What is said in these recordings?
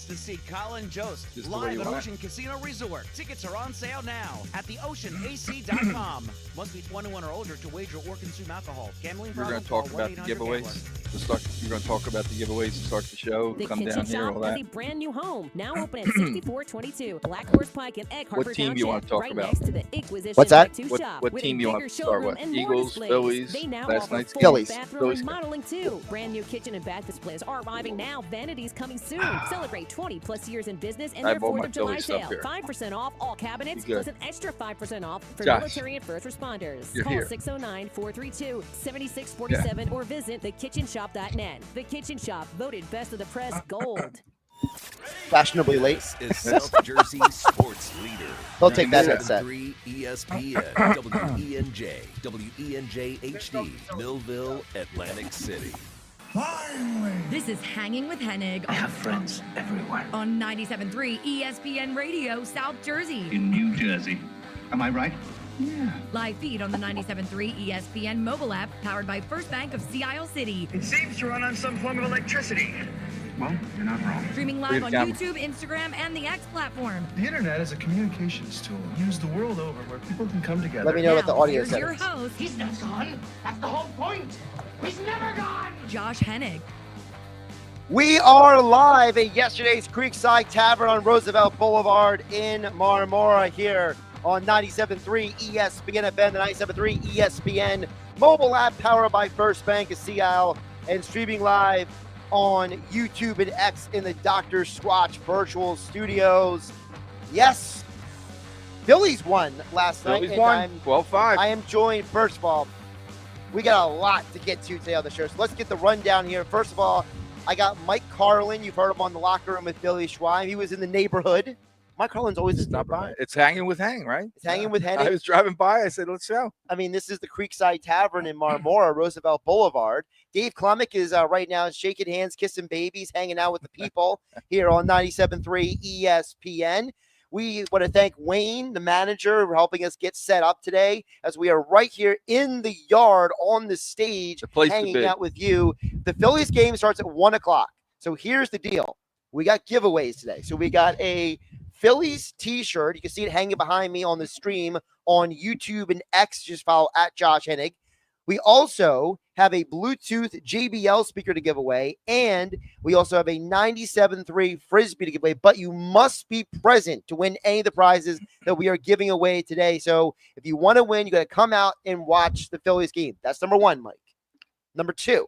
chance to see Colin Jost Just the way live you at want. Ocean Casino Resort. Tickets are on sale now at theoceanac.com. Must be 21 or older to wager or consume alcohol. Gambling You're problem? going to talk Call about the 1-800-GAMBLER. giveaways. You're going to talk about the giveaways to start the show. The Come Kitchen down here, Shop all has that. a brand new home, now open at 6422 Black Horse Pike in Egg Harbor What team Township, you want to talk right about? next to the Inquisition What's that? Tattoo Shop. What with team a you want bigger to start showroom with? and more Eagles, displays. Phillies, They now last offer night's full Phillies. bathroom Phillies. remodeling too. Brand new kitchen and bath displays are arriving now. Vanities coming soon. Celebrate 20 plus years in business and I their have all 4th my of July Phillies stuff sale. here. 5% off all cabinets, You plus good? an extra 5% off for Josh, military and first responders. you're Call here. 609-432-7647 or visit thekitchenshop.net. The Kitchen Shop, voted best of the press gold. Fashionably late. This is South Jersey sports leader. He'll take that headset. 3 ESPN, WENJ, WENJ HD, Millville, Atlantic City. This is Hanging with Hennig. I have friends everywhere. On 97.3 ESPN Radio, South Jersey. In New Jersey. Am I right? Yeah. Live feed on the 97.3 ESPN mobile app, powered by First Bank of Sea Isle City. It seems to run on some form of electricity. Well, you're not wrong. Streaming live on Camera. YouTube, Instagram, and the X platform. The internet is a communications tool used the world over where people can come together. Let me know what the Now, audio here's your settings. host, He's not gone. That's the whole point. He's never gone. Josh Hennig. We are live at yesterday's Creekside Tavern on Roosevelt Boulevard in Marmora here on 97.3 ESPN FM, the 97.3 ESPN mobile app powered by First Bank of Sea Isle and streaming live on YouTube and X in the Dr. Squatch virtual studios. Yes, Phillies won last night. Phillies and won 12-5. I am joined, first of all, we got a lot to get to today on the show. So let's get the rundown here. First of all, I got Mike Carlin. You've heard him on the Locker Room with Billy Schwein. He was in the neighborhood. Mike Carlin's always in the Stop by. neighborhood. It's hanging with Hang, right? It's hanging with I Hennig. was driving by. I said, let's show. I mean, this is the Creekside Tavern in Marmora, Roosevelt Boulevard. Dave Klemick is right now shaking hands, kissing babies, hanging out with the people here on 97.3 ESPN. We want to thank Wayne, the manager, for helping us get set up today as we are right here in the yard on the stage, The place to hanging be. out with you. The Phillies game starts at 1 o'clock. So here's the deal. We got giveaways today. So we got a Phillies t-shirt. You can see it hanging behind me on the stream on YouTube and X. Just follow at Josh Hennig. We also have a Bluetooth JBL speaker to give away, and we also have a 97.3 Frisbee to give away, but you must be present to win any of the prizes that we are giving away today. So if you want to win, you got to come out and watch the Phillies game. That's number one, Mike. Number two,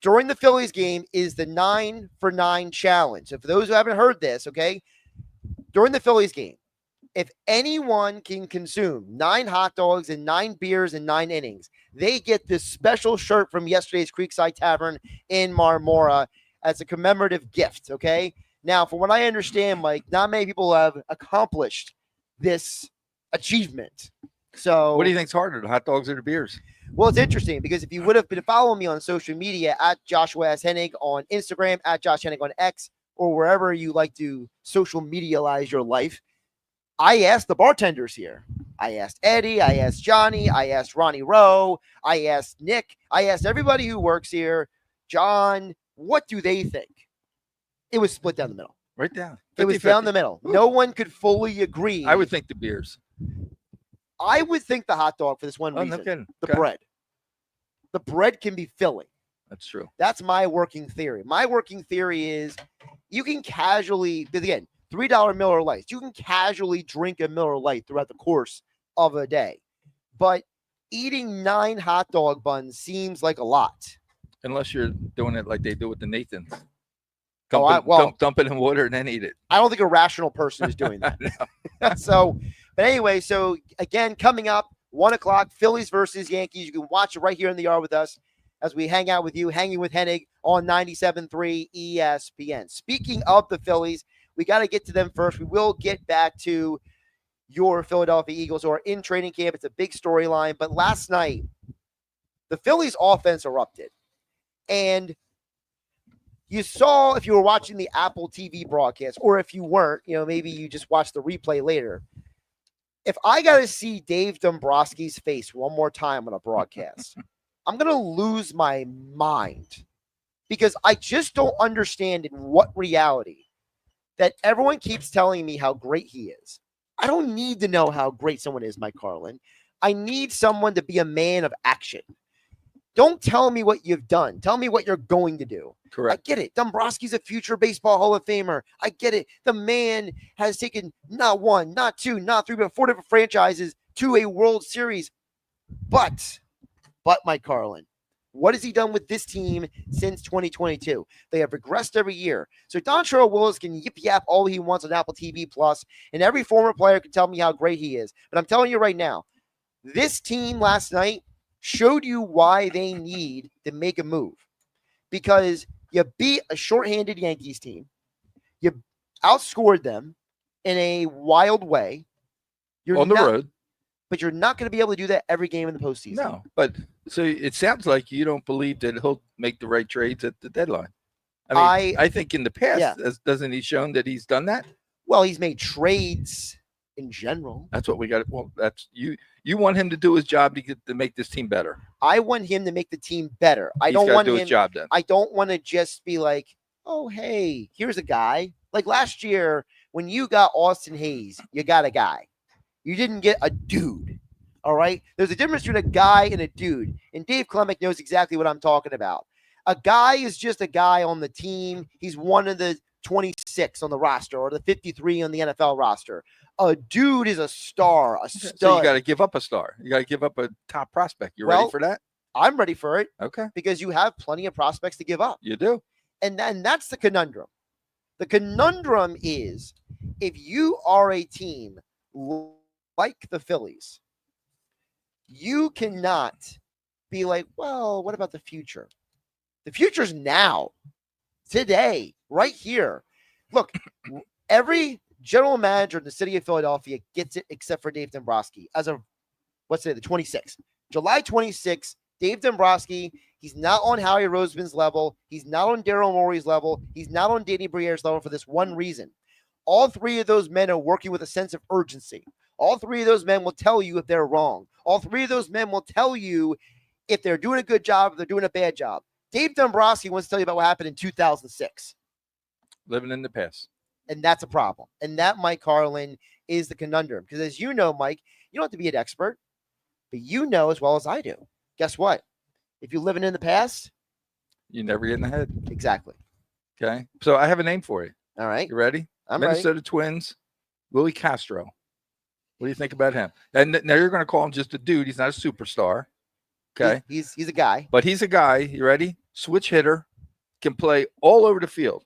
during the Phillies game is the 9 for 9 challenge. So for those who haven't heard this, okay, during the Phillies game, if anyone can consume 9 hot dogs and 9 beers in 9 innings, they get this special shirt from yesterday's Creekside Tavern in Marmora as a commemorative gift, okay? Now, from what I understand, Mike, not many people have accomplished this achievement. So What do you think's harder, the hot dogs or the beers? well, it's interesting because if you would have been following me on social media at Joshua S. Hennig on Instagram, at Josh Hennig on X, or wherever you like to social medialize your life, I asked the bartenders here. I asked Eddie, I asked Johnny, I asked Ronnie Rowe, I asked Nick, I asked everybody who works here, John, what do they think? It was split down the middle. Right down. It was 50-50. down the middle. No one could fully agree. I would think the beers. I would think the hot dog for this one Oh, reason. no kidding. The Okay. bread. The bread can be filling. That's true. That's my working theory. My working theory is you can casually, because again, $3 Miller Lights, you can casually drink a Miller Lite throughout the course of a day. But eating 9 hot dog buns seems like a lot. Unless you're doing it like they do with the Nathans. Oh, Dump it in water and then eat it. I don't think a rational person is doing that. So, but anyway, so again, coming up, 1 o'clock, Phillies versus Yankees. You can watch it right here in the yard with us as we hang out with you, hanging with Hennig on 97.3 ESPN. Speaking of the Phillies, we got to get to them first. We will get back to your Philadelphia Eagles who are in training camp. It's a big storyline. But last night, the Phillies offense erupted. And you saw, if you were watching the Apple TV broadcast, or if you weren't, maybe you just watched the replay later. If I got to see Dave Dombrowski's face one more time on a broadcast, I'm going to lose my mind because I just don't understand in what reality that everyone keeps telling me how great he is. I don't need to know how great someone is, Mike Carlin. I need someone to be a man of action. Don't tell me what you've done. Tell me what you're going to do. Correct. I get it. Dombrowski's a future baseball Hall of Famer. I get it. The man has taken not one, not two, not three, but 4 different franchises to a World Series. But Mike Carlin, what has he done with this team since 2022? They have regressed every year. So Dontrelle Willis can yip-yap all he wants on Apple TV Plus, and every former player can tell me how great he is. But I'm telling you right now, this team last night showed you why they need to make a move. Because you beat a shorthanded Yankees team. You outscored them in a wild way. On the road. But you're not going to be able to do that every game in the postseason. No, but so it sounds like you don't believe that he'll make the right trades at the deadline. I think in the past, doesn't he shown that he's done that? Well, he's made trades in general. That's what we got. Well, that's you. You want him to do his job to make this team better. I want him to make the team better. I don't want him to do his job then. I don't want to just be like, oh, hey, here's a guy. Like last year when you got Austin Hayes, you got a guy. You didn't get a dude. All right. There's a difference between a guy and a dude. And Dave Klemick knows exactly what I'm talking about. A guy is just a guy on the team. He's one of the 26 on the roster or the 53 on the NFL roster. A dude is a star, a stud. So you got to give up a star. You got to give up a top prospect. You ready for that? I'm ready for it. Okay. Because you have plenty of prospects to give up. You do. And that's the conundrum. The conundrum is if you are a team like the Phillies, you cannot be like, well, what about the future? The future's now, today, right here. Look, every general manager in the city of Philadelphia gets it except for Dave Dombrowski. As of, let's say, the 26th. July 26th, Dave Dombrowski, he's not on Howie Roseman's level. He's not on Daryl Morey's level. He's not on Danny Briere's level for this one reason. All 3 of those men are working with a sense of urgency. All 3 of those men will tell you if they're wrong. All 3 of those men will tell you if they're doing a good job, if they're doing a bad job. Dave Dombrowski wants to tell you about what happened in 2006. Living in the past. And that's a problem. And that, Mike Carlin, is the conundrum. Because as you know, Mike, you don't have to be an expert, but you know as well as I do. Guess what? If you're living in the past, you never get in the head. Exactly. Okay. So I have a name for you. All right. You ready? I'm Minnesota ready. Twins, Willie Castro. What do you think about him? And now you're going to call him just a dude. He's not a superstar. Okay. He's a guy. But he's a guy. You ready? Switch hitter. Can play all over the field.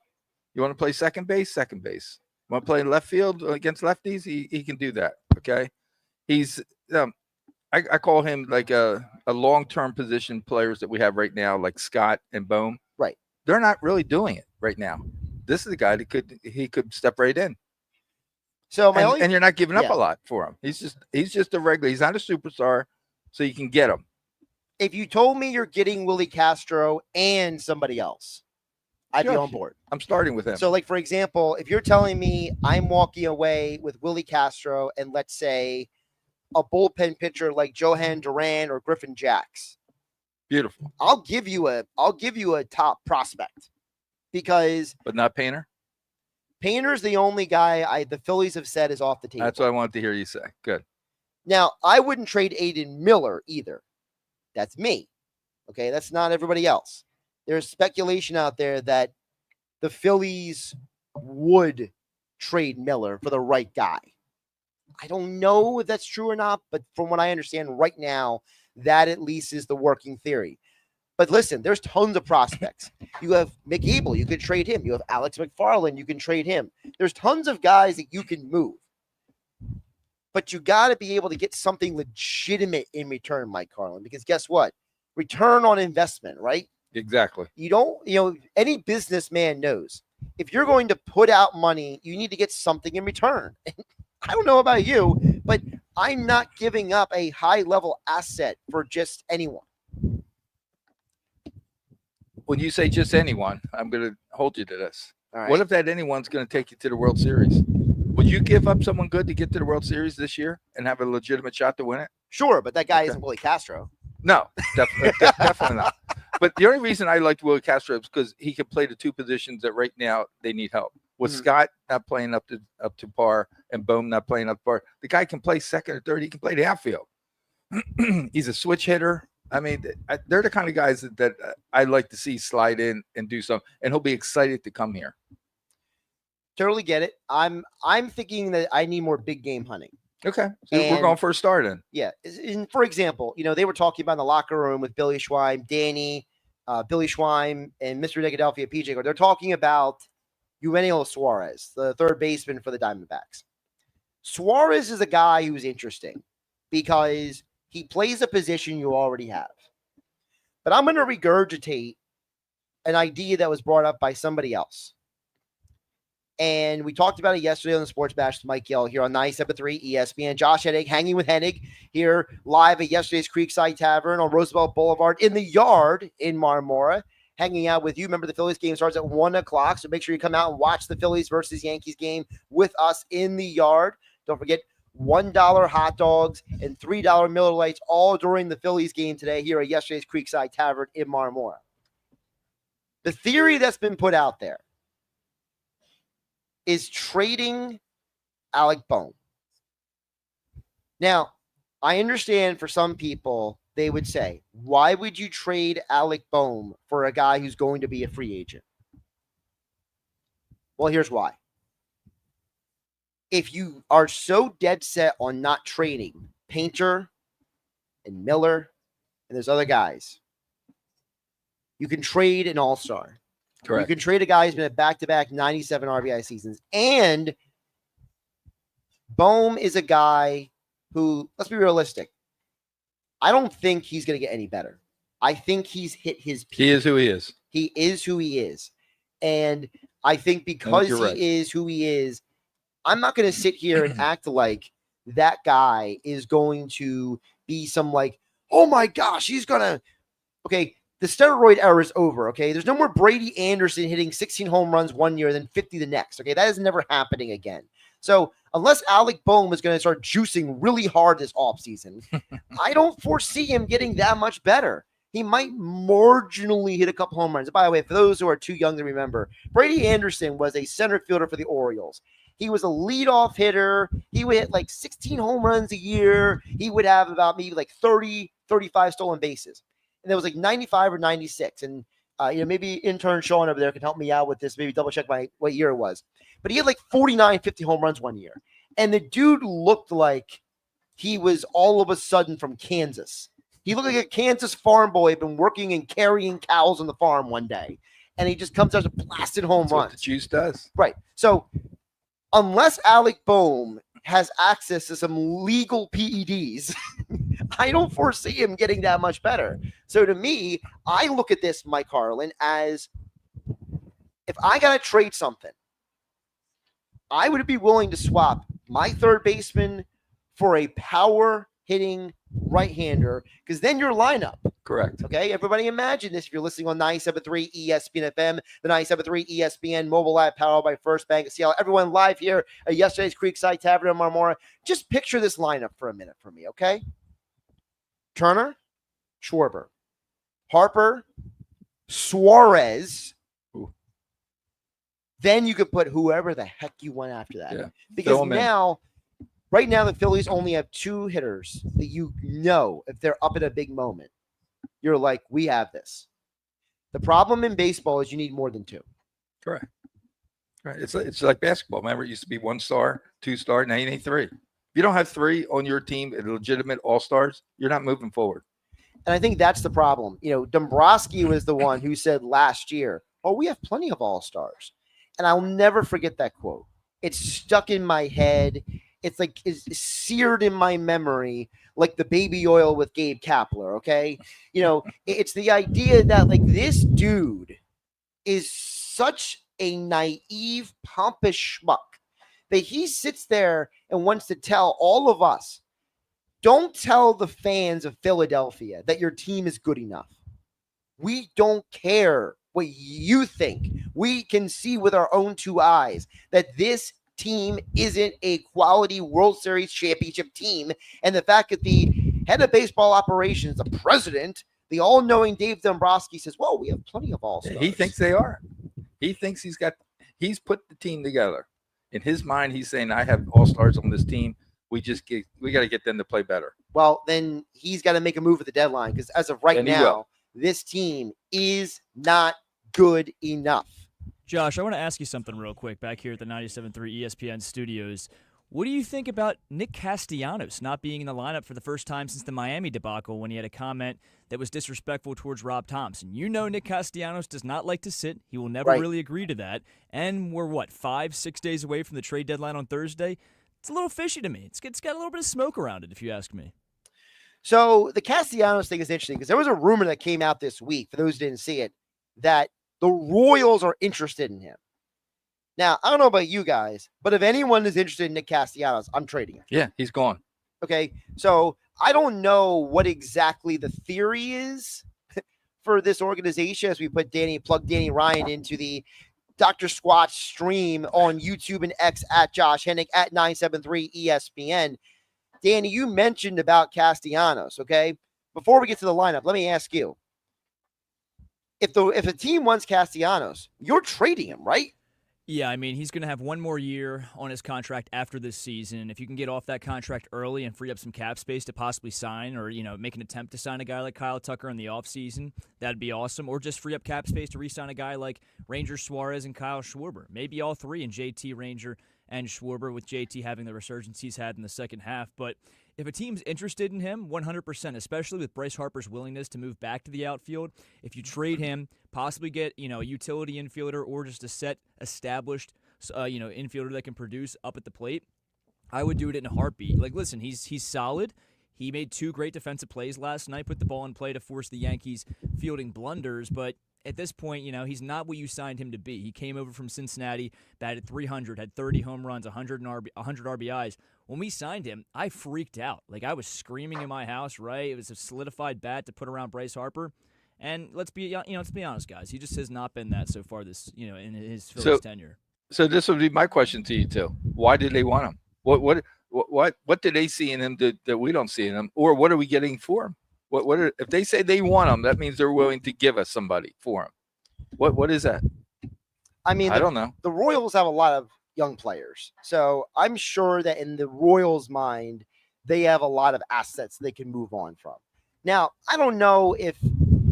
You want to play second base? Second base. You want to play left field against lefties? He can do that. Okay. He's I call him like a long-term position players that we have right now, like Scott and Bohm. Right. They're not really doing it right now. This is a guy that could step right in. So and you're not giving up a lot for him. He's just a regular. He's not a superstar, so you can get him. If you told me you're getting Willie Castro and somebody else, I'd be on board. I'm starting with him. So, like, for example, if you're telling me I'm walking away with Willie Castro and let's say a bullpen pitcher like Johan Duran or Griffin Jacks. Beautiful. I'll give you a top prospect but not Painter. Painter's the only guy the Phillies have said is off the table. That's what I wanted to hear you say. Good. Now, I wouldn't trade Aiden Miller either. That's me. Okay, that's not everybody else. There's speculation out there that the Phillies would trade Miller for the right guy. I don't know if that's true or not, but from what I understand right now, that at least is the working theory. But listen, there's tons of prospects. You have McAble, you could trade him. You have Alex McFarland, you can trade him. There's tons of guys that you can move. But you got to be able to get something legitimate in return, Mike Carlin, because guess what? Return on investment, right? Exactly. Any businessman knows if you're going to put out money, you need to get something in return. I don't know about you, but I'm not giving up a high-level asset for just anyone. When you say just anyone, I'm going to hold you to this. All right. What if that anyone's going to take you to the World Series? Would you give up someone good to get to the World Series this year and have a legitimate shot to win it? Sure, but that guy isn't Willie Castro. No, definitely not. But the only reason I liked Willie Castro is because he can play the 2 positions that right now they need help. with Scott not playing up to par and Bohm not playing up to par. The guy can play second or third. He can play the outfield. He's a switch hitter. I mean, they're the kind of guys that I like to see slide in and do something, and he'll be excited to come here. Totally get it. I'm thinking that I need more big game hunting. Okay, so we're going for a start then. Yeah. And for example, they were talking about in the locker room with Billy Schweim, Danny, Billy Schweim, and Mr. Nicodelphia PJ. They're talking about Eugenio Suarez, the third baseman for the Diamondbacks. Suarez is a guy who's interesting because he plays a position you already have. But I'm going to regurgitate an idea that was brought up by somebody else. And we talked about it yesterday on the Sports Bash with Mike Gill here on 97.3 ESPN. Josh Hennig hanging with Hennig here live at yesterday's Creekside Tavern on Roosevelt Boulevard in the yard in Marmora, hanging out with you. Remember, the Phillies game starts at 1 o'clock, so make sure you come out and watch the Phillies versus Yankees game with us in the yard. Don't forget, $1 hot dogs and $3 Miller Lights all during the Phillies game today here at yesterday's Creekside Tavern in Marmora. The theory that's been put out there is trading Alec Bohm. Now, I understand for some people, they would say, why would you trade Alec Bohm for a guy who's going to be a free agent? Well, here's why. If you are so dead set on not trading Painter and Miller and there's other guys, you can trade an all-star. Correct. You can trade a guy who's been at back-to-back 97 RBI seasons. And Bohm is a guy who, let's be realistic, I don't think he's going to get any better. I think he's hit his peak. He is who he is. He is who he is. And I think because he is who he is, I'm not going to sit here and act like that guy is going to be some like, oh my gosh, he's going to, okay, the steroid era is over, okay? There's no more Brady Anderson hitting 16 home runs one year, then 50 the next, okay? That is never happening again. So unless Alec Bohm is going to start juicing really hard this offseason, I don't foresee him getting that much better. He might marginally hit a couple home runs. By the way, for those who are too young to remember, Brady Anderson was a center fielder for the Orioles. He was a leadoff hitter. He would hit like 16 home runs a year. He would have about maybe like 30, 35 stolen bases. And it was like 95 or 96. And, maybe intern Sean over there can help me out with this, maybe double check what year it was. But he had like 49, 50 home runs one year. And the dude looked like he was all of a sudden from Kansas. He looked like a Kansas farm boy, had been working and carrying cows on the farm one day. And he just comes out and blasted home runs. What the juice does. Right. So unless Alec Bohm has access to some legal PEDs, I don't foresee him getting that much better. So to me, I look at this, Mike Harlan, as if I got to trade something, I would be willing to swap my third baseman for a power hitting right-hander, because then your lineup. Correct. Okay, everybody imagine this if you're listening on 97.3 ESPN FM, the 97.3 ESPN mobile app powered by First Bank of Seattle. Everyone live here at yesterday's Creekside Tavern in Marmora. Just picture this lineup for a minute for me, okay? Turner, Schwarber, Harper, Suarez. Ooh. Then you could put whoever the heck you want after that. Yeah. Because now, right now, the Phillies only have two hitters that if they're up at a big moment, you're like, we have this. The problem in baseball is you need more than two. Correct. Right. It's like basketball. Remember, it used to be 1 star, 2 star, now you need 3. If you don't have 3 on your team, legitimate all-stars, you're not moving forward. And I think that's the problem. Dombrowski was the one who said last year, we have plenty of all-stars. And I'll never forget that quote. It's stuck in my head. It's like it's seared in my memory, like the baby oil with Gabe Kapler, okay? It's the idea that, like, this dude is such a naive, pompous schmuck that he sits there and wants to tell all of us, don't tell the fans of Philadelphia that your team is good enough. We don't care what you think. We can see with our own 2 eyes that this team isn't a quality World Series championship team. And the fact that the head of baseball operations, the president, the all-knowing Dave Dombrowski says, well, we have plenty of all-stars. He thinks they are. He thinks he He's put the team together. In his mind, he's saying, I have all-stars on this team. We got to get them to play better. Well, then he's got to make a move at the deadline because as of right And he now, will. this team is not good enough. Josh, I want to ask you something real quick back here at the 97.3 ESPN studios. What do you think about Nick Castellanos not being in the lineup for the first time since the Miami debacle when he had a comment that was disrespectful towards Rob Thompson? You know Nick Castellanos does not like to sit. He will never really agree to that. And we're, 5-6 days away from the trade deadline on Thursday? It's a little fishy to me. It's got a little bit of smoke around it, if you ask me. So the Castellanos thing is interesting because there was a rumor that came out this week, for those who didn't see it, that the Royals are interested in him. Now, I don't know about you guys, but if anyone is interested in Nick Castellanos, I'm trading him. Yeah, he's gone. Okay, so I don't know what exactly the theory is for this organization as we plug Danny Ryan into the Dr. Squatch stream on YouTube and X at Josh Hennig at 973 ESPN. Danny, you mentioned about Castellanos, okay? Before we get to the lineup, let me ask you. If a team wants Castellanos, you're trading him, right? Yeah, I mean, he's going to have one more year on his contract after this season. If you can get off that contract early and free up some cap space to possibly sign or, make an attempt to sign a guy like Kyle Tucker in the offseason, that'd be awesome. Or just free up cap space to re-sign a guy like Ranger Suarez and Kyle Schwarber. Maybe all three in JT, Ranger, and Schwarber, with JT having the resurgence he's had in the second half. But if a team's interested in him, 100%, especially with Bryce Harper's willingness to move back to the outfield, if you trade him, possibly get, a utility infielder or just a established, infielder that can produce up at the plate, I would do it in a heartbeat. Like, listen, he's solid. He made 2 great defensive plays last night, put the ball in play to force the Yankees fielding blunders, but at this point, he's not what you signed him to be. He came over from Cincinnati, batted .300, had 30 home runs, 100 RBIs. When we signed him, I freaked out. Like, I was screaming in my house, right? It was a solidified bat to put around Bryce Harper. And let's be honest, guys. He just has not been that so far this, in his Phillies tenure. So this would be my question to you too. Why did they want him? What did they see in him that we don't see in him? Or what are we getting for him? If they say they want him, that means they're willing to give us somebody for him. What is that? I mean, I don't know. The Royals have a lot of young players. So I'm sure that in the Royals' mind, they have a lot of assets they can move on from. Now, I don't know if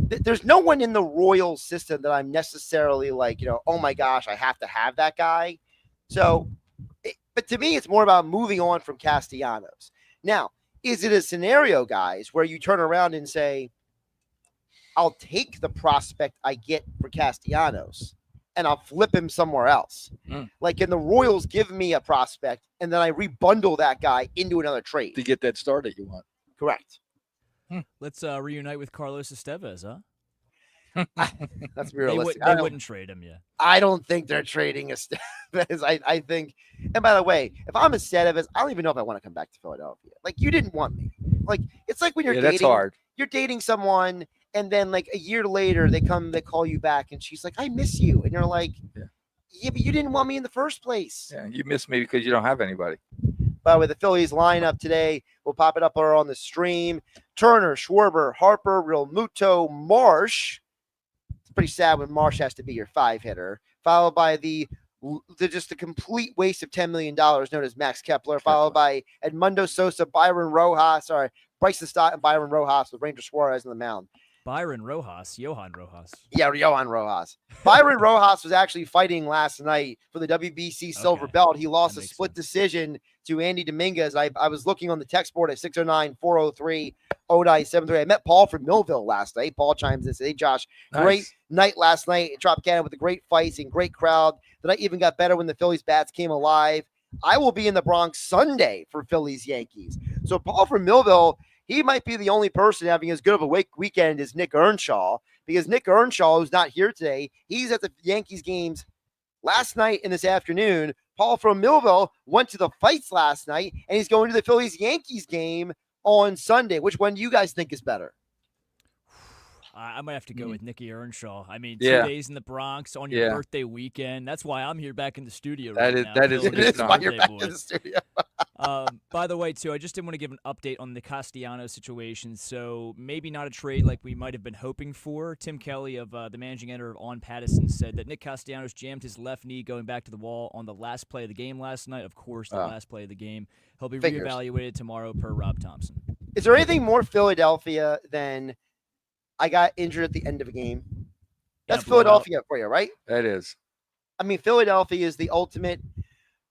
there's no one in the Royals system that I'm necessarily like, oh my gosh, I have to have that guy. So, but to me, it's more about moving on from Castellanos. Now, is it a scenario, guys, where you turn around and say, I'll take the prospect I get for Castellanos and I'll flip him somewhere else? Like, can the Royals give me a prospect and then I rebundle that guy into another trade? To get that start that you want. Correct. Let's reunite with Carlos Estevez, huh? That's realistic. They wouldn't trade him yet. I don't think they're trading Estevez. I think, and by the way, if I'm Estevez, I don't even know if I want to come back to Philadelphia. Like, you didn't want me. Like, it's like when you're dating. That's hard. You're dating someone, and then like a year later, they call you back, and she's like, I miss you. And you're like, yeah, but you didn't want me in the first place. Yeah, you miss me because you don't have anybody. By the way, the Phillies lineup today, we'll pop it up on the stream. Turner, Schwarber, Harper, Real Muto, Marsh. It's pretty sad when Marsh has to be your 5-hitter, followed by just a complete waste of $10 million known as Max Kepler, followed by Edmundo Sosa, Bryson Stott, and Byron Rojas with Ranger Suarez on the mound. Johan Rojas. Yeah, Johan Rojas. Byron Rojas was actually fighting last night for the WBC silver belt. He lost a split decision to Andy Dominguez. I was looking on the text board at 609-403-0973. I met Paul from Millville last night. Paul chimes in and says, hey, Josh, great night last night at Tropicana with a great fights and great crowd. The night even got better when the Phillies bats came alive. I will be in the Bronx Sunday for Phillies Yankees. So Paul from Millville, he might be the only person having as good of a weekend as Nick Earnshaw, because Nick Earnshaw, who's not here today, he's at the Yankees games last night and this afternoon. Paul from Millville went to the fights last night, and he's going to the Phillies-Yankees game on Sunday. Which one do you guys think is better? I might have to go with Nicky Earnshaw. I mean, 2 Yeah. days in the Bronx on your birthday weekend. That's why I'm here back in the studio That right is- now. that is- Philly it is birthday why you're back boy. in the studio. By the way, too, I just didn't want to give an update on the Castellanos situation. So maybe not a trade like we might have been hoping for. Tim Kelly of the managing editor of On Pattison said that Nick Castellanos jammed his left knee going back to the wall on the last play of the game last night. Of course, the last play of the game. He'll be reevaluated tomorrow per Rob Thompson. Is there anything more Philadelphia than I got injured at the end of a game? That's Philadelphia for you, right? That is. I mean, Philadelphia is the ultimate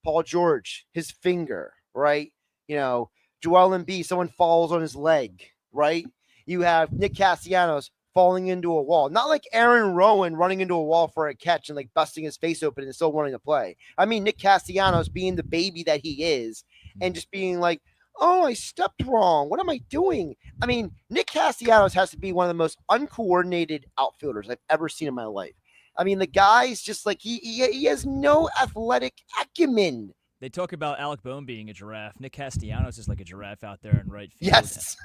Paul George, his finger, right? You know, Joel Embiid, someone falls on his leg, right? You have Nick Castellanos falling into a wall. Not like Aaron Rowan running into a wall for a catch and like busting his face open and still wanting to play. I mean, Nick Castellanos being the baby that he is and just being like, oh, I stepped wrong. What am I doing? I mean, Nick Castellanos has to be one of the most uncoordinated outfielders I've ever seen in my life. I mean, the guy's just like, he has no athletic acumen. They talk about Alec Boehm being a giraffe. Nick Castellanos is like a giraffe out there in right field. Yes.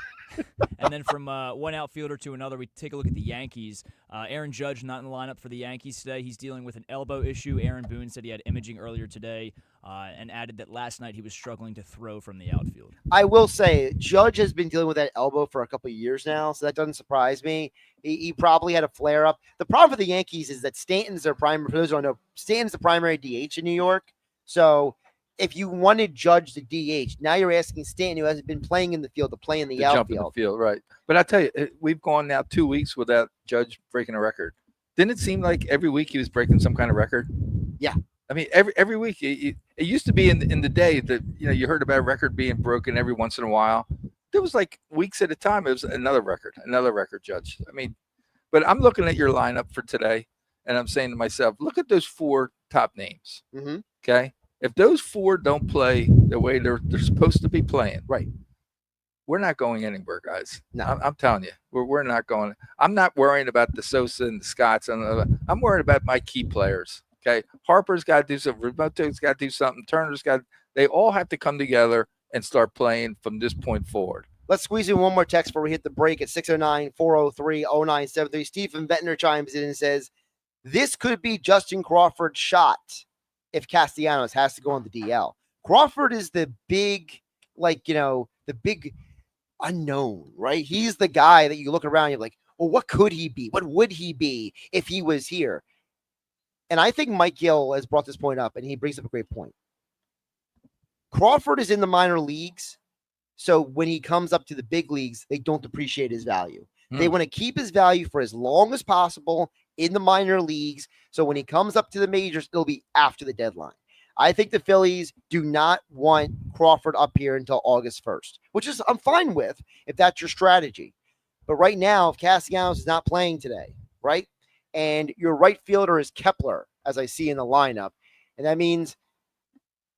And then from one outfielder to another, we take a look at the Yankees. Aaron Judge not in the lineup for the Yankees today. He's dealing with an elbow issue. Aaron Boone said he had imaging earlier today and added that last night he was struggling to throw from the outfield. I will say Judge has been dealing with that elbow for a couple of years now, so that doesn't surprise me. He probably had a flare-up. The problem for the Yankees is that Stanton's their primary. For those who don't know, Stanton's the primary DH in New York. So if you wanted Judge to DH, now you're asking Stanton, who hasn't been playing in the field, to play in the outfield. Jump in the field, right. But I tell you, we've gone now 2 weeks without Judge breaking a record. Didn't it seem like every week he was breaking some kind of record? Yeah. I mean, every week. It used to be in the day that, you know, you heard about a record being broken every once in a while. There was like weeks at a time. It was another record, Judge. I mean, but I'm looking at your lineup for today, and I'm saying to myself, look at those 4 top names. Mm-hmm. Okay. If those 4 don't play the way they're supposed to be playing, right, we're not going anywhere, guys. No, I'm telling you, we're not going. I'm not worrying about the Sosa and the Scotts. I'm worried about my key players. Okay, Harper's got to do something. Remoto's got to do something. Turner's got. They all have to come together and start playing from this point forward. Let's squeeze in one more text before we hit the break at 609-403-0973. Stephen Ventnor chimes in and says, "This could be Justin Crawford's shot if Castellanos has to go on the DL. Crawford is the big, the big unknown, right? He's the guy that you look around, you're like, well, what could he be? What would he be if he was here?" And I think Mike Gill has brought this point up, and he brings up a great point. Crawford is in the minor leagues, so when he comes up to the big leagues, they don't appreciate his value. They want to keep his value for as long as possible in the minor leagues, so when he comes up to the majors, it'll be after the deadline. I think the Phillies do not want Crawford up here until August 1st, which is I'm fine with if that's your strategy. But right now, if Castellanos is not playing today, right, and your right fielder is Kepler, as I see in the lineup, and that means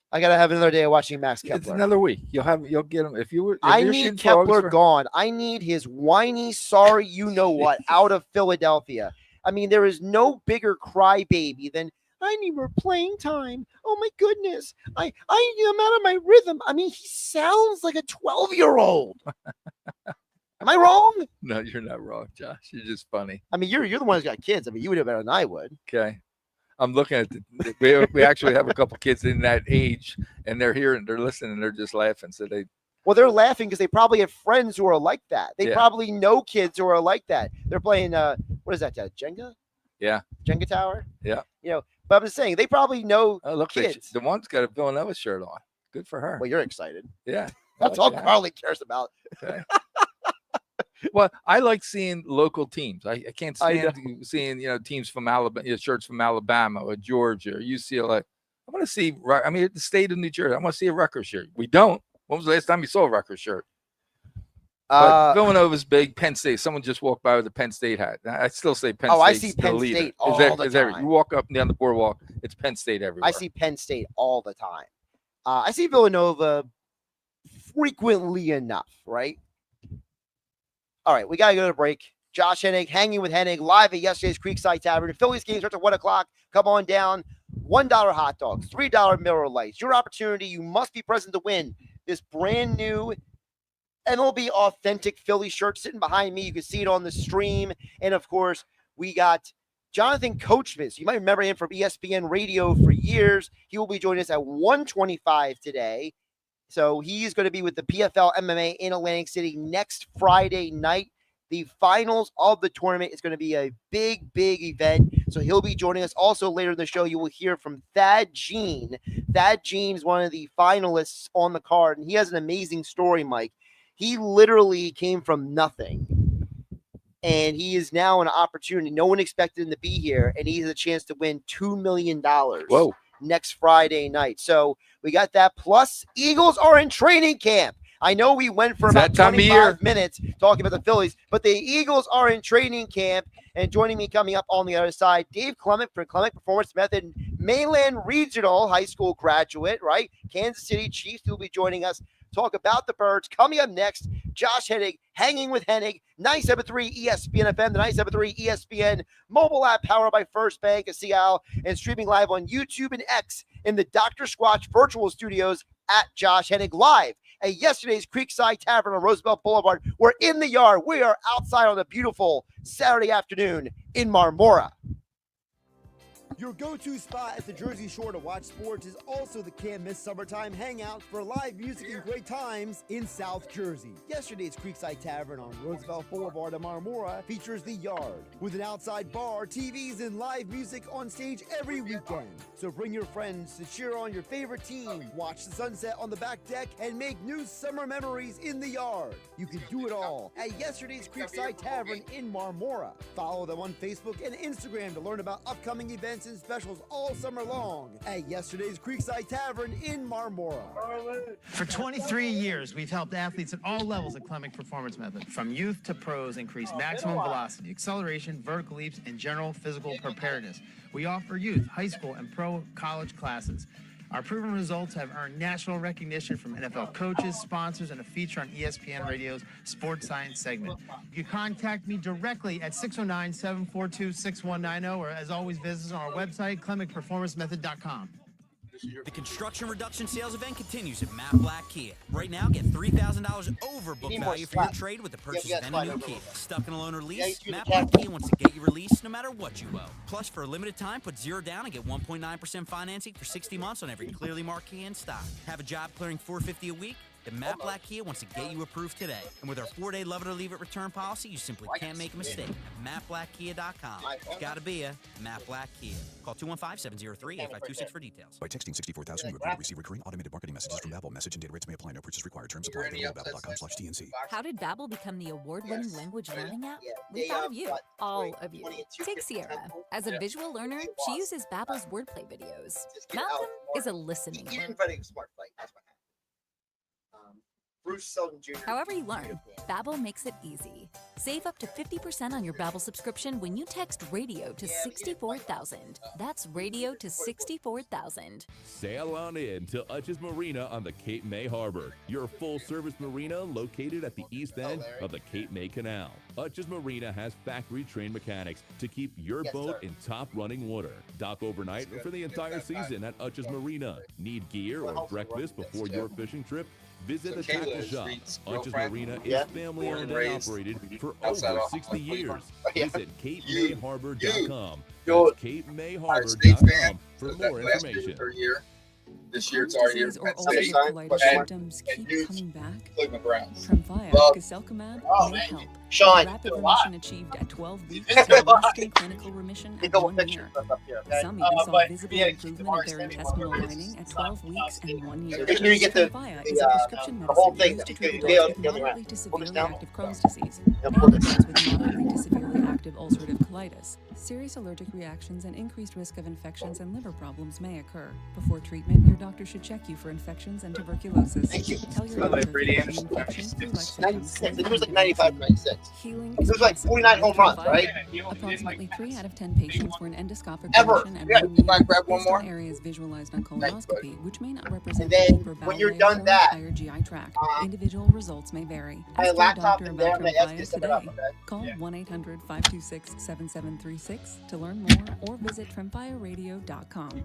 I got to have another day of watching Max Kepler. It's another week. You'll get him. I need Kepler gone. I need his whiny, sorry, you know what, out of Philadelphia. I mean, there is no bigger crybaby than I need more playing time. Oh my goodness. I'm out of my rhythm. I mean, he sounds like a 12-year-old. Am I wrong? No, you're not wrong, Josh. You're just funny. I mean, you're the one who's got kids. I mean, you would know better than I would. Okay. I'm looking at we actually have a couple kids in that age, and they're here and they're listening and they're just laughing. So they're laughing because they probably have friends who are like that. They probably know kids who are like that. They're playing what is that? Jenga? Yeah. Jenga tower? Yeah. You know, but I'm just saying they probably know kids. The one's got a Villanova shirt on. Good for her. Well, you're excited. Yeah. That's all Carly cares about. Okay. Well, I like seeing local teams. I can't stand seeing, teams from Alabama, shirts from Alabama or Georgia or UCLA. I want to see, the state of New Jersey. I want to see a Rutgers shirt. We don't. When was the last time you saw a Rutgers shirt? But Villanova's big. Penn State. Someone just walked by with a Penn State hat. I still say Penn State. I see Penn State all the time. You walk up and down the boardwalk, it's Penn State everywhere. I see Penn State all the time. I see Villanova frequently enough, right? All right, we got to go to break. Josh Hennig, hanging with Hennig, live at yesterday's Creekside Tavern. The Phillies game starts at 1 o'clock. Come on down. $1 hot dogs, $3 Miller Lights. Your opportunity. You must be present to win this brand new MLB authentic Philly shirt sitting behind me. You can see it on the stream. And, of course, we got Jonathan Coachman. You might remember him from ESPN Radio for years. He will be joining us at 1:25 today. So he's going to be with the PFL MMA in Atlantic City next Friday night. The finals of the tournament is going to be a big, big event. So he'll be joining us. Also later in the show, you will hear from Thad Jean. Thad Jean is one of the finalists on the card, and he has an amazing story, Mike. He literally came from nothing, and he is now an opportunity. No one expected him to be here, and he has a chance to win $2 million next Friday night. So we got that. Plus, Eagles are in training camp. I know we went for about 25 minutes talking about the Phillies, but the Eagles are in training camp. And joining me coming up on the other side, Dave Clement for Clement Performance Method, Mainland Regional High School graduate, right? Kansas City Chiefs, who will be joining us. Talk about the Birds. Coming up next, Josh Hennig, Hanging with Hennig, 97.3 ESPN FM, the 97.3 ESPN mobile app powered by First Bank of Seattle, and streaming live on YouTube and X in the Dr. Squatch virtual studios at Josh Hennig Live at yesterday's Creekside Tavern on Roosevelt Boulevard. We're in the yard. We are outside on a beautiful Saturday afternoon in Marmora. Your go-to spot at the Jersey Shore to watch sports is also the Can't Miss Summertime Hangout for live music and great times in South Jersey. Yesterday's Creekside Tavern on Roosevelt Boulevard in Marmora features The Yard, with an outside bar, TVs, and live music on stage every weekend. So bring your friends to cheer on your favorite team, watch the sunset on the back deck, and make new summer memories in The Yard. You can do it all at yesterday's Creekside Tavern in Marmora. Follow them on Facebook and Instagram to learn about upcoming events and specials all summer long at yesterday's Creekside Tavern in Marmora. For 23 years, we've helped athletes at all levels at Clement Performance Method, from youth to pros, increase maximum velocity, acceleration, vertical leaps, and general physical preparedness. We offer youth, high school, and pro college classes. Our proven results have earned national recognition from NFL coaches, sponsors, and a feature on ESPN Radio's Sports Science segment. You can contact me directly at 609-742-6190, or as always, visit us on our website, ClementPerformanceMethod.com. The construction reduction sales event continues at Matt Black Kia. Right now, get $3,000 over book value for your trade with the purchase of any new Kia. Stuck in a loan or lease? Matt Black Kia wants to get you released no matter what you owe. Plus, for a limited time, put $0 down and get 1.9% financing for 60 months on every clearly marked Kia in stock. Have a job clearing $450 a week? Then Matt Black Kia wants to get you approved today. And with our 4-day love it or leave it return policy, you simply can't make a mistake. At MattBlackKia.com. It's gotta be a Matt Black Kia. Call 215-703-8526 for details. By texting 64,000, you agree to receive recurring automated marketing messages from Babbel. Message and data rates may apply. No purchase required. Terms apply. Babbel.com/TNC. How did Babbel become the award-winning language learning app? We thought of you, all of you. Take Sierra. As a visual learner, she uses Babbel's wordplay videos. Malcolm is a listening learner. Bruce Seldon Jr. However you learn, Babbel makes it easy. Save up to 50% on your Babbel subscription when you text radio to 64,000. That's radio to 64,000. Sail on in to Utch's Marina on the Cape May Harbor, your full-service marina located at the east end of the Cape May Canal. Utch's Marina has factory-trained mechanics to keep your boat in top-running water. Dock overnight for the entire season at Utch's Marina. Need gear or breakfast before your fishing trip? Visit the tackle shop. Utch's Marina is family-owned and operated for over 60 years. Visit CapeMayHarbor.com. That's CapeMayHarbor.com for more information. This year it's already here. Symptoms keep coming back. Tremfya, Gazelkamab may help. Sean, rapid remission achieved at 12 weeks to lasting clinical remission at 1 year. Some even saw visible improvement of their intestinal lining at 12 weeks and 1 year. Tremfya is a prescription medicine used to treat adults with moderately to severely active Crohn's disease, and adults with moderately to severely active ulcerative colitis. Serious allergic reactions and increased risk of infections and liver problems may occur. Before treatment, your doctor should check you for infections and tuberculosis. Tell your doctor if you have an infection, flu-like symptoms. It was like 95, 96. Healing it was like 49 home runs, right? Approximately 3 out of 10 patients were in endoscopic remission and based on areas visualized on colonoscopy, which may not represent deeper bowel layers or entire GI tract. Individual results may vary. Ask your doctor about Tremfya today. Call 1-800-526-7736 to learn more or visit TremfyaRadio.com.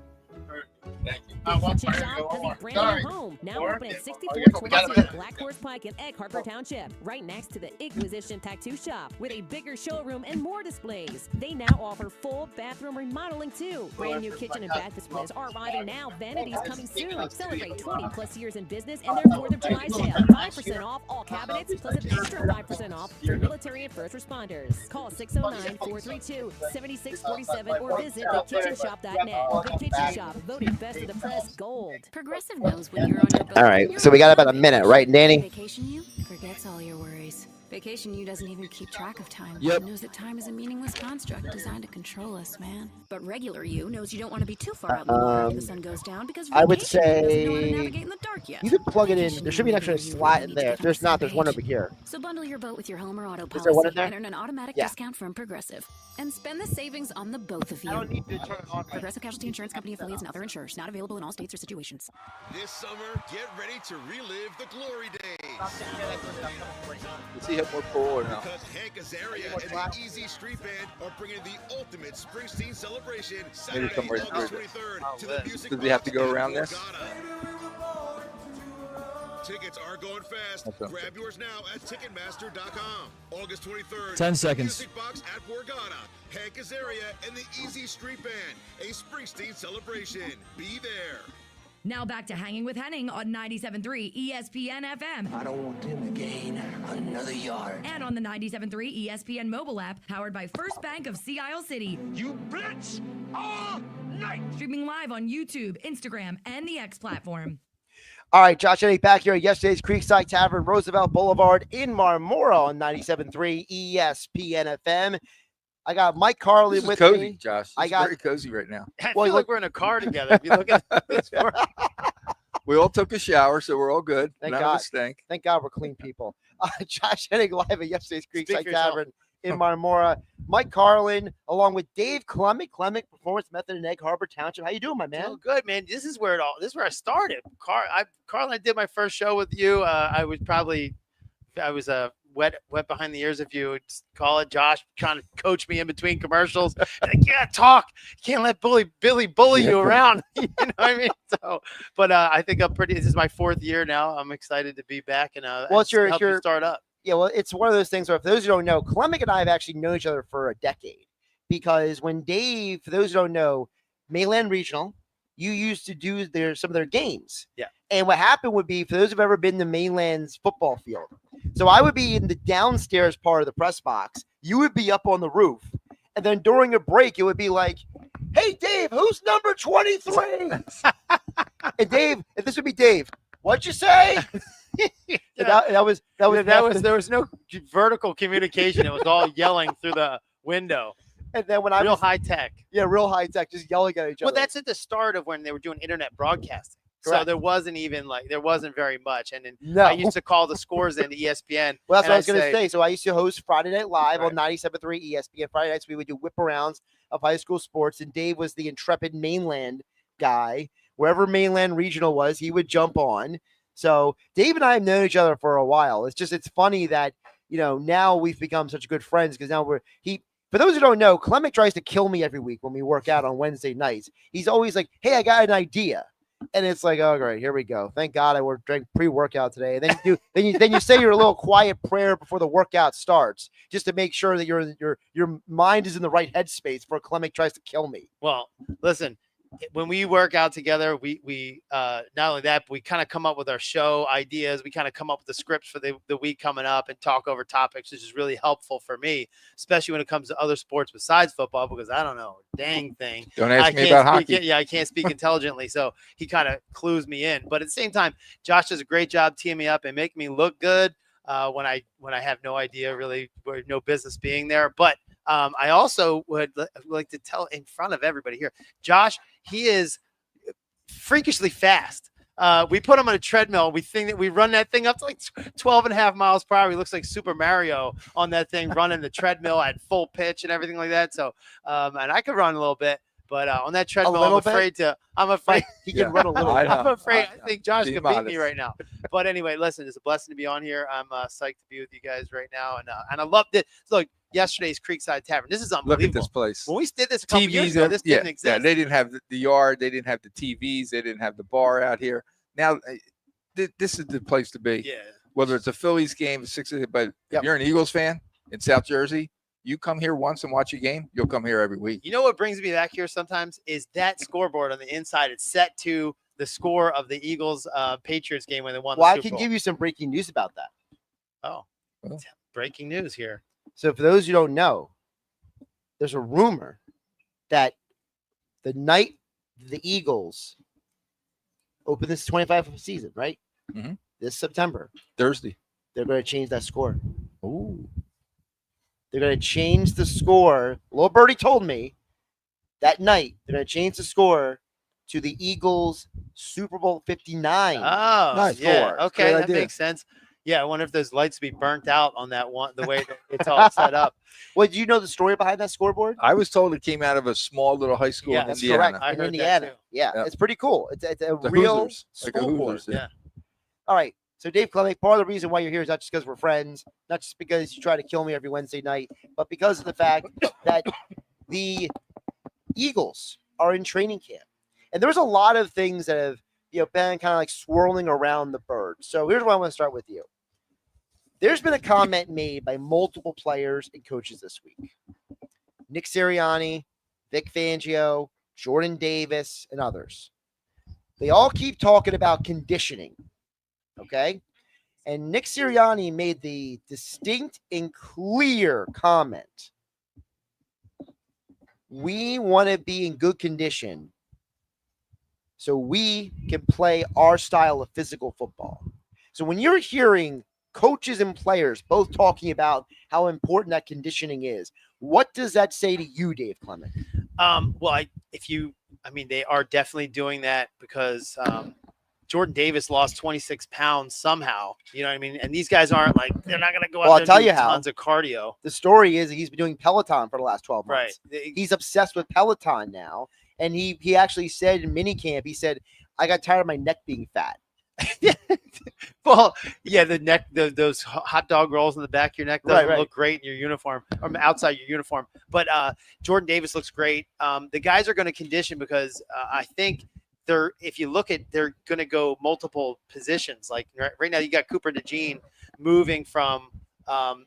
Thank you. Kitchen Shop has a brand new home, now open at 6422 Black Horse Pike in Egg Harbor Township, right next to the Inquisition Tattoo Shop, with a bigger showroom and more displays. They now offer full bathroom remodeling too. Brand new kitchen and bath displays are arriving now. Vanities coming soon. Celebrate 20 plus years in business and their 4th of July sale. 5% off all cabinets, plus an extra 5% off for military and first responders. Call 609-432-7647 or visit thekitchenshop.net. The Kitchen Shop, voted best of the press gold. Progressive knows when you're on your boat. All right, so we got about a minute, right, Danny? Vacation you forgets all your worries. Vacation you doesn't even keep track of time. Yep. It knows that time is a meaningless construct designed to control us, man. But regular you knows you don't want to be too far out in the water after the sun goes down because I would vacation you doesn't know how to say navigate in the dark yet. you could plug it in. There should be an extra slot in there. If there's not, there's one over here. So bundle your boat with your home or auto Is there one in policy there? and earn an automatic Yeah. discount from Progressive. And spend the savings on the both of you. I don't need to turn it on. Progressive Casualty Insurance Company affiliates and other insurers. Not available in all states or situations. This summer, get ready to relive the glory days. Does he have more pull or no? Because Hank Azaria and the Easy Street Band are bringing the ultimate Springsteen celebration Saturday, somewhere August through 23rd to the Music Does he have to go Box around at this? Borgata. Tickets are going fast. Grab yours now at Ticketmaster.com. August 23rd. 10 seconds. Music Box at Borgata. Hank Azaria and the Easy Street Band. A Springsteen celebration. Be there. Now back to Hanging with Hennig on 97.3 ESPN FM. I don't want him to gain another yard. And on the 97.3 ESPN mobile app, powered by First Bank of Sea Isle City. You blitz all night. Streaming live on YouTube, Instagram, and the X platform. All right, Josh Hennig back here at yesterday's Creekside Tavern, Roosevelt Boulevard in Marmora on 97.3 ESPN FM. I got Mike Carlin This is with cozy, me. Josh. I It's got very cozy right now. I Well, feel look- like we're in a car together. If you look at this, We all took a shower, so we're all good. Thank None of God. us stink. Thank God we're clean people. Josh Hennig live at yesterday's Speak Creekside for yourself. Tavern in Marmora. Mike Carlin, along with Dave Clement Performance Method in Egg Harbor Township. How you doing, my man? oh, good, man. This is where I started. Carl and I did my first show with you. I was wet behind the ears, if you would call it. Josh trying to coach me in between commercials. Like, yeah, talk. You can't let Billy bully you around. You know what I mean? So, but I think this is my 4th year now. I'm excited to be back and Well, it's your- help you start up. Yeah, well, it's one of those things where, for those who don't know, Clement and I have actually known each other for a decade. Because when Dave, for those who don't know, Mainland Regional, you used to do some of their games. Yeah. And what happened would be, for those who've ever been to Mainland's football field, so I would be in the downstairs part of the press box. You would be up on the roof. And then during a break, it would be like, hey, Dave, who's number 23? And Dave, and this would be Dave. What'd you say? There was no vertical communication. It was all yelling through the window. And then when I real was high tech. Yeah, real high tech, just yelling at each other. Well, that's at the start of when they were doing internet broadcasting. So Correct. there wasn't very much. And then No. I used to call the scores into ESPN. Well, that's and what I was going to say, say. So I used to host Friday Night Live Right. on 97.3 ESPN. Friday nights, we would do whip-arounds of high school sports, and Dave was the intrepid Mainland guy. Wherever Mainland Regional was, he would jump on. So Dave and I have known each other for a while. It's funny that, now we've become such good friends because now for those who don't know, Clement tries to kill me every week when we work out on Wednesday nights. He's always like, hey, I got an idea. And it's like, oh, great, here we go. Thank God I drank pre-workout today. And then you say your little quiet prayer before the workout starts, just to make sure that your mind is in the right headspace before Clement tries to kill me. well, listen, when we work out together, we not only that, but we kind of come up with our show ideas. We kind of come up with the scripts for the week coming up and talk over topics, which is really helpful for me, especially when it comes to other sports besides football, because I don't know a dang thing. Don't ask me about hockey. Yeah, I can't speak intelligently, so he kind of clues me in. But at the same time, Josh does a great job teeing me up and making me look good when I have no idea really, or no business being there. But I also would like to tell in front of everybody here, Josh, he is freakishly fast. We put him on a treadmill. We think that we run that thing up to like 12.5 miles per hour. He looks like Super Mario on that thing, running the treadmill at full pitch and everything like that. So, and I could run a little bit, but on that treadmill, I'm afraid he can run a little. I'm afraid. I think Josh Be could beat me modest. right now. But anyway, listen, it's a blessing to be on here. I'm psyched to be with you guys right now, and I love it. Look, yesterday's Creekside Tavern. This is unbelievable. Look at this place. When we did this a couple years ago, this didn't exist. Yeah, they didn't have the yard. They didn't have the TVs. They didn't have the bar out here. Now, this is the place to be. Yeah. Whether it's a Phillies game, but if you're an Eagles fan in South Jersey, you come here once and watch a game, you'll come here every week. You know what brings me back here sometimes is that scoreboard on the inside. It's set to the score of the Eagles Patriots game when they won the Super Bowl. I can give you some breaking news about that. Oh, breaking news here. So for those who don't know, there's a rumor that the night the Eagles open this 25th season, right? Mm-hmm. This September. Thursday. They're going to change that score. Ooh. They're going to change the score. Little Birdie told me that night they're going to change the score to the Eagles Super Bowl 59. Oh, nice. Yeah. Okay, Great that idea. makes sense. Yeah, I wonder if those lights be burnt out on that one, the way that it's all set up. Well, do you know the story behind that scoreboard? I was told it came out of a small little high school in that's Indiana. correct. In Indiana. Yeah, it's pretty cool. It's a The real Hoosiers, like a scoreboard. Hoosiers, yeah. All right. So, Dave Clemick, part of the reason why you're here is not just because we're friends, not just because you try to kill me every Wednesday night, but because of the fact that the Eagles are in training camp. And there's a lot of things that have been kind of like swirling around the bird. So here's where I want to start with you. There's been a comment made by multiple players and coaches this week. Nick Sirianni, Vic Fangio, Jordan Davis, and others. They all keep talking about conditioning. Okay? And Nick Sirianni made the distinct and clear comment. We want to be in good condition so we can play our style of physical football. So when you're hearing coaches and players both talking about how important that conditioning is, what does that say to you, Dave Clement? Well, they are definitely doing that because Jordan Davis lost 26 pounds somehow. You know what I mean? And these guys aren't like, they're not going to go out there and do tons of cardio. The story is he's been doing Peloton for the last 12 months. Right. He's obsessed with Peloton now. And he actually said in minicamp, he said, I got tired of my neck being fat. Well, yeah, the neck, those hot dog rolls in the back of your neck doesn't look great in your uniform or outside your uniform. But Jordan Davis looks great. The guys are going to condition because I think if you look at, they're going to go multiple positions. Like right now, you got Cooper DeJean moving from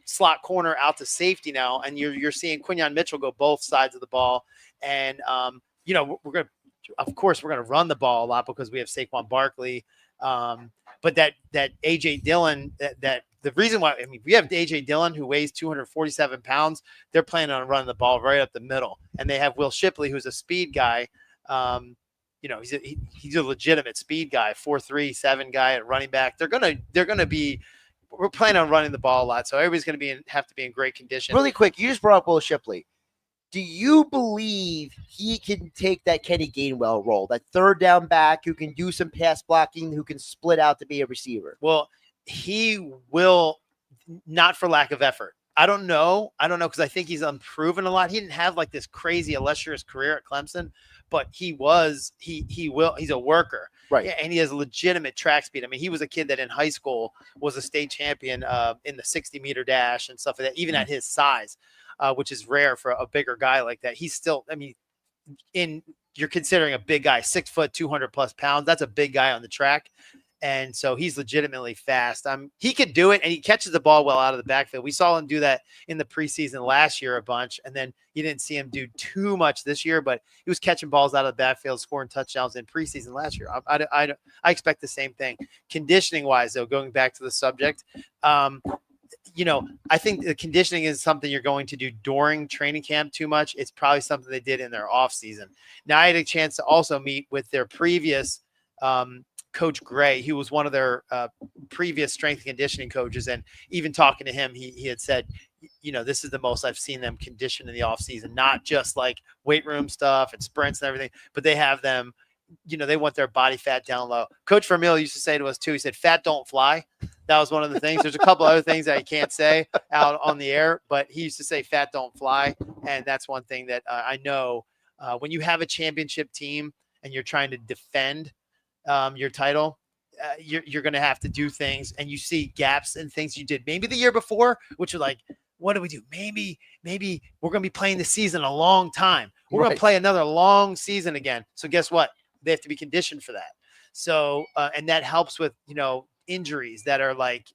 slot corner out to safety now, and you're seeing Quinyon Mitchell go both sides of the ball. And we're going to run the ball a lot because we have Saquon Barkley. But that AJ Dillon, that the reason why, we have AJ Dillon who weighs 247 pounds. They're planning on running the ball right up the middle, and they have Will Shipley, who's a speed guy. He's a legitimate speed guy, 4.37 guy at running back. We're planning on running the ball a lot, so everybody's going to have to be in great condition. Really quick, you just brought up Will Shipley. Do you believe he can take that Kenny Gainwell role, that third down back who can do some pass blocking, who can split out to be a receiver? Well, he will, not for lack of effort. I don't know because I think he's unproven a lot. He didn't have like this crazy illustrious career at Clemson, but he's a worker. Right. Yeah, and he has legitimate track speed. He was a kid that in high school was a state champion in the 60-meter dash and stuff like that, even at his size. Which is rare for a bigger guy like that. He's still, you're considering a big guy, 6 foot, 200 plus pounds. That's a big guy on the track. And so he's legitimately fast. He could do it, and he catches the ball well out of the backfield. We saw him do that in the preseason last year a bunch, and then you didn't see him do too much this year, but he was catching balls out of the backfield, scoring touchdowns in preseason last year. I expect the same thing. Conditioning-wise, though, going back to the subject, I think the conditioning is something you're going to do during training camp too much. It's probably something they did in their off season. Now I had a chance to also meet with their previous Coach Gray, who was one of their previous strength and conditioning coaches. And even talking to him, he had said, this is the most I've seen them condition in the off season, not just like weight room stuff and sprints and everything, but they have them, they want their body fat down low. Coach Vermeil used to say to us too, he said, fat don't fly. That was one of the things. There's a couple other things that I can't say out on the air, but he used to say fat don't fly. And that's one thing that I know when you have a championship team and you're trying to defend your title, you're going to have to do things, and you see gaps in things you did maybe the year before, which are like, what do we do? Maybe we're going to be playing the season a long time. We're going Right. to play another long season again. So guess what? They have to be conditioned for that. So, and that helps with, injuries that are like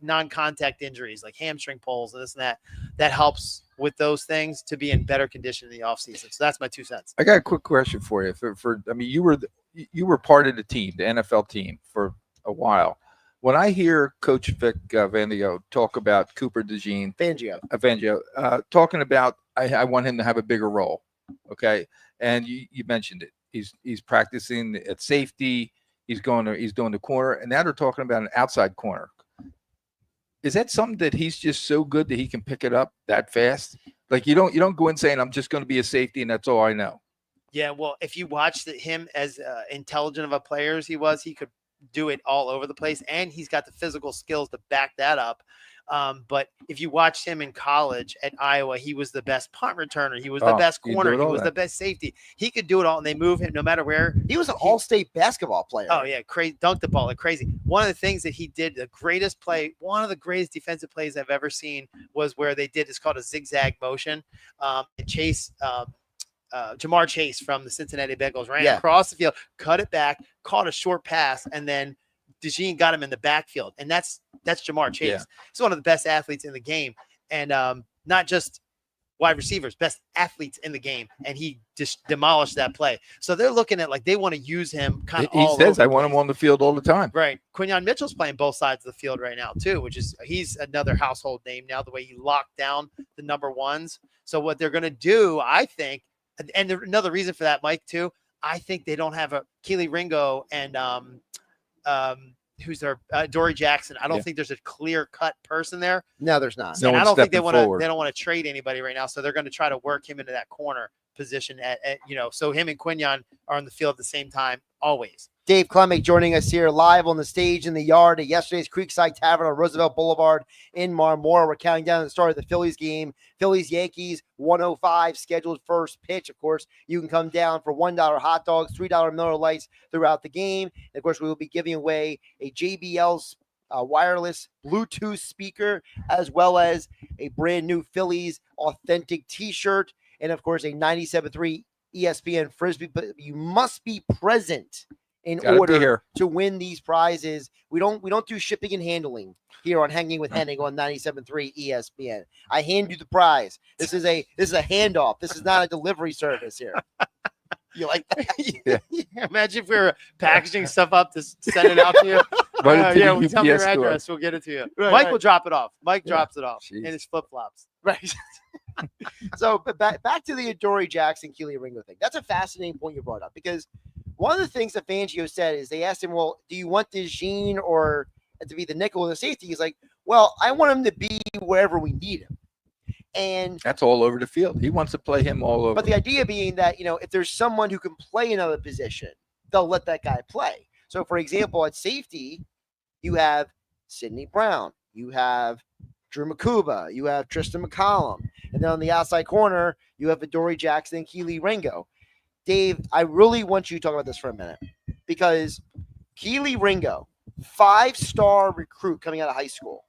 non-contact injuries, like hamstring pulls and this and that. That helps with those things to be in better condition in the offseason. So that's my 2 cents. I got a quick question for you. I mean, you were part of the team, the NFL team, for a while. When I hear Coach Vic Fangio talk about Cooper DeJean, Fangio, talking about, I want him to have a bigger role. Okay, and you mentioned it. He's practicing at safety. He's doing the corner, and now they're talking about an outside corner. Is that something that he's just so good that he can pick it up that fast? Like you don't go in saying I'm just going to be a safety and that's all I know. Yeah, well, if you watched him as intelligent of a player as he was, he could do it all over the place, and he's got the physical skills to back that up. But if you watched him in college at Iowa, he was the best punt returner. He was the best corner. He was the best safety. He could do it all, and they move him no matter where. He was an all-state basketball player. Oh, yeah, crazy. Dunked the ball like crazy. One of the things that he did, one of the greatest defensive plays I've ever seen was where they did, it's called a zigzag motion. And Chase, Jamar Chase from the Cincinnati Bengals ran across the field, cut it back, caught a short pass, and then DeJean got him in the backfield, and that's Jamar Chase. Yeah. He's one of the best athletes in the game, and not just wide receivers, best athletes in the game, and he just demolished that play. So they're looking at they want to use him kind of. He says I want him on the field all the time. Right. Quinyon Mitchell's playing both sides of the field right now too, he's another household name now. The way he locked down the number ones. So what they're going to do, I think, and another reason for that, Mike, too, I think they don't have a Keely Ringo and who's their Dory Jackson. I don't think there's a clear-cut person there. No, there's not. And I don't think they don't want to trade anybody right now. So they're going to try to work him into that corner position so him and Quinyon are on the field at the same time always. Dave Clemick joining us here live on the stage in the yard at yesterday's Creekside Tavern on Roosevelt Boulevard in Marmora. We're counting down the start of the Phillies game. Phillies-Yankees, 1:05 scheduled first pitch. Of course, you can come down for $1 hot dogs, $3 Miller Lights throughout the game. And of course, we will be giving away a JBL wireless Bluetooth speaker, as well as a brand new Phillies authentic T-shirt, and of course, a 97.3 ESPN Frisbee. But you must be present in order to win these prizes. We don't do shipping and handling here on Hanging with Hennig on 97.3 ESPN. I hand you the prize. This is a handoff. This is not a delivery service here. You like that? Yeah. Imagine if we were packaging stuff up to send it out to you. We'll tell me your address. We'll get it to you. Mike will drop it off. Mike drops it off in his flip-flops. Right. So back to the Adoree Jackson, Keely Ringo thing. That's a fascinating point you brought up, because one of the things that Fangio said is they asked him, well, do you want DeJean or to be the nickel or the safety? He's like, well, I want him to be wherever we need him. And that's all over the field. He wants to play him all over. But the idea being that, if there's someone who can play another position, they'll let that guy play. So, for example, at safety, you have Sidney Brown, you have Drew Makuba, you have Tristan McCollum, and then on the outside corner, you have Adoree Jackson and Keely Ringo. Dave, I really want you to talk about this for a minute, because Keely Ringo, 5-star recruit coming out of high school,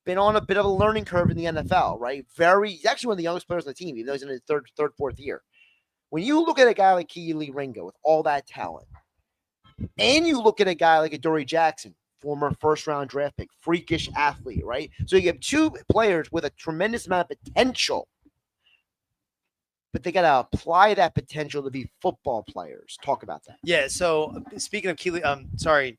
been on a bit of a learning curve in the NFL, right? He's actually one of the youngest players on the team, even though he's in his third, fourth year. When you look at a guy like Keely Ringo with all that talent, and you look at a guy like Adoree Jackson, former first-round draft pick, freakish athlete, right? So you have two players with a tremendous amount of potential, but they got to apply that potential to be football players. Talk about that. Yeah. So speaking of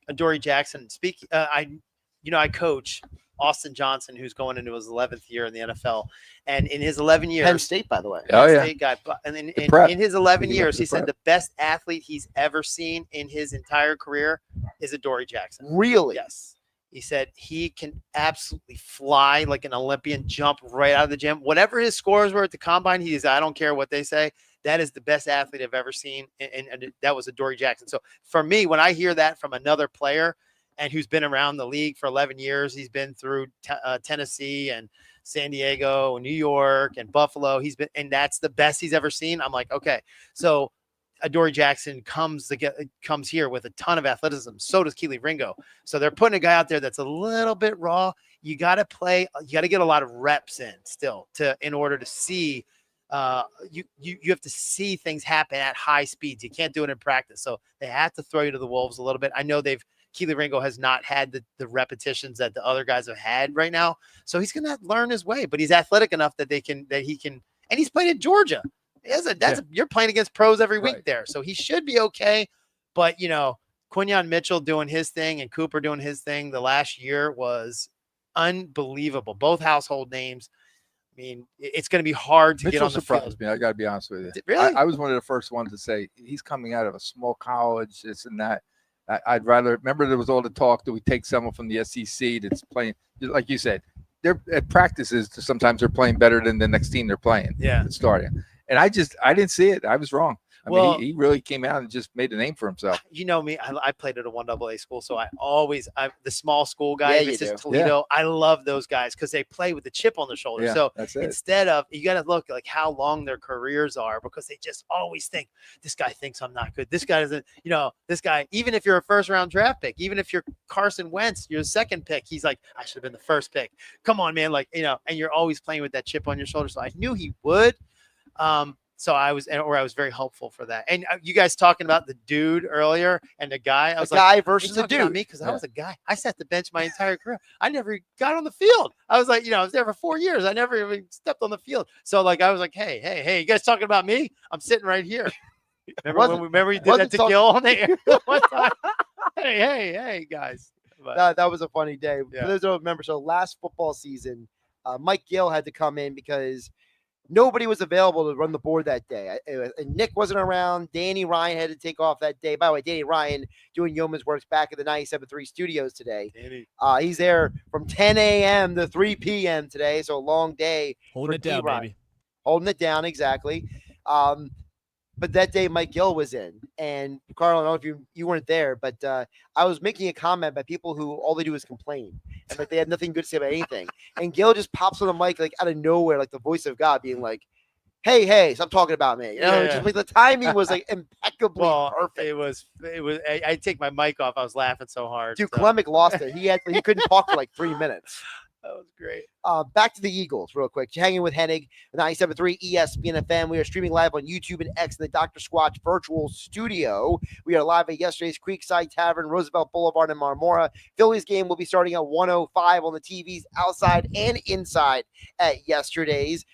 Adoree Jackson, I coach Austin Johnson, who's going into his 11th year in the NFL. And in his 11 years, Penn State, by the way. Penn State guy. And in his 11 years, he said the best athlete he's ever seen in his entire career is Adoree Jackson. Really? Yes. He said he can absolutely fly like an Olympian, jump right out of the gym. Whatever his scores were at the combine, I don't care what they say. That is the best athlete I've ever seen. And that was Adoree Jackson. So for me, when I hear that from another player, and who's been around the league for 11 years. He's been through Tennessee and San Diego and New York and Buffalo. And that's the best he's ever seen. I'm like, okay. So Adoree Jackson comes here with a ton of athleticism. So does Keely Ringo. So they're putting a guy out there that's a little bit raw. You got to get a lot of reps in still in order to see. You have to see things happen at high speeds. You can't do it in practice. So they have to throw you to the wolves a little bit. I know Keely Ringo has not had the repetitions that the other guys have had right now. So he's going to learn his way, but he's athletic enough that he can, and he's played at Georgia. You're playing against pros every week there. So he should be okay. But, Quinyon Mitchell doing his thing and Cooper doing his thing the last year was unbelievable. Both household names. I mean, it's going to be hard to get on the field. Me. I got to be honest with you. Really? I was one of the first ones to say he's coming out of a small college, this and that. I'd rather remember there was all the talk that we take someone from the SEC that's playing, like you said, they're at practices. Sometimes they're playing better than the next team they're playing. Yeah, starting. And I didn't see it. I was wrong. I mean, he really came out and just made a name for himself. You know me, I played at a 1AA school, so the small school guys, Toledo, I love those guys because they play with the chip on their shoulder. Yeah, so instead of, you got to look like how long their careers are because they just always think, this guy thinks I'm not good. This guy doesn't, this guy, even if you're a first round draft pick, even if you're Carson Wentz, you're a second pick, he's like, I should have been the first pick. Come on, man. And you're always playing with that chip on your shoulder. So I knew he would. So I was very hopeful for that. And you guys talking about the dude earlier and the guy, I was guy versus the dude. Me because I was a guy. I sat the bench my entire career. I never got on the field. I was like, I was there for 4 years. I never even stepped on the field. So I was like, hey, you guys talking about me? I'm sitting right here. Remember you did that to Gil on the air one time? Hey, guys. But that was a funny day. For those who don't remember, so last football season, Mike Gill had to come in because nobody was available to run the board that day. And Nick wasn't around. Danny Ryan had to take off that day. By the way, Danny Ryan doing yeoman's works back at the 97.3 studios today. He's there from 10 a.m. to 3 p.m. today, so a long day. Holding it down, baby. Holding it down, exactly. But that day, Mike Gill was in. And, Carl, I don't know if you weren't there, but I was making a comment about people who all they do is complain. And they have nothing good to say about anything. And Gill just pops on the mic out of nowhere, like the voice of God, being like, hey, stop talking about me. Just the timing was impeccably perfect. It was. I take my mic off. I was laughing so hard. Dude, Clemic lost it. He couldn't talk for 3 minutes. That was great. Back to the Eagles real quick. Hanging with Hennig, 97.3 ESPN FM. We are streaming live on YouTube and X in the Dr. Squatch virtual studio. We are live at yesterday's Creekside Tavern, Roosevelt Boulevard in Marmora. Phillies game will be starting at 1:05 on the TVs outside and inside at yesterday's.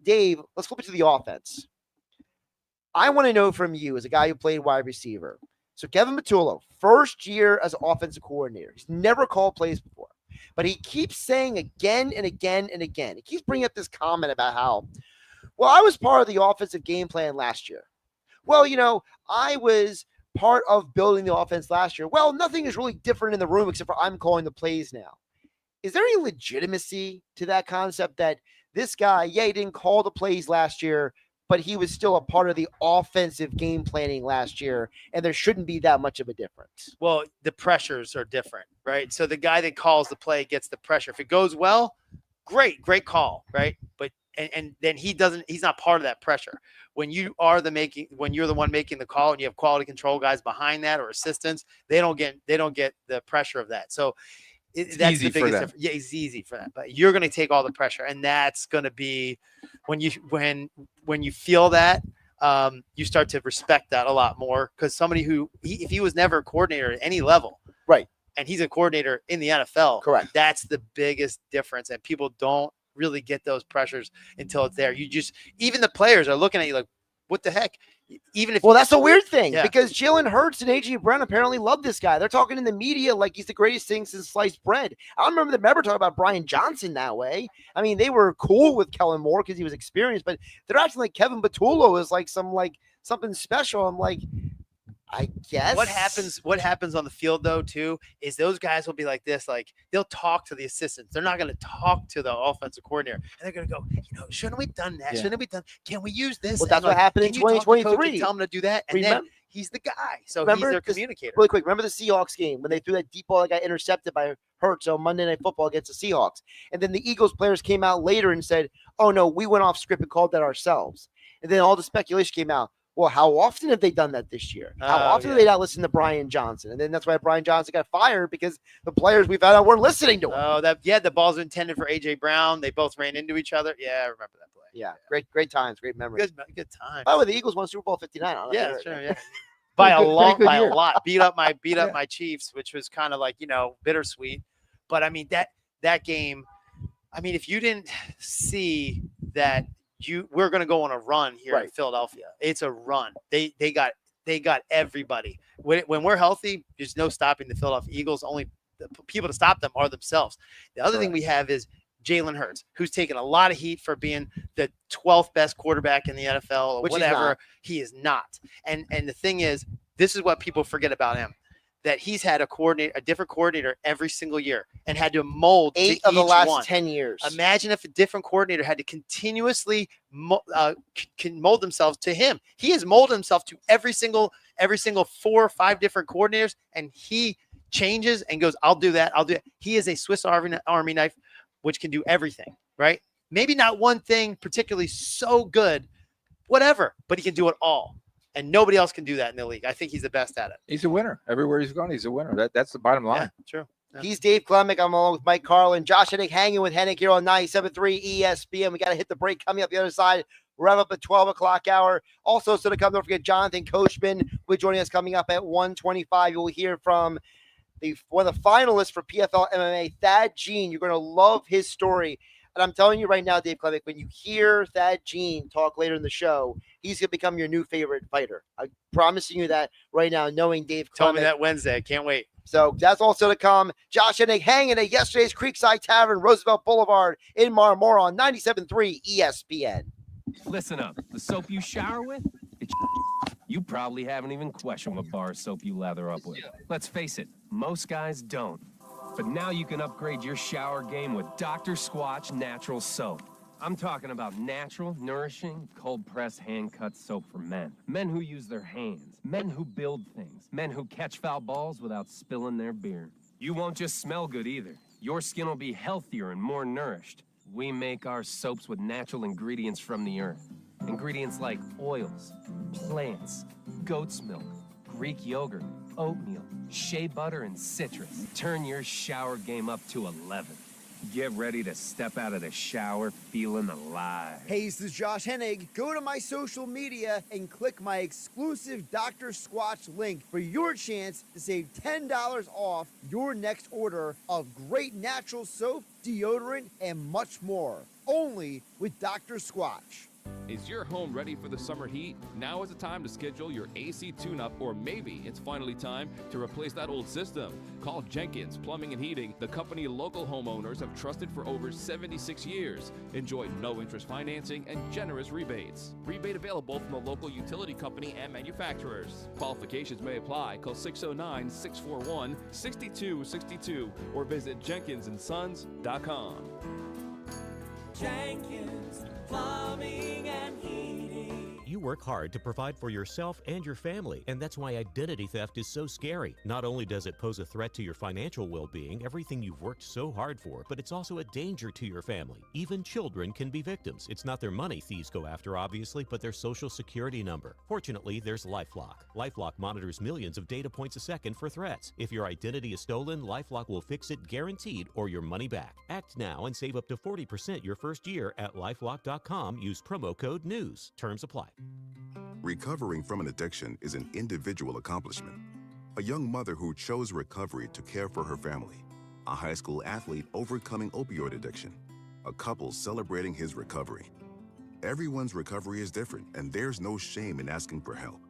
Dave, let's flip it to the offense. I want to know from you as a guy who played wide receiver. So Kevin Patullo, first year as an offensive coordinator. He's never called plays before. But he keeps saying again and again and again, he keeps bringing up this comment about how, I was part of the offensive game plan last year. I was part of building the offense last year. Well, nothing is really different in the room except for I'm calling the plays now. Is there any legitimacy to that concept that this guy, he didn't call the plays last year, but he was still a part of the offensive game planning last year, and there shouldn't be that much of a difference? Well, the pressures are different, right? So the guy that calls the play gets the pressure. If it goes well, great call, right? But and then he's not part of that pressure. When you're the one making the call and you have quality control guys behind that or assistants, they don't get the pressure of that. So that's the biggest difference. Yeah, it's easy for that, but you're going to take all the pressure, and that's going to be when you feel that, you start to respect that a lot more because somebody if he was never a coordinator at any level, right, and he's a coordinator in the NFL, correct, that's the biggest difference, and people don't really get those pressures until it's there. Even the players are looking at you like, what the heck? Even if that's a weird thing because Jalen Hurts and A.J. Brown apparently love this guy. They're talking in the media like he's the greatest thing since sliced bread. I remember them ever talking about Brian Johnson that way. I mean, they were cool with Kellen Moore because he was experienced, but they're acting like Kevin Patullo is something special. I'm like, I guess. What happens on the field though too is those guys will be like this, they'll talk to the assistants. They're not going to talk to the offensive coordinator, and they're going to go, shouldn't we done that? Yeah. Shouldn't we done? Can we use this? Well, that's what happened in 2023. Tell him to do that, and then he's the guy. So he's their communicator. Really quick, remember the Seahawks game when they threw that deep ball that got intercepted by Hurts on Monday Night Football against the Seahawks, and then the Eagles players came out later and said, "Oh no, we went off script and called that ourselves." And then all the speculation came out. Well, how often have they done that this year? How often have they not listened to Brian Johnson? And then that's why Brian Johnson got fired, because the players we found out weren't listening to him. Oh, the balls were intended for A.J. Brown. They both ran into each other. Yeah, I remember that play. Yeah, great times, great memories. Good times. By the way, the Eagles won Super Bowl 59. Yeah, sure, yeah. By a lot. Beat up my Chiefs, which was kind of like, bittersweet. But I mean, that game, I mean, if you didn't see that we're going to go on a run here in Philadelphia. It's a run. They got everybody. When we're healthy, there's no stopping the Philadelphia Eagles. Only the people to stop them are themselves. The other thing we have is Jalen Hurts, who's taken a lot of heat for being the 12th best quarterback in the NFL or whatever. He is not. And the thing is, this is what people forget about him, that he's had a different coordinator every single year and had to mold 8 of the last 10 years. Imagine if a different coordinator had to continuously can mold themselves to him. He has molded himself to every single 4 or 5 different coordinators, and he changes and goes, I'll do that. I'll do it. He is a Swiss Army knife, which can do everything, right? Maybe not one thing particularly so good, whatever, but he can do it all. And nobody else can do that in the league. I think he's the best at it. He's a winner. Everywhere he's gone, he's a winner. That's the bottom line. Yeah, true. Yeah. He's Dave Klemick. I'm along with Mike Carlin. Josh Hennig hanging with Hennig here on 97.3 ESPN. We got to hit the break coming up the other side. Wrap up at 12 o'clock hour. Also, so to come, don't forget Jonathan Coachman will be joining us coming up at 1:25. You will hear from one of the finalists for PFL MMA, Thad Jean. You're going to love his story. And I'm telling you right now, Dave Klemick, when you hear Thad Jean talk later in the show, he's going to become your new favorite fighter. I'm promising you that right now, knowing Dave Klemick. Tell me that Wednesday. I can't wait. So that's also to come. Josh Hennig hanging at yesterday's Creekside Tavern, Roosevelt Boulevard in Marmora on 97.3 ESPN. Listen up. The soap you shower with, it's you probably haven't even questioned what bar of soap you lather up with. Let's face it, most guys don't. But now you can upgrade your shower game with Dr. Squatch Natural Soap. I'm talking about natural, nourishing, cold-pressed, hand-cut soap for men. Men who use their hands. Men who build things. Men who catch foul balls without spilling their beer. You won't just smell good either. Your skin will be healthier and more nourished. We make our soaps with natural ingredients from the earth. Ingredients like oils, plants, goat's milk, Greek yogurt, oatmeal, shea butter, and citrus. Turn your shower game up to 11. Get ready to step out of the shower feeling alive. Hey, this is Josh Hennig. Go to my social media and click my exclusive Dr. Squatch link for your chance to save $10 off your next order of great natural soap, deodorant, and much more. Only with Dr. Squatch. Is your home ready for the summer heat? Now is the time to schedule your AC tune-up, or maybe it's finally time to replace that old system. Call Jenkins Plumbing and Heating, the company local homeowners have trusted for over 76 years. Enjoy no-interest financing and generous rebates. Rebate available from the local utility company and manufacturers. Qualifications may apply. Call 609-641-6262 or visit jenkinsandsons.com. Jenkins Plumbing and Heating. You work hard to provide for yourself and your family, and that's why identity theft is so scary. Not only does it pose a threat to your financial well-being, everything you've worked so hard for, but it's also a danger to your family. Even children can be victims. It's not their money thieves go after, obviously, but their social security number. Fortunately, there's LifeLock. LifeLock monitors millions of data points a second for threats. If your identity is stolen, LifeLock will fix it guaranteed or your money back. Act now and save up to 40% your first year at LifeLock.com. Use promo code NEWS. Terms apply. Recovering from an addiction is an individual accomplishment. A young mother who chose recovery to care for her family. A high school athlete overcoming opioid addiction. A couple celebrating his recovery. Everyone's recovery is different, and there's no shame in asking for help.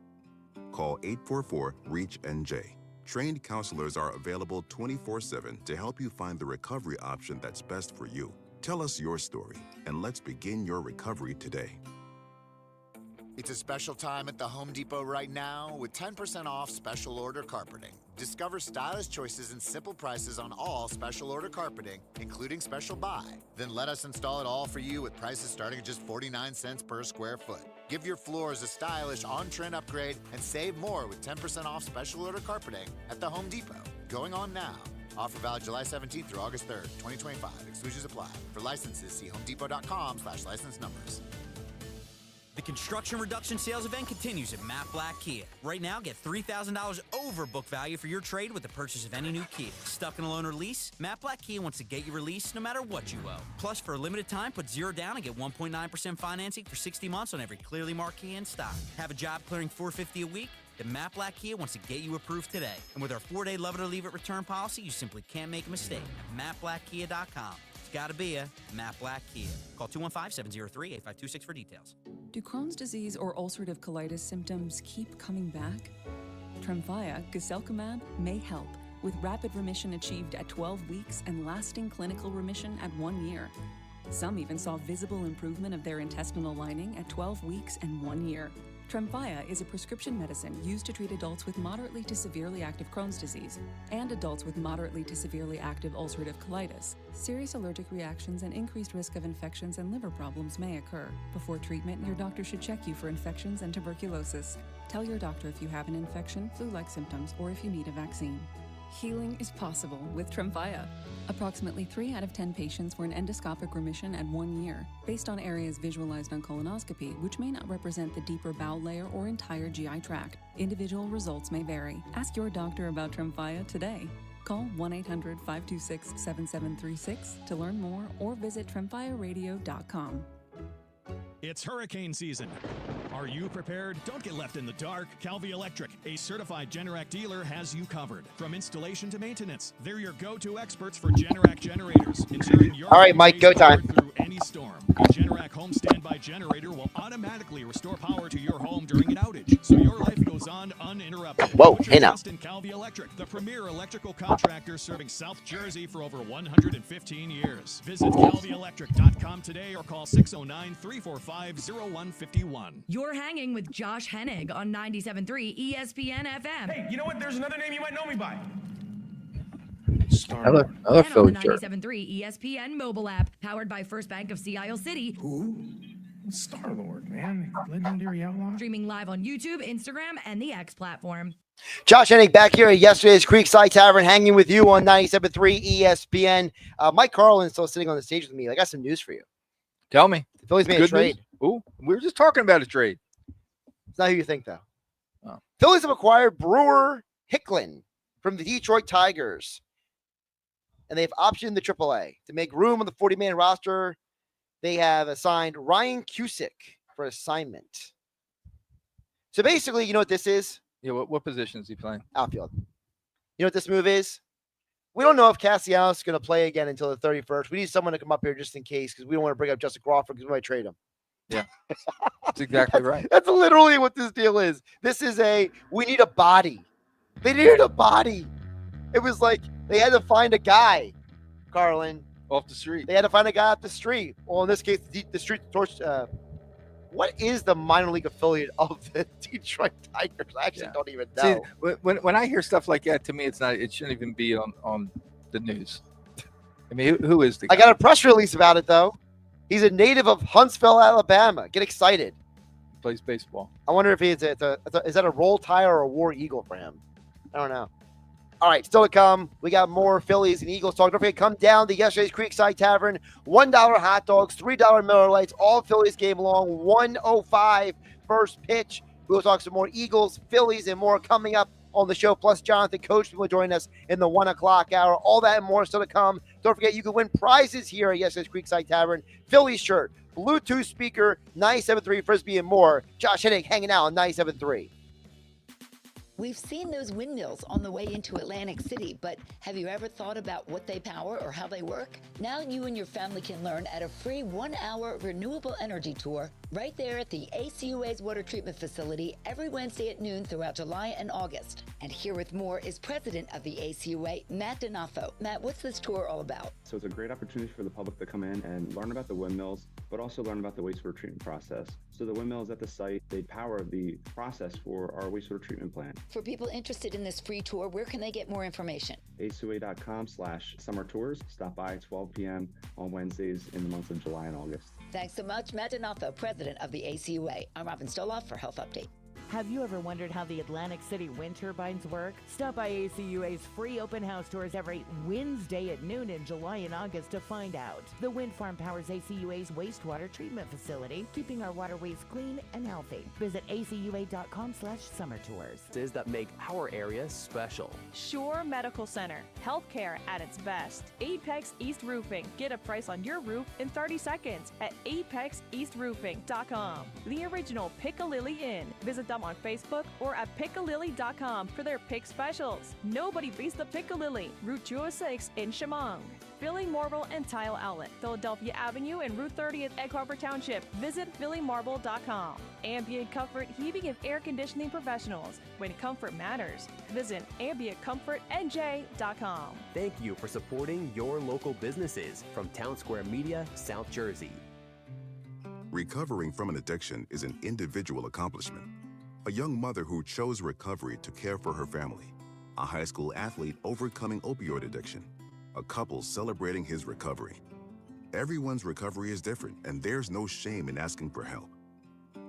Call 844-REACH-NJ. Trained counselors are available 24/7 to help you find the recovery option that's best for you. Tell us your story, and let's begin your recovery today. It's a special time at the Home Depot right now with 10% off special order carpeting. Discover stylish choices and simple prices on all special order carpeting, including special buy. Then let us install it all for you with prices starting at just 49 cents per square foot. Give your floors a stylish on-trend upgrade and save more with 10% off special order carpeting at the Home Depot. Going on now. Offer valid July 17th through August 3rd, 2025. Exclusions apply. For licenses, see homedepot.com/license numbers. The construction reduction sales event continues at Matt Black Kia. Right now, get $3,000 over book value for your trade with the purchase of any new Kia. Stuck in a loan or lease? Matt Black Kia wants to get you released no matter what you owe. Plus, for a limited time, put 0 down and get 1.9% financing for 60 months on every clearly marked Kia in stock. Have a job clearing $450 a week? Then Matt Black Kia wants to get you approved today. And with our 4-day love it or leave it return policy, you simply can't make a mistake. At MattBlackKia.com. Gotta be a Matt Black Kia. Call 215-703-8526 for details. Do Crohn's disease or ulcerative colitis symptoms keep coming back? Tremfya, guselkumab, may help, with rapid remission achieved at 12 weeks and lasting clinical remission at 1 year. Some even saw visible improvement of their intestinal lining at 12 weeks and 1 year. Tremfya is a prescription medicine used to treat adults with moderately to severely active Crohn's disease and adults with moderately to severely active ulcerative colitis. Serious allergic reactions and increased risk of infections and liver problems may occur. Before treatment, your doctor should check you for infections and tuberculosis. Tell your doctor if you have an infection, flu-like symptoms, or if you need a vaccine. Healing is possible with Tremfya. Approximately 3 out of 10 patients were in endoscopic remission at 1 year, based on areas visualized on colonoscopy, which may not represent the deeper bowel layer or entire GI tract. Individual results may vary. Ask your doctor about Tremfya today. Call 1-800-526-7736 to learn more or visit tremfyaradio.com. It's hurricane season. Are you prepared? Don't get left in the dark. Calvi Electric, a certified Generac dealer, has you covered. From installation to maintenance, they're your go-to experts for Generac generators, ensuring your all right, Mike, go time. Through any storm. A Generac home standby generator will automatically restore power to your home during an outage, so your life goes on uninterrupted. Whoa, Put hey your now. trust in Calvi Electric, the premier electrical contractor serving South Jersey for over 115 years. Visit calvielectric.com today or call 609-345-0151. You're hanging with Josh Hennig on 97.3 ESPN FM. Hey, you know what? There's another name you might know me by. Another And on the Phillies shirt. 97.3 ESPN mobile app, powered by First Bank of Sea Isle City. Who? Star-Lord, man. Legendary outlaw. Streaming live on YouTube, Instagram, and the X platform. Josh Hennig back here at yesterday's Creekside Tavern, hanging with you on 97.3 ESPN. Mike Carlin's still sitting on the stage with me. I got some news for you. Tell me. The Phillies made a trade. Ooh, we were just talking about a trade. It's not who you think, though. Oh. Phillies have acquired Brewer Hicklin from the Detroit Tigers. And they've optioned the AAA. To make room on the 40-man roster, they have assigned Ryan Cusick for assignment. So basically, you know what this is? Yeah, what position is he playing? Outfield. You know what this move is? We don't know if Castellanos is going to play again until the 31st. We need someone to come up here just in case because we don't want to bring up Justin Crawford because we might trade him. Yeah, that's exactly right. That's literally what this deal is. This is we need a body. They needed a body. It was like they had to find a guy, Carlin. Off the street. They had to find a guy off the street. Well, in this case, the street torch. What is the minor league affiliate of the Detroit Tigers? I actually don't even know. See, when I hear stuff like that, to me, it's not. It shouldn't even be on the news. I mean, who is the guy? I got a press release about it though. He's a native of Huntsville, Alabama. Get excited. He plays baseball. I wonder if is that a roll tire or a war eagle for him? I don't know. All right, still to come. We got more Phillies and Eagles talk. Don't forget, come down to yesterday's Creekside Tavern. $1 hot dogs, $3 Miller Lights, all Phillies game long. 1:05 first pitch. We'll talk some more Eagles, Phillies, and more coming up on the show. Plus, Jonathan Coach will join us in the 1 o'clock hour. All that and more still to come. Don't forget, you can win prizes here at yesterday's Creekside Tavern. Phillies shirt, Bluetooth speaker, 97.3 Frisbee, and more. Josh Hennig hanging out on 97.3. We've seen those windmills on the way into Atlantic City, but have you ever thought about what they power or how they work? Now you and your family can learn at a free 1-hour renewable energy tour right there at the ACUA's water treatment facility every Wednesday at noon throughout July and August. And here with more is president of the ACUA, Matt Donafo. Matt, what's this tour all about? So it's a great opportunity for the public to come in and learn about the windmills, but also learn about the wastewater treatment process. So the windmills at the site, they power the process for our wastewater treatment plant. For people interested in this free tour, where can they get more information? acua.com/summer tours. Stop by at 12 p.m. on Wednesdays in the months of July and August. Thanks so much, Matt Donafo, president of the ACUA. I'm Robin Stoloff for Health Update. Have you ever wondered how the Atlantic City wind turbines work? Stop by ACUA's free open house tours every Wednesday at noon in July and August to find out. The wind farm powers ACUA's wastewater treatment facility, keeping our waterways clean and healthy. Visit acua.com/summer tours. That make our area special. Shore Medical Center. Healthcare at its best. Apex East Roofing. Get a price on your roof in 30 seconds at apexeastroofing.com. The original Piccalilli Inn. Visit them on Facebook or at piccalilli.com for their pick specials. Nobody beats the Piccalilli. Route 206 in Chemung. Philly Marble and Tile Outlet. Philadelphia Avenue and Route 30th, Egg Harbor Township. Visit phillymarble.com. Ambient Comfort Heating and Air Conditioning Professionals. When comfort matters, visit ambientcomfortnj.com. Thank you for supporting your local businesses from Town Square Media, South Jersey. Recovering from an addiction is an individual accomplishment. A young mother who chose recovery to care for her family. A high school athlete overcoming opioid addiction. A couple celebrating his recovery. Everyone's recovery is different, and there's no shame in asking for help.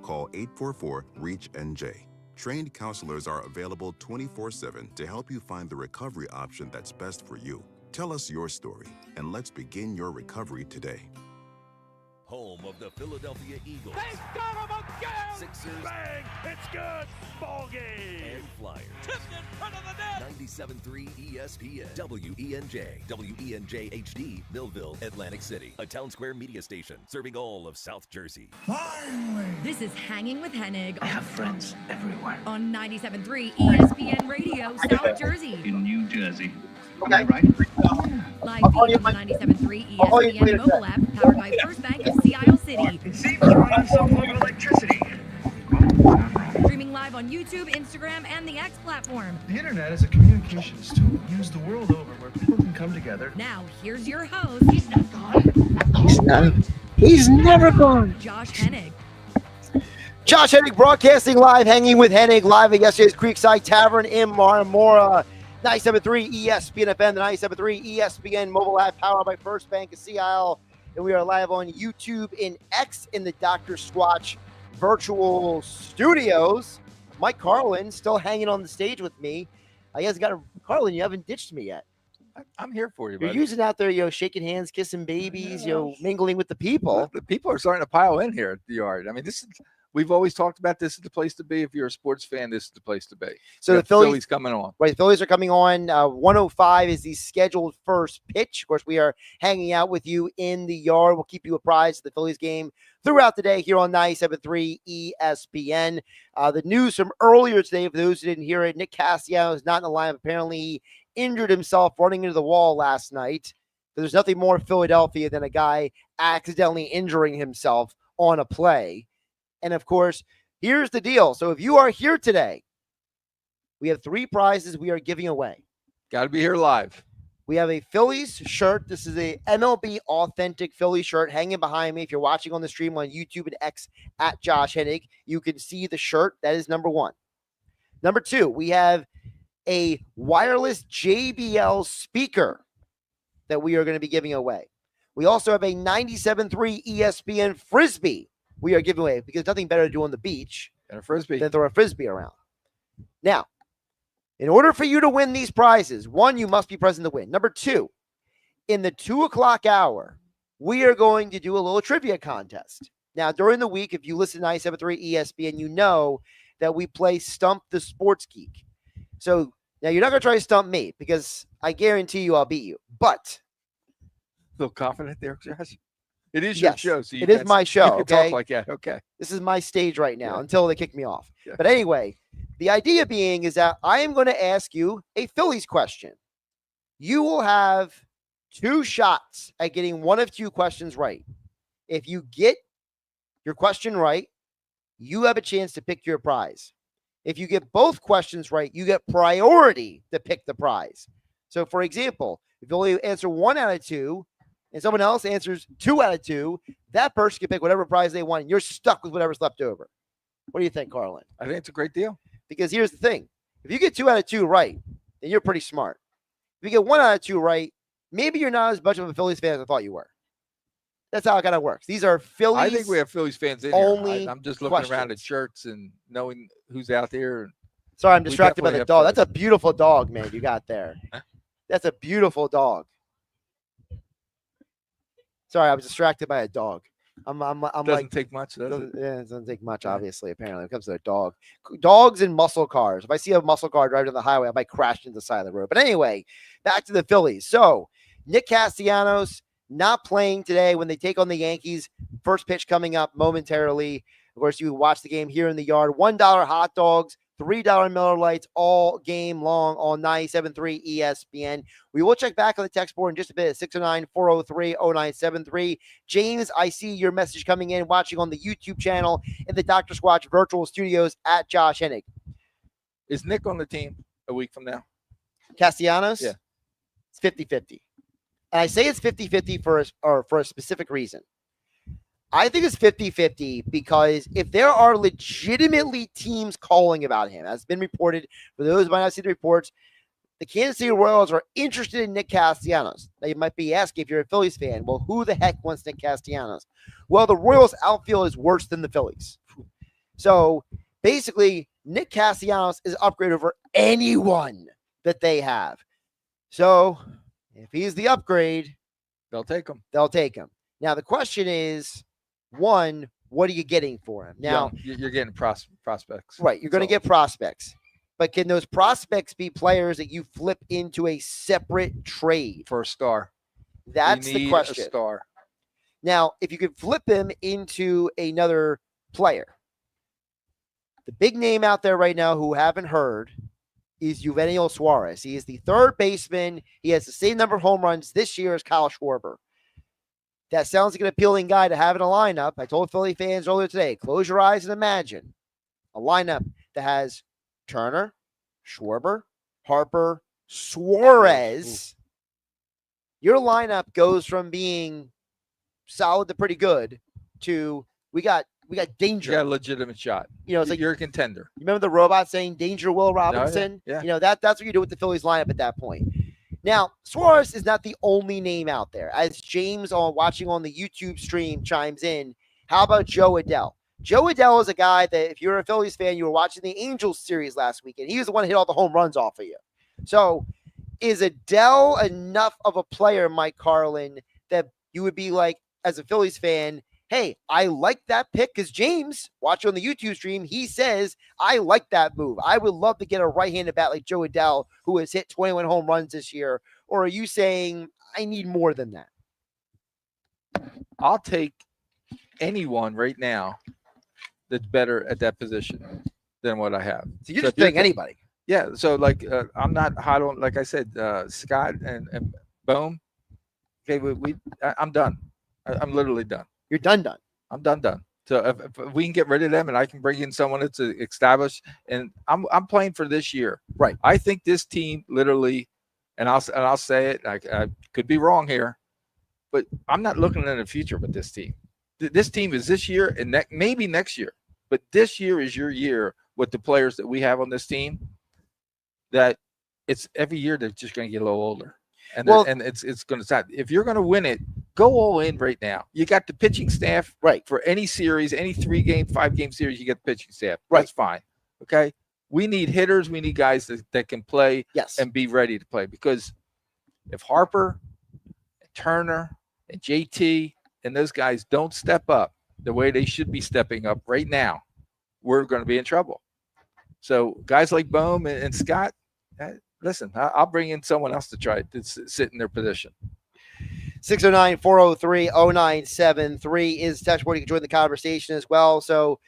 Call 844-REACH-NJ. Trained counselors are available 24/7 to help you find the recovery option that's best for you. Tell us your story, and let's begin your recovery today. Home of the Philadelphia Eagles. They got him again! Sixers. Bang! It's good! Ball game! And Flyers. Tipped in front of the net! 97.3 ESPN. WENJ. WENJ HD. Millville, Atlantic City. A Town Square media station serving all of South Jersey. Finally! This is Hanging with Hennig. I have friends everywhere. On 97.3 ESPN Radio, South Jersey. In New Jersey. Okay. Right? Live feed on the 97.3 ESPN mobile app, powered by First Bank of Sea Isle City. It seems to run some form of electricity. Streaming live on YouTube, Instagram, and the X platform. The internet is a communications tool used the world over where people can come together. Now, here's your host. He's not gone. He's never gone. Josh Hennig. Josh Hennig broadcasting live, Hanging with Hennig, live at yesterday's Creekside Tavern in Marmora. 97.3 ESPN FM, the 97.3 ESPN mobile app, powered by First Bank of Sea Isle. And we are live on YouTube and X in the Dr. Squatch virtual studios. Mike Carlin still hanging on the stage with me. I guess Carlin, you haven't ditched me yet. I'm here for you, You're buddy. using out there, shaking hands, kissing babies, mingling with the people. The people are starting to pile in here at the yard. I mean, we've always talked about this is the place to be. If you're a sports fan, this is the place to be. So the Phillies coming on. Right, the Phillies are coming on. 1:05 is the scheduled first pitch. Of course, we are hanging out with you in the yard. We'll keep you apprised of the Phillies game throughout the day here on 97.3 ESPN. The news from earlier today, for those who didn't hear it, Nick Castellanos is not in the lineup. Apparently, he injured himself running into the wall last night. There's nothing more Philadelphia than a guy accidentally injuring himself on a play. And of course, here's the deal. So if you are here today, we have 3 prizes we are giving away. Got to be here live. We have a Phillies shirt. This is a MLB authentic Phillies shirt hanging behind me. If you're watching on the stream on YouTube and X at Josh Hennig, you can see the shirt. That is number 1. Number 2, we have a wireless JBL speaker that we are going to be giving away. We also have a 97.3 ESPN Frisbee we are giving away, because nothing better to do on the beach and a Frisbee than throw a Frisbee around. Now, in order for you to win these prizes, 1, you must be present to win. Number 2, in the 2 o'clock hour, we are going to do a little trivia contest. Now, during the week, if you listen to 97.3 ESPN, you know that we play Stump the Sports Geek. So now you're not going to try to stump me, because I guarantee you I'll beat you. But a little confident there, Josh. It is your show. So it is my show. You can Okay. talk like that. Okay. This is my stage right now until they kick me off. Yeah. But anyway, the idea being is that I am going to ask you a Phillies question. You will have 2 shots at getting one of 2 questions right. If you get your question right, you have a chance to pick your prize. If you get both questions right, you get priority to pick the prize. So, for example, if you only answer 1 out of 2, and someone else answers 2 out of 2, that person can pick whatever prize they want, and you're stuck with whatever's left over. What do you think, Carlin? I think it's a great deal. Because here's the thing. If you get 2 out of 2 right, then you're pretty smart. If you get 1 out of 2 right, maybe you're not as much of a Phillies fan as I thought you were. That's how it kind of works. These are Phillies. I think we have Phillies fans in only here. I'm just looking around at shirts and knowing who's out there. Sorry, I'm distracted by the dog. Phillies. That's a beautiful dog, man, you got there. That's a beautiful dog. Sorry, I was distracted by a dog. I'm doesn't take much, does it? Yeah, it doesn't take much, obviously, apparently, when it comes to a dog. Dogs and muscle cars. If I see a muscle car driving down the highway, I might crash into the side of the road. But anyway, back to the Phillies. So, Nick Castellanos not playing today when they take on the Yankees. First pitch coming up momentarily. Of course, you watch the game here in the yard. $1 hot dogs, $3 Miller Lights all game long on 97.3 ESPN. We will check back on the text board in just a bit at 609-403-0973. James, I see your message coming in, watching on the YouTube channel in the Dr. Squatch virtual studios at Josh Hennig. Is Nick on the team a week from now? Castellanos? Yeah. It's 50-50. And I say it's 50-50 for a specific reason. I think it's 50-50 because if there are legitimately teams calling about him, as has been reported, for those who might not see the reports, the Kansas City Royals are interested in Nick Castellanos. Now, you might be asking if you're a Phillies fan, well, who the heck wants Nick Castellanos? Well, the Royals outfield is worse than the Phillies. So, basically, Nick Castellanos is upgrade over anyone that they have. So, if he's the upgrade, they'll take him. They'll take him. Now, the question is, one, what are you getting for him? Now, you're getting prospects. Right, you're going to get prospects. But can those prospects be players that you flip into a separate trade? For a star. That's the question. A star. Now, if you could flip him into another player, the big name out there right now who haven't heard is Eugenio Suarez. He is the third baseman. He has the same number of home runs this year as Kyle Schwarber. That sounds like an appealing guy to have in a lineup. I told Philly fans earlier today, close your eyes and imagine a lineup that has Turner, Schwarber, Harper, Suarez. Your lineup goes from being solid to pretty good to we got danger. You got a legitimate shot. It's like you're a contender. You remember the robot saying danger Will Robinson? Oh, yeah. That's what you do with the Phillies lineup at that point. Now, Suarez is not the only name out there. As James watching on the YouTube stream chimes in, how about Joe Adell? Joe Adell is a guy that if you're a Phillies fan, you were watching the Angels series last weekend. He was the one who hit all the home runs off of you. So is Adell enough of a player, Mike Carlin, that you would be like, as a Phillies fan, hey, I like that pick because James, watching on the YouTube stream, he says, I like that move. I would love to get a right-handed bat like Joe Adell, who has hit 21 home runs this year. Or are you saying, I need more than that? I'll take anyone right now that's better at that position than what I have. So you're just saying anybody. Yeah, so like I'm not hot on, like I said, Scott and Bohm. Okay, I'm done. I'm literally done. You're done. I'm done. So if we can get rid of them and I can bring in someone that's established, and I'm playing for this year. Right. I think this team literally, and I'll say it. I could be wrong here, but I'm not looking at the future with this team. This team is this year and maybe next year, but this year is your year with the players that we have on this team. That it's every year they're just going to get a little older. And it's going to stop. If you're going to win it, go all in right now. You got the pitching staff right for any series, any 3-game, 5-game series. You get the pitching staff. Right. That's fine. Okay. We need hitters. We need guys that can play and be ready to play. Because if Harper, and Turner, and JT, and those guys don't step up the way they should be stepping up right now, we're going to be in trouble. So guys like Bohm and Scott, listen, I'll bring in someone else to try to sit in their position. 609-403-0973 is the text board. You can join the conversation as well. So,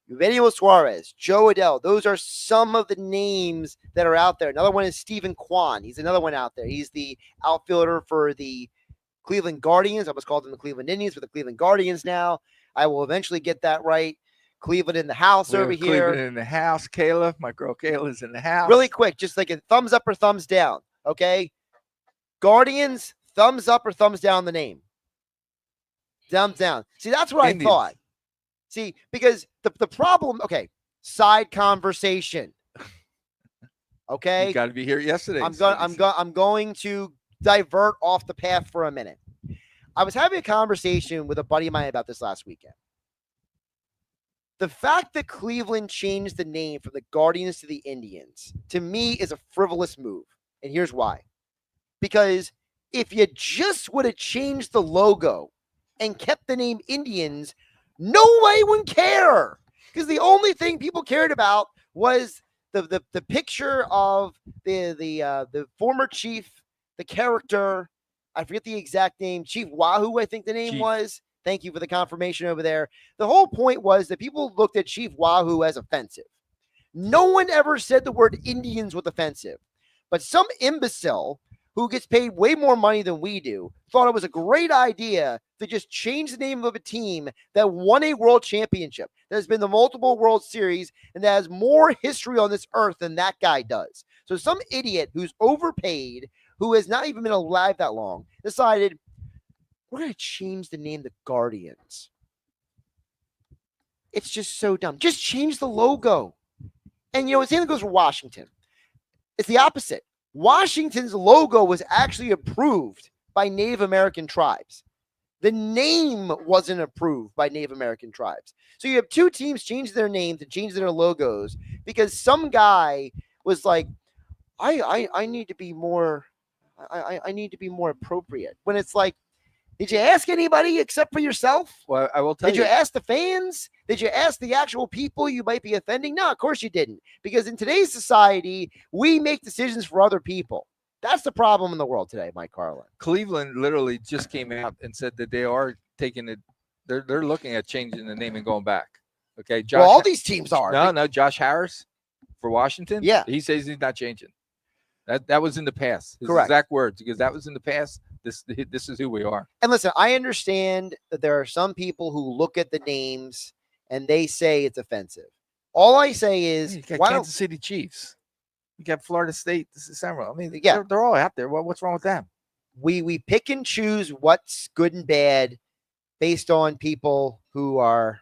Eugenio Suarez, Joe Adell, those are some of the names that are out there. Another one is Stephen Kwan. He's another one out there. He's the outfielder for the Cleveland Guardians. I almost called them the Cleveland Indians, but the Cleveland Guardians now. I will eventually get that right. Cleveland in the house over here. Cleveland in the house. Kayla, my girl Kayla's in the house. Really quick, just like a thumbs up or thumbs down, okay? Guardians, thumbs up or thumbs down the name? Thumbs down. See, that's what Indians. I thought. See, because the problem, okay, side conversation. Okay? You got to be here yesterday. I'm going to divert off the path for a minute. I was having a conversation with a buddy of mine about this last weekend. The fact that Cleveland changed the name from the Guardians to the Indians, to me, is a frivolous move. And here's why. Because if you just would have changed the logo and kept the name Indians, nobody would care. Because the only thing people cared about was the picture of the former chief, the character. I forget the exact name. Chief Wahoo, I think the name was. Thank you for the confirmation over there. The whole point was that people looked at Chief Wahoo as offensive. No one ever said the word Indians was offensive. But some imbecile who gets paid way more money than we do thought it was a great idea to just change the name of a team that won a world championship, that has been the multiple World Series, and that has more history on this earth than that guy does. So some idiot who's overpaid, who has not even been alive that long, decided, we're going to change the name to Guardians. It's just so dumb. Just change the logo. And, the same thing goes for Washington. It's the opposite. Washington's logo was actually approved by Native American tribes. The name wasn't approved by Native American tribes. So you have two teams change their name to change their logos because some guy was like, I need to be more, I need to be more appropriate. When it's like, did you ask anybody except for yourself? Well, I will tell you. Did you ask the fans? Did you ask the actual people you might be offending? No, of course you didn't. Because in today's society, we make decisions for other people. That's the problem in the world today, Mike Carlin. Cleveland literally just came out and said that they are taking it. They're looking at changing the name and going back. Okay, Well, all these teams are. No, Josh Harris for Washington. Yeah. He says he's not changing. That was in the past. His Correct. exact words, because that was in the past. This is who we are. And listen, I understand that there are some people who look at the names and they say it's offensive. All I say is, You got why Kansas City Chiefs. You got Florida State. This is several. I mean, Yeah. they're all out there. What's wrong with them? we pick and choose what's good and bad based on people who are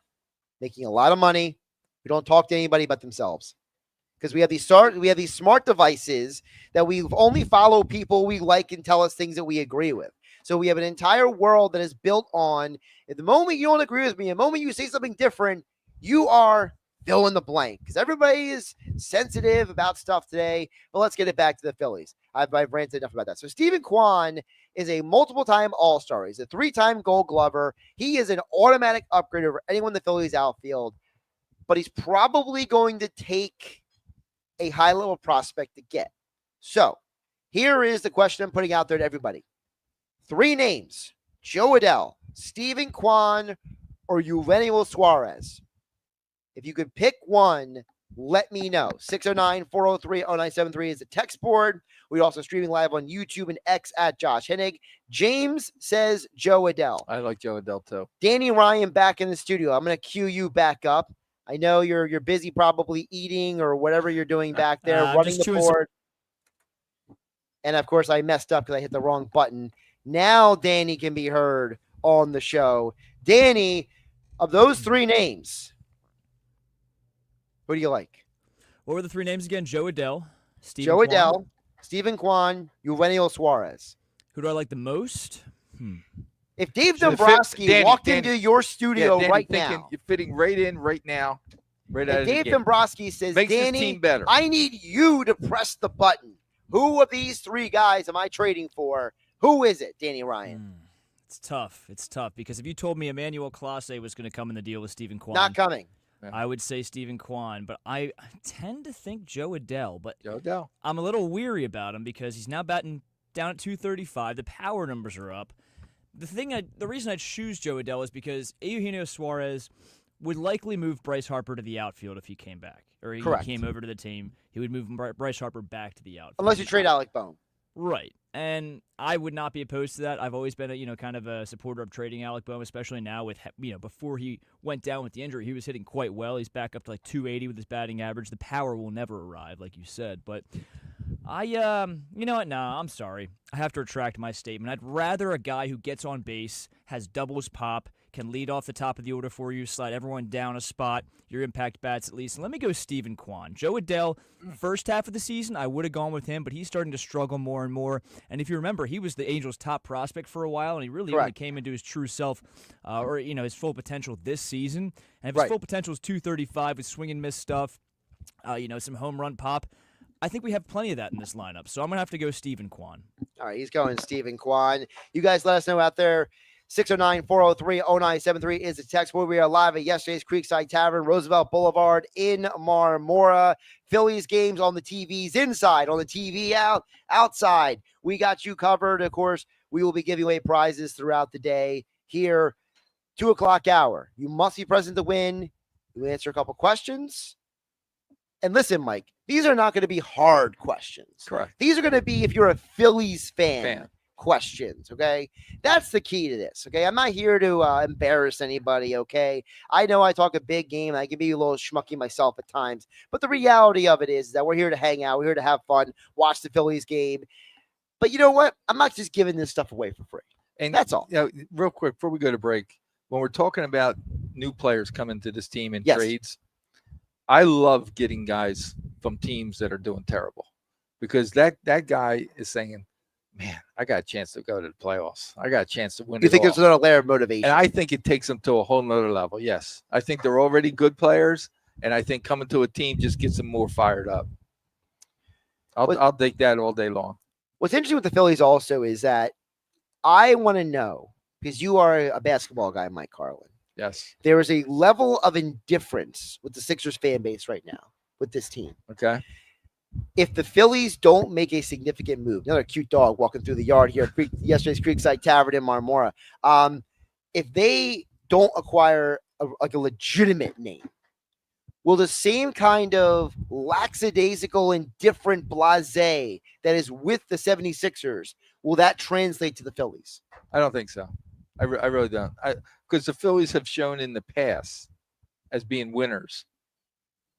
making a lot of money, who don't talk to anybody but themselves. Because we have these smart devices that we only follow people we like and tell us things that we agree with. So we have an entire world that is built on, at the moment you don't agree with me, the moment you say something different, you are fill in the blank. Because everybody is sensitive about stuff today. But let's get it back to the Phillies. I've ranted enough about that. So Stephen Kwan is a multiple-time All-Star. He's a 3-time Gold Glover. He is an automatic upgrade over anyone in the Phillies outfield. But he's probably going to take a high-level prospect to get. So here is the question I'm putting out there to everybody. 3 names: Joe Adell, Stephen Kwan, or Eugenio Suarez. If you could pick one, let me know. 609-403-0973 is the text board. We're also streaming live on YouTube and X at Josh Hennig. James says Joe Adell. I like Joe Adell too. Danny Ryan back in the studio. I'm going to cue you back up. I know you're busy probably eating or whatever you're doing back there, running the board. And, of course, I messed up because I hit the wrong button. Now Danny can be heard on the show. Danny, of those 3 names, who do you like? What were the 3 names again? Joe Adell, Stephen Kwan, Eugenio Suarez. Who do I like the most? If Dave Dombrowski walked into your studio right now, you're fitting right in right now. Right out if of the Dave gate. Dombrowski says, Makes his Danny, team better. I need you to press the button. Who of these 3 guys am I trading for? Who is it, Danny Ryan? It's tough. It's tough because if you told me Emmanuel Clase was going to come in the deal with Stephen Kwan, Not coming. I would say Stephen Kwan, but I tend to think Joe Adell. But Joe Adell. I'm a little weary about him because he's now batting down at 235. The power numbers are up. The reason I choose Joe Adell is because Eugenio Suarez would likely move Bryce Harper to the outfield if he came back, or he came over to the team. He would move Bryce Harper back to the outfield. Unless you trade Alec Bohm. Right. And I would not be opposed to that. I've always been kind of a supporter of trading Alec Bohm, especially now with, before he went down with the injury, he was hitting quite well. He's back up to like 280 with his batting average. The power will never arrive, like you said. But you know what? Nah, I'm sorry. I have to retract my statement. I'd rather a guy who gets on base, has doubles pop, can lead off the top of the order for you, slide everyone down a spot, your impact bats at least. And let me go Stephen Kwan. Joe Adele, first half of the season, I would have gone with him, but he's starting to struggle more and more. And if you remember, he was the Angels' top prospect for a while, and he really only came into his true self, or his full potential this season. And if his full potential is 235 with swing and miss stuff, some home run pop, I think we have plenty of that in this lineup. So I'm going to have to go Stephen Kwan. All right, he's going Stephen Kwan. You guys let us know out there. 609-403-0973 is the text board. We are live at yesterday's Creekside Tavern, Roosevelt Boulevard in Marmora. Phillies games on the TVs inside, on the TV outside. We got you covered. Of course, we will be giving away prizes throughout the day here, 2 o'clock hour. You must be present to win. You answer a couple questions. And listen, Mike, these are not going to be hard questions. Correct. These are going to be, if you're a Phillies fan. Questions, okay? That's the key to this, okay? I'm not here to embarrass anybody, okay? I know I talk a big game. I can be a little schmucky myself at times. But the reality of it is that we're here to hang out. We're here to have fun, watch the Phillies game. But you know what? I'm not just giving this stuff away for free. And that's all. Real quick, before we go to break, when we're talking about new players coming to this team in trades, I love getting guys from teams that are doing terrible, because that guy is saying, man, I got a chance to go to the playoffs. I got a chance to win. You think there's another layer of motivation? And I think it takes them to a whole nother level. Yes. I think they're already good players, and I think coming to a team just gets them more fired up. I'll take that all day long. What's interesting with the Phillies also is that I want to know, because you are a basketball guy, Mike Carlin. Yes. There is a level of indifference with the Sixers fan base right now with this team. Okay. If the Phillies don't make a significant move, another cute dog walking through the yard here at yesterday's Creekside Tavern in Marmora, if they don't acquire a legitimate name, will the same kind of lackadaisical, indifferent blasé that is with the 76ers, will that translate to the Phillies? I don't think so. I really don't. Because the Phillies have shown in the past as being winners,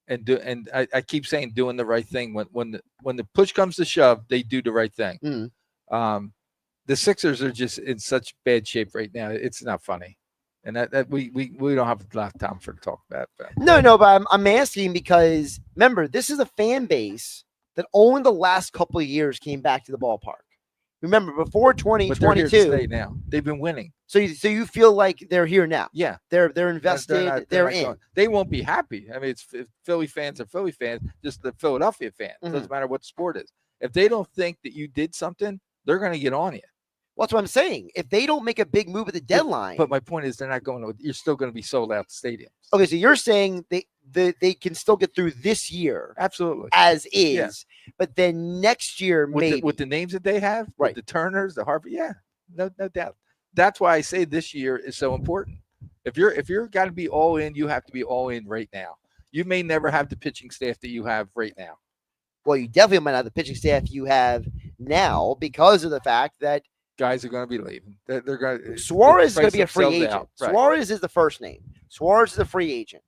and I keep saying doing the right thing. When the push comes to shove, they do the right thing. The Sixers are just in such bad shape right now. It's not funny, and that we don't have a lot of time for to talk about that. No, but I'm asking because remember, this is a fan base that only the last couple of years came back to the ballpark. Remember, before 2022, they're here to stay now. They've been winning. So you feel like they're here now? Yeah, they're invested. They're in. Going. They won't be happy. I mean, it's Philly fans are Philly fans. Just the Philadelphia fans. Doesn't matter what sport is. If they don't think that you did something, they're going to get on you. Well, that's what I'm saying. If they don't make a big move at the deadline, but my point is, they're not going to. You're still going to be sold out stadiums. Okay, so you're saying they can still get through this year, absolutely, as is. But then next year, maybe with the names that they have, right? The Turners, the Harper, no doubt. That's why I say this year is so important. If you're got to be all in, you have to be all in right now. You may never have the pitching staff that you have right now. Well, you definitely might not have the pitching staff you have now because of the fact that guys are going to be leaving. They're going. Suarez is going to be a free agent. Right. Suarez is the first name. Suarez is a free agent.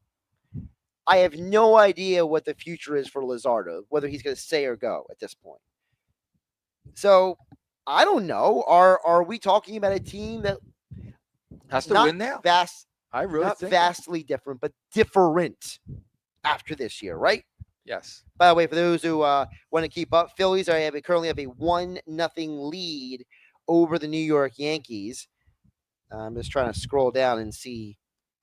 I have no idea what the future is for Luzardo, whether he's going to stay or go at this point. So I don't know. Are we talking about a team that has to win now? I really not think vastly different, but different after this year, right? Yes. By the way, for those who want to keep up, Phillies currently have a 1-0 lead over the New York Yankees. I'm just trying to scroll down and see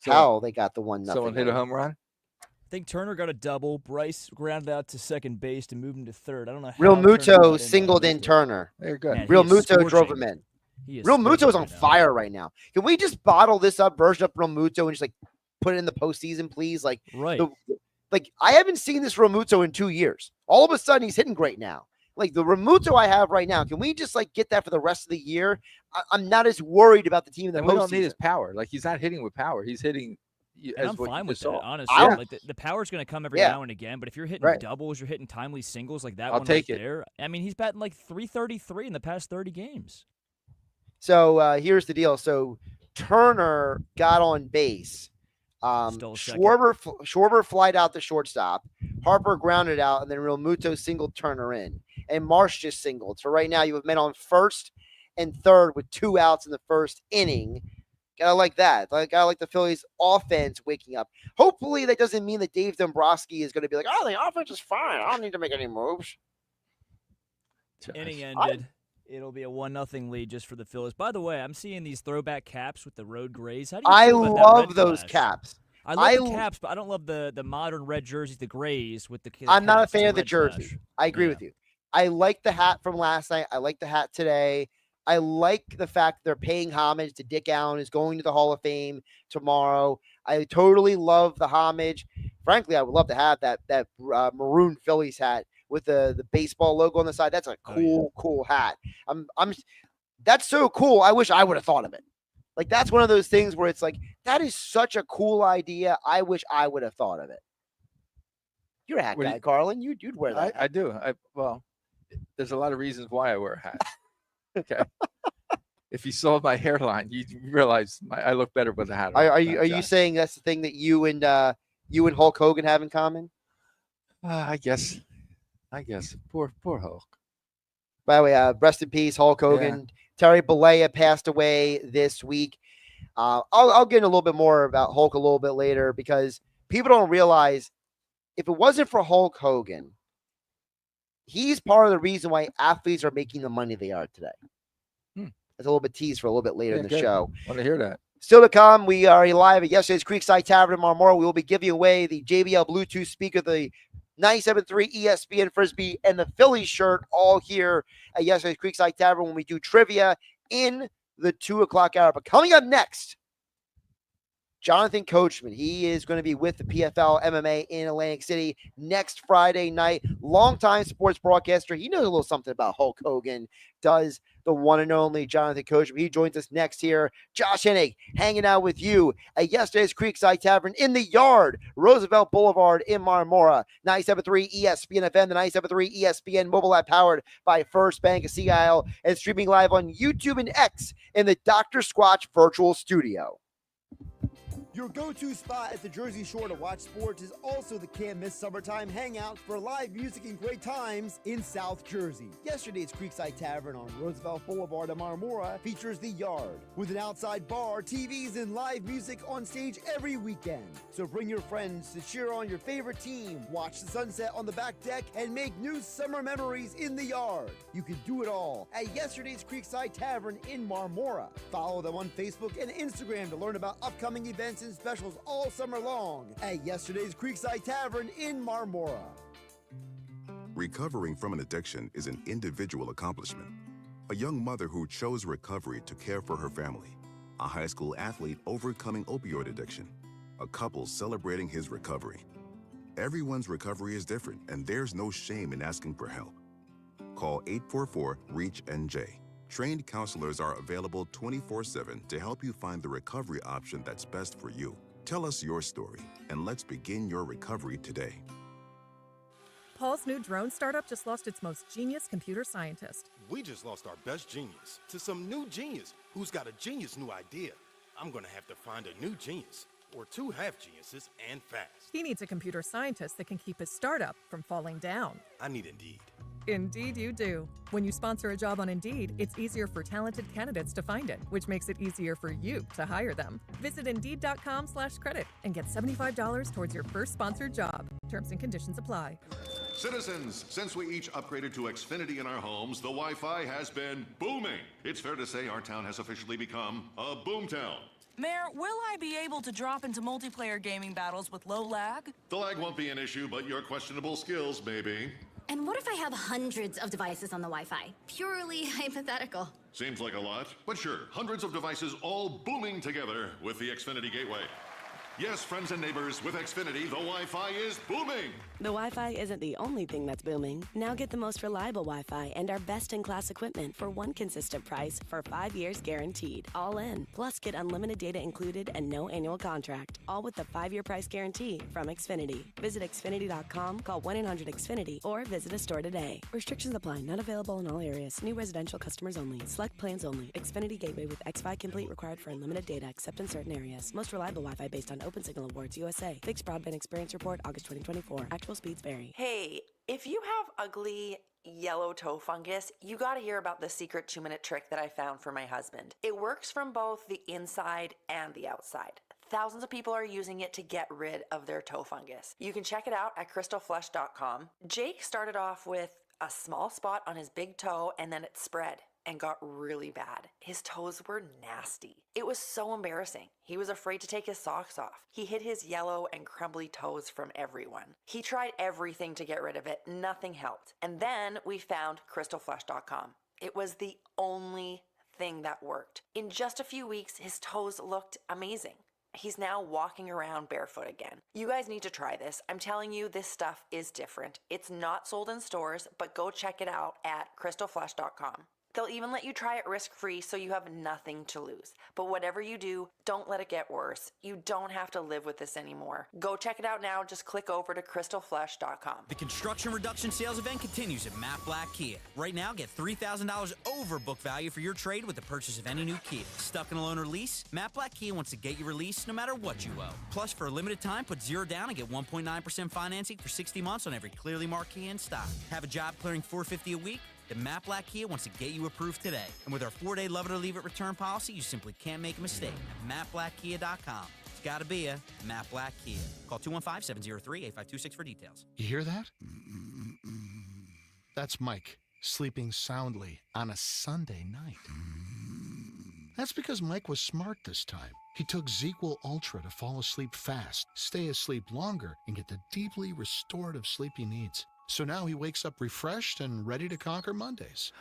how they got the 1-0. Someone hit a home run. I think Turner got a double. Bryce grounded out to second base to move him to third. I don't know how. Real Muto singled in Turner. There you go. Real Muto drove him in. Real Muto is on fire right now. Can we just bottle this up, version up Real Muto, and just put it in the postseason, please? Right. I haven't seen this Real Muto in 2 years. All of a sudden, he's hitting great now. The Remuto I have right now, can we just get that for the rest of the year? I'm not as worried about the team in the postseason. We don't need his power. He's not hitting with power. He's hitting. And I'm fine with that, honestly. The power's going to come every now and again, but if you're hitting doubles, you're hitting timely singles like that I'll one take right it. there. I mean, he's batting 333 in the past 30 games. So here's the deal. So Turner got on base. Schwarber flied out the shortstop. Harper grounded out, and then Real Muto singled Turner in. And Marsh just singled. So right now you have men on first and third with 2 outs in the first inning. I like that. Like I like the Phillies offense waking up. Hopefully that doesn't mean that Dave Dombrowski is going to be like, oh, the offense is fine. I don't need to make any moves. Inning ended. It'll be a 1-0 lead just for the Phillies. By the way, I'm seeing these throwback caps with the road grays. How do you I feel about that love red those flash? caps. I love the caps, but I don't love the modern red jerseys, the grays with the I'm not a caps, fan of the red jersey. flash. I agree Yeah. with you. I like the hat from last night. I like the hat today. I like the fact that they're paying homage to Dick Allen, who's going to the Hall of Fame tomorrow. I totally love the homage. Frankly, I would love to have that maroon Phillies hat with the baseball logo on the side. That's a cool hat. That's so cool. I wish I would have thought of it. Like, that's one of those things where it's like, that is such a cool idea. I wish I would have thought of it. You're a hat guy, Carlin. You'd wear that. I do. Well, there's a lot of reasons why I wear a hat. Okay. If you saw my hairline, you'd realize I look better with a hat on. Are you saying that's the thing that you and Hulk Hogan have in common? I guess. Poor Hulk. By the way, rest in peace, Hulk Hogan. Yeah. Terry Bollea passed away this week. I'll get in a little bit more about Hulk a little bit later because people don't realize if it wasn't for Hulk Hogan, he's part of the reason why athletes are making the money they are today. That's a little bit teased for a little bit later in the show. Want to hear that. Still to come, we are live at yesterday's Creekside Tavern in Marmora. We will be giving away the JBL Bluetooth speaker, the 97.3 ESPN Frisbee, and the Phillies shirt all here at yesterday's Creekside Tavern when we do trivia in the 2 o'clock hour. But coming up next, Jonathan Coachman. He is going to be with the PFL MMA in Atlantic City next Friday night. Longtime sports broadcaster. He knows a little something about Hulk Hogan. Does the one and only Jonathan Coachman. He joins us next here. Josh Hennig hanging out with you at yesterday's Creekside Tavern in the Yard, Roosevelt Boulevard in Marmora. 97.3 ESPN FM, the 97.3 ESPN mobile app powered by First Bank of Sea Isle and streaming live on YouTube and X in the Dr. Squatch virtual studio. Your go-to spot at the Jersey Shore to watch sports is also the Can't Miss Summertime Hangout for live music and great times in South Jersey. Yesterday's Creekside Tavern on Roosevelt Boulevard in Marmora features The Yard, with an outside bar, TVs, and live music on stage every weekend. So bring your friends to cheer on your favorite team, watch the sunset on the back deck, and make new summer memories in The Yard. You can do it all at yesterday's Creekside Tavern in Marmora. Follow them on Facebook and Instagram to learn about upcoming events and specials all summer long at yesterday's Creekside Tavern in Marmora. Recovering from an addiction is an individual accomplishment. A young mother who chose recovery to care for her family. A high school athlete overcoming opioid addiction. A couple celebrating his recovery. Everyone's recovery is different, and there's no shame in asking for help. Call 844-REACH-NJ. Trained counselors are available 24/7 to help you find the recovery option that's best for you. Tell us your story, and let's begin your recovery today. Paul's new drone startup just lost its most genius computer scientist. We just lost our best genius to some new genius who's got a genius new idea. I'm going to have to find a new genius, or two half-geniuses, and fast. He needs a computer scientist that can keep his startup from falling down. I need Indeed. Indeed you do. When you sponsor a job on Indeed, it's easier for talented candidates to find it, which makes it easier for you to hire them. Visit Indeed.com/credit and get $75 towards your first sponsored job. Terms and conditions apply. Citizens, since we each upgraded to Xfinity in our homes, the Wi-Fi has been booming. It's fair to say our town has officially become a boomtown. Mayor, will I be able to drop into multiplayer gaming battles with low lag? The lag won't be an issue, but your questionable skills may be. And what if I have hundreds of devices on the Wi-Fi? Purely hypothetical. Seems like a lot, but sure, hundreds of devices all booming together with the Xfinity Gateway. Yes, friends and neighbors, with Xfinity, the Wi-Fi is booming. The Wi-Fi isn't the only thing that's booming. Now get the most reliable Wi-Fi and our best-in-class equipment for one consistent price for 5 years guaranteed. All in. Plus, get unlimited data included and no annual contract. All with the 5-year price guarantee from Xfinity. Visit Xfinity.com, call 1-800-XFINITY, or visit a store today. Restrictions apply. Not available in all areas. New residential customers only. Select plans only. Xfinity Gateway with X5 Complete required for unlimited data except in certain areas. Most reliable Wi-Fi based on Open Signal Awards, USA. Fixed Broadband Experience Report, August 2024. Actual speeds vary. Hey, if you have ugly yellow toe fungus, you gotta hear about the secret 2-minute trick that I found for my husband. It works from both the inside and the outside. Thousands of people are using it to get rid of their toe fungus. You can check it out at crystalflesh.com. Jake started off with a small spot on his big toe and then it spread and got really bad. His toes were nasty. It was so embarrassing. He was afraid to take his socks off. He hid his yellow and crumbly toes from everyone. He tried everything to get rid of it. Nothing helped. And then we found crystalflesh.com. It was the only thing that worked. In just a few weeks, his toes looked amazing. He's now walking around barefoot again. You guys need to try this. I'm telling you, this stuff is different. It's not sold in stores, but go check it out at crystalflesh.com. They'll even let you try it risk-free so you have nothing to lose. But whatever you do, don't let it get worse. You don't have to live with this anymore. Go check it out now. Just click over to crystalflesh.com. The construction reduction sales event continues at Matt Black Kia. Right now, get $3,000 over book value for your trade with the purchase of any new Kia. Stuck in a loan or lease? Matt Black Kia wants to get you released no matter what you owe. Plus, for a limited time, put $0 down and get 1.9% financing for 60 months on every clearly marked Kia in stock. Have a job clearing $450 a week? Then Matt Black Kia wants to get you approved today. And with our 4-day love it or leave it return policy, you simply can't make a mistake. At MattBlackKia.com. It's gotta be a Matt Black Kia. Call 215-703-8526 for details. You hear that? That's Mike sleeping soundly on a Sunday night. That's because Mike was smart this time. He took ZQL Ultra to fall asleep fast, stay asleep longer, and get the deeply restorative sleep he needs. So now he wakes up refreshed and ready to conquer Mondays.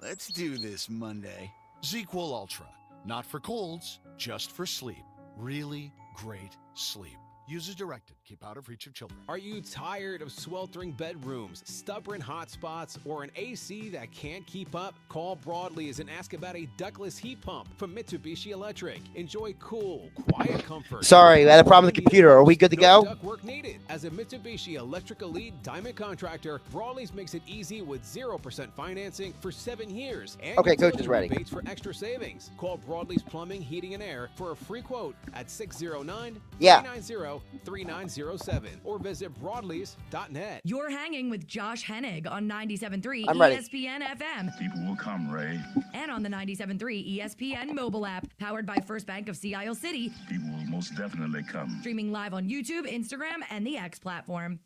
Let's do this Monday. ZQL Ultra. Not for colds, just for sleep. Really great sleep. Use as directed. Keep out of reach of children. Are you tired of sweltering bedrooms, stubborn hot spots, or an AC that can't keep up? Call Broadleys and ask about a ductless heat pump from Mitsubishi Electric. Enjoy cool, quiet comfort. Sorry, I had a problem with the computer. Are we good to go? Ductwork needed. As a Mitsubishi Electric Elite Diamond contractor, Broadleys makes it easy with 0% financing for 7 years. And Okay, coach is ready. Rebates for extra savings. Call Broadleys Plumbing, Heating, and Air for a free quote at 609-390-3907 or visit broadleys.net. You're hanging with Josh Hennig on 97.3 I'm ready. ESPN FM. People will come, Ray. And on the 97.3 ESPN mobile app, powered by First Bank of Sea Isle City. People will most definitely come. Streaming live on YouTube, Instagram, and the X platform.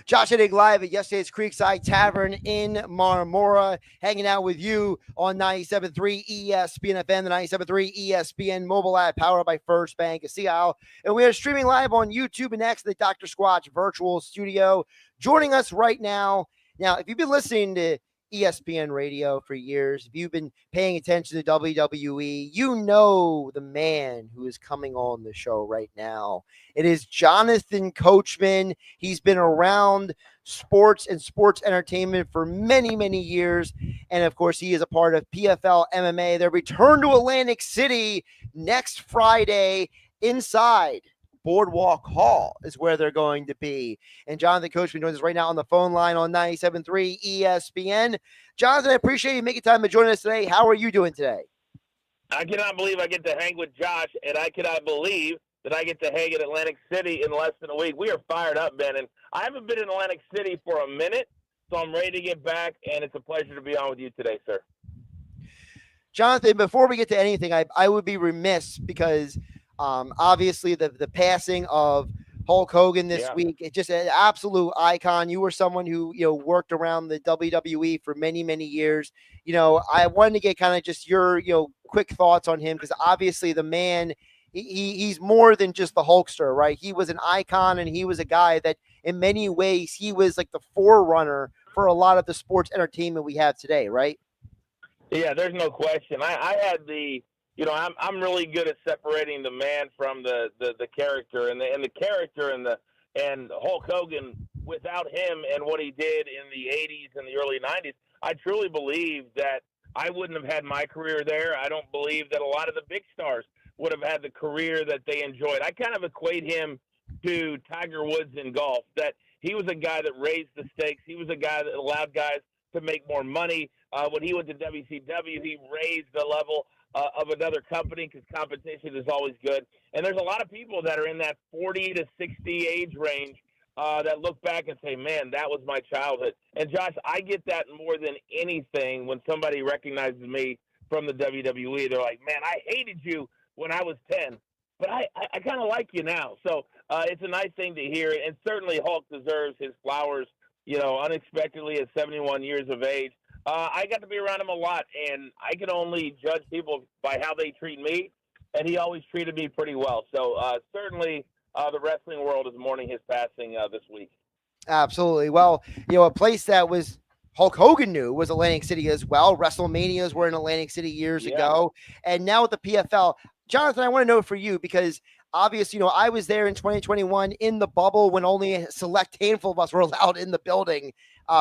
Josh Hennig live at yesterday's Creekside Tavern in Marmora, hanging out with you on 97.3 ESPN FM, the 97.3 ESPN mobile app, powered by First Bank of Sea Isle. And we are streaming live on YouTube and X, the Dr. Squatch virtual studio. Joining us right now. Now, if you've been listening to ESPN radio for years, if you've been paying attention to WWE, you know the man who is coming on the show right now. It is Jonathan Coachman. He's been around sports and sports entertainment for many, many years. And of course, he is a part of PFL MMA. Their return to Atlantic City next Friday inside Boardwalk Hall is where they're going to be. And Jonathan Coachman joins us right now on the phone line on 97.3 ESPN. Jonathan, I appreciate you making time to join us today. How are you doing today? I cannot believe I get to hang with Josh, and I cannot believe that I get to hang in Atlantic City in less than a week. We are fired up, Ben, and I haven't been in Atlantic City for a minute, so I'm ready to get back, and it's a pleasure to be on with you today, sir. Jonathan, before we get to anything, I would be remiss because obviously the passing of Hulk Hogan this week, it's just an absolute icon. You were someone who, worked around the WWE for many, many years. I wanted to get kind of just your, quick thoughts on him, because obviously the man, he's more than just the Hulkster, right? He was an icon, and he was a guy that in many ways, he was like the forerunner for a lot of the sports entertainment we have today, right? Yeah, there's no question. I had the, I'm really good at separating the man from the character, and the character and Hulk Hogan. Without him and what he did in the 80s and the early 90s, I truly believe that I wouldn't have had my career there. I don't believe that a lot of the big stars would have had the career that they enjoyed. I kind of equate him to Tiger Woods in golf, that he was a guy that raised the stakes. He was a guy that allowed guys to make more money, When he went to WCW, he raised the level of another company because competition is always good. And there's a lot of people that are in that 40 to 60 age range that look back and say, man, that was my childhood. And, Josh, I get that more than anything when somebody recognizes me from the WWE. They're like, man, I hated you when I was 10, but I kind of like you now. So it's a nice thing to hear. And certainly Hulk deserves his flowers, unexpectedly at 71 years of age. I got to be around him a lot, and I can only judge people by how they treat me, and he always treated me pretty well. So certainly the wrestling world is mourning his passing this week. Absolutely. Well, a place that was Hulk Hogan knew was Atlantic City as well. WrestleManias were in Atlantic City years ago. And now with the PFL, Jonathan, I want to know for you, because obviously, I was there in 2021 in the bubble when only a select handful of us were allowed in the building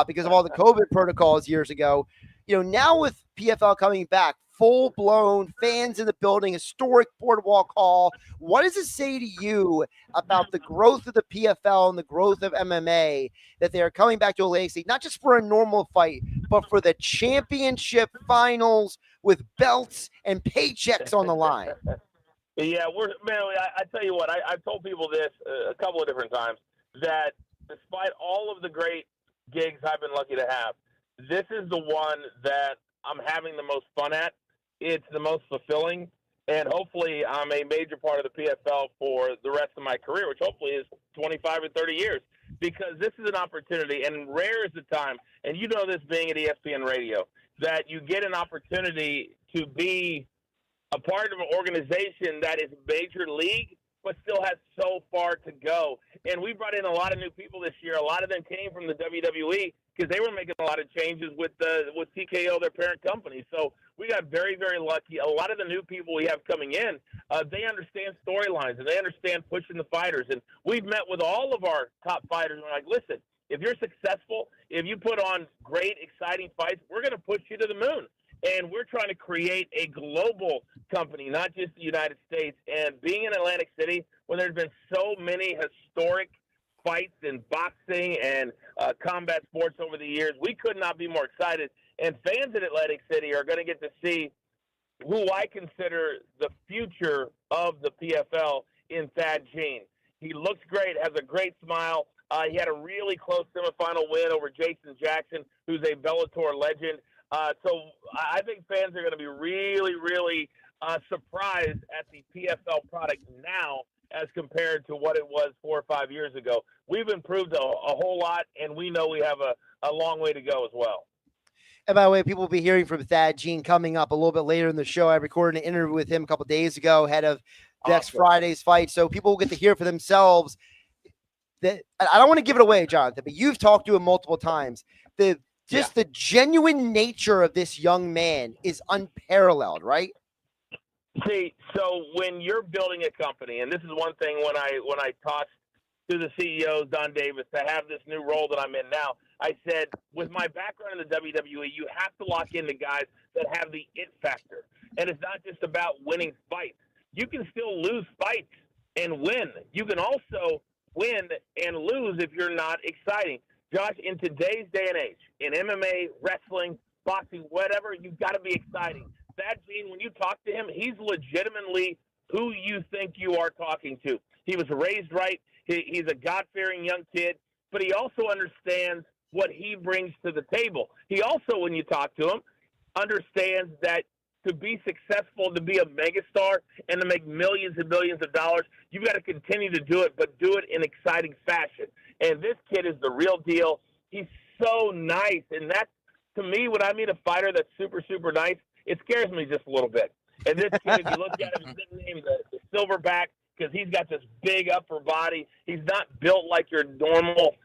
because of all the COVID protocols years ago. Now with PFL coming back, full-blown fans in the building, historic Boardwalk Hall, what does it say to you about the growth of the PFL and the growth of MMA that they are coming back to Atlantic City, not just for a normal fight, but for the championship finals with belts and paychecks on the line? Yeah, I tell you what, I've told people this a couple of different times, that despite all of the great gigs I've been lucky to have, this is the one that I'm having the most fun at. It's the most fulfilling, and hopefully I'm a major part of the PFL for the rest of my career, which hopefully is 25 or 30 years, because this is an opportunity, and rare is the time, and you know this being at ESPN Radio, that you get an opportunity to be a part of an organization that is major league, but still has so far to go. And we brought in a lot of new people this year. A lot of them came from the WWE because they were making a lot of changes with TKO, their parent company. So we got very, very lucky. A lot of the new people we have coming in, they understand storylines and they understand pushing the fighters. And we've met with all of our top fighters and we're like, listen, if you're successful, if you put on great, exciting fights, we're going to push you to the moon. And we're trying to create a global company, not just the United States. And being in Atlantic City, when there's been so many historic fights in boxing and combat sports over the years, we could not be more excited. And fans in Atlantic City are going to get to see who I consider the future of the PFL in Thad Gene. He looks great, has a great smile. He had a really close semifinal win over Jason Jackson, who's a Bellator legend. So I think fans are going to be really, really surprised at the PFL product now as compared to what it was 4 or 5 years ago. We've improved a whole lot, and we know we have a long way to go as well. And by the way, people will be hearing from Thad Gene coming up a little bit later in the show. I recorded an interview with him a couple of days ago ahead of next Friday's fight, so people will get to hear for themselves. That I don't want to give it away, Jonathan, but you've talked to him multiple times. The genuine nature of this young man is unparalleled, right? See, so when you're building a company, and this is one thing when I talked to the CEOs, Don Davis, to have this new role that I'm in now, I said, with my background in the WWE, you have to lock in the guys that have the it factor. And it's not just about winning fights. You can still lose fights and win. You can also win and lose if you're not exciting. Josh, in today's day and age, in MMA, wrestling, boxing, whatever, you've got to be exciting. Thad Gene, when you talk to him, he's legitimately who you think you are talking to. He was raised right. He's a God-fearing young kid, but he also understands what he brings to the table. He also, when you talk to him, understands that to be successful, to be a megastar, and to make millions and millions of dollars, you've got to continue to do it, but do it in exciting fashion. And this kid is the real deal. He's so nice. And that's, to me, when I meet a fighter that's super, super nice, it scares me just a little bit. And this kid, if you look at him, he's nicknamed the Silverback because he's got this big upper body. He's not built like your normal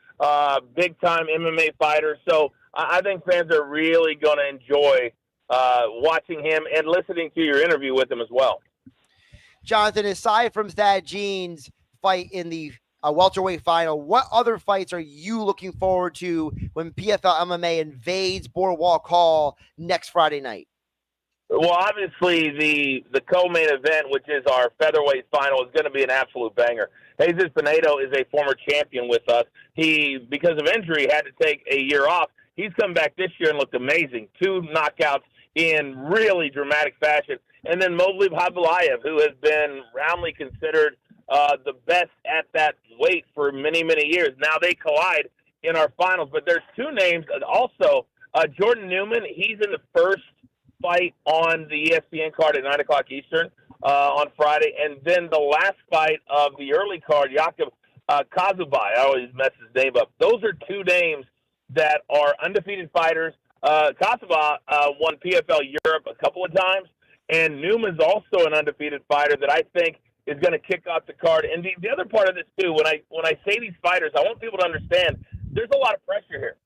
big-time MMA fighter. So I think fans are really going to enjoy watching him and listening to your interview with him as well. Jonathan, aside from Thad Gene's fight in the welterweight final, what other fights are you looking forward to when PFL MMA invades Boardwalk Hall next Friday night? Well, obviously, the co-main event, which is our featherweight final, is going to be an absolute banger. Jesus Pinedo is a former champion with us. He, because of injury, had to take a year off. He's come back this year and looked amazing. 2 knockouts in really dramatic fashion. And then Movlid Habalayev, who has been roundly considered the best at that weight for many, many years. Now they collide in our finals. But there's 2 names. Also, Jordan Newman, he's in the first fight on the ESPN card at 9 o'clock Eastern on Friday. And then the last fight of the early card, Jakub Kazubai, I always mess his name up. Those are 2 names that are undefeated fighters. Kazubai won PFL Europe a couple of times, and Newman's also an undefeated fighter that I think is going to kick off the card. And the other part of this, too, when I say these fighters, I want people to understand there's a lot of pressure here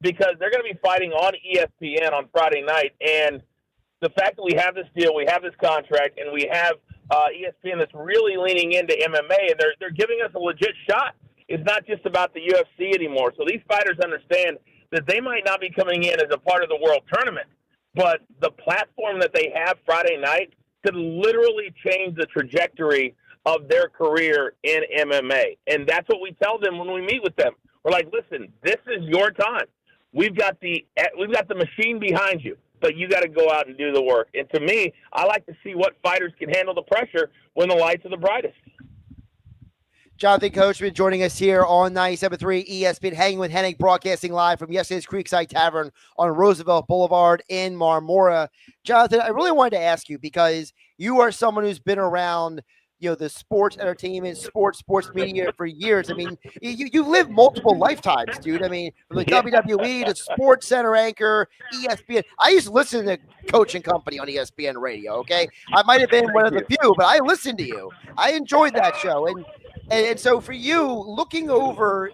because they're going to be fighting on ESPN on Friday night. And the fact that we have this deal, we have this contract, and we have ESPN that's really leaning into MMA, and they're giving us a legit shot. It's not just about the UFC anymore. So these fighters understand that they might not be coming in as a part of the world tournament, but the platform that they have Friday night could literally change the trajectory of their career in MMA. And that's what we tell them when we meet with them. We're like, listen, this is your time. We've got the machine behind you, but you got to go out and do the work. And to me, I like to see what fighters can handle the pressure when the lights are the brightest. Jonathan Coachman joining us here on 97.3 ESPN, hanging with Hennig, broadcasting live from yesterday's Creekside Tavern on Roosevelt Boulevard in Marmora. Jonathan, I really wanted to ask you because you are someone who's been around, the sports entertainment, sports media for years. I mean, you lived multiple lifetimes, dude. I mean, from the WWE to Sports Center anchor, ESPN. I used to listen to Coach and Company on ESPN radio, okay? I might have been one of the few, but I listened to you. I enjoyed that show. And so for you, looking over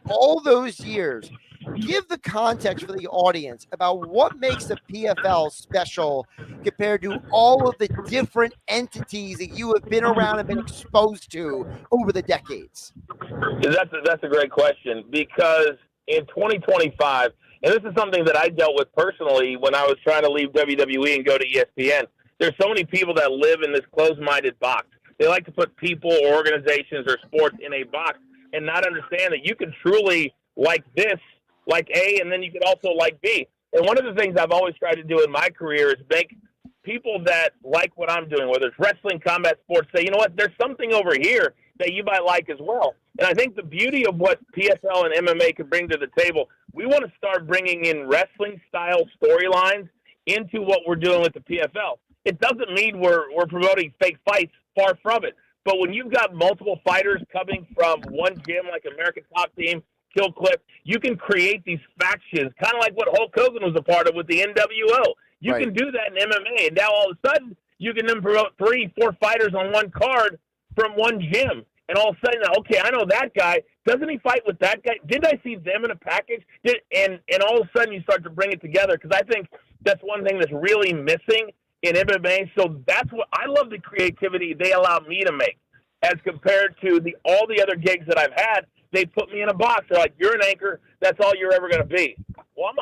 all those years, give the context for the audience about what makes the PFL special compared to all of the different entities that you have been around and been exposed to over the decades. That's a great question because in 2025, and this is something that I dealt with personally when I was trying to leave WWE and go to ESPN, there's so many people that live in this closed-minded box. They like to put people or organizations or sports in a box and not understand that you can truly like this, like A, and then you can also like B. And one of the things I've always tried to do in my career is make people that like what I'm doing, whether it's wrestling, combat sports, say, you know what, there's something over here that you might like as well. And I think the beauty of what PFL and MMA can bring to the table, we want to start bringing in wrestling-style storylines into what we're doing with the PFL. It doesn't mean we're promoting fake fights. Far from it. But when you've got multiple fighters coming from one gym, like American Top Team, Kill Clip, you can create these factions, kind of like what Hulk Hogan was a part of with the NWO. You can do that in MMA. And now all of a sudden, you can then promote 3-4 fighters on one card from one gym. And all of a sudden, okay, I know that guy. Doesn't he fight with that guy? Didn't I see them in a package? And all of a sudden, you start to bring it together because I think that's one thing that's really missing in MMA. So that's what I love, the creativity they allow me to make as compared to all the other gigs that I've had. They put me in a box. They're like, you're an anchor. That's all you're ever going to be. Well,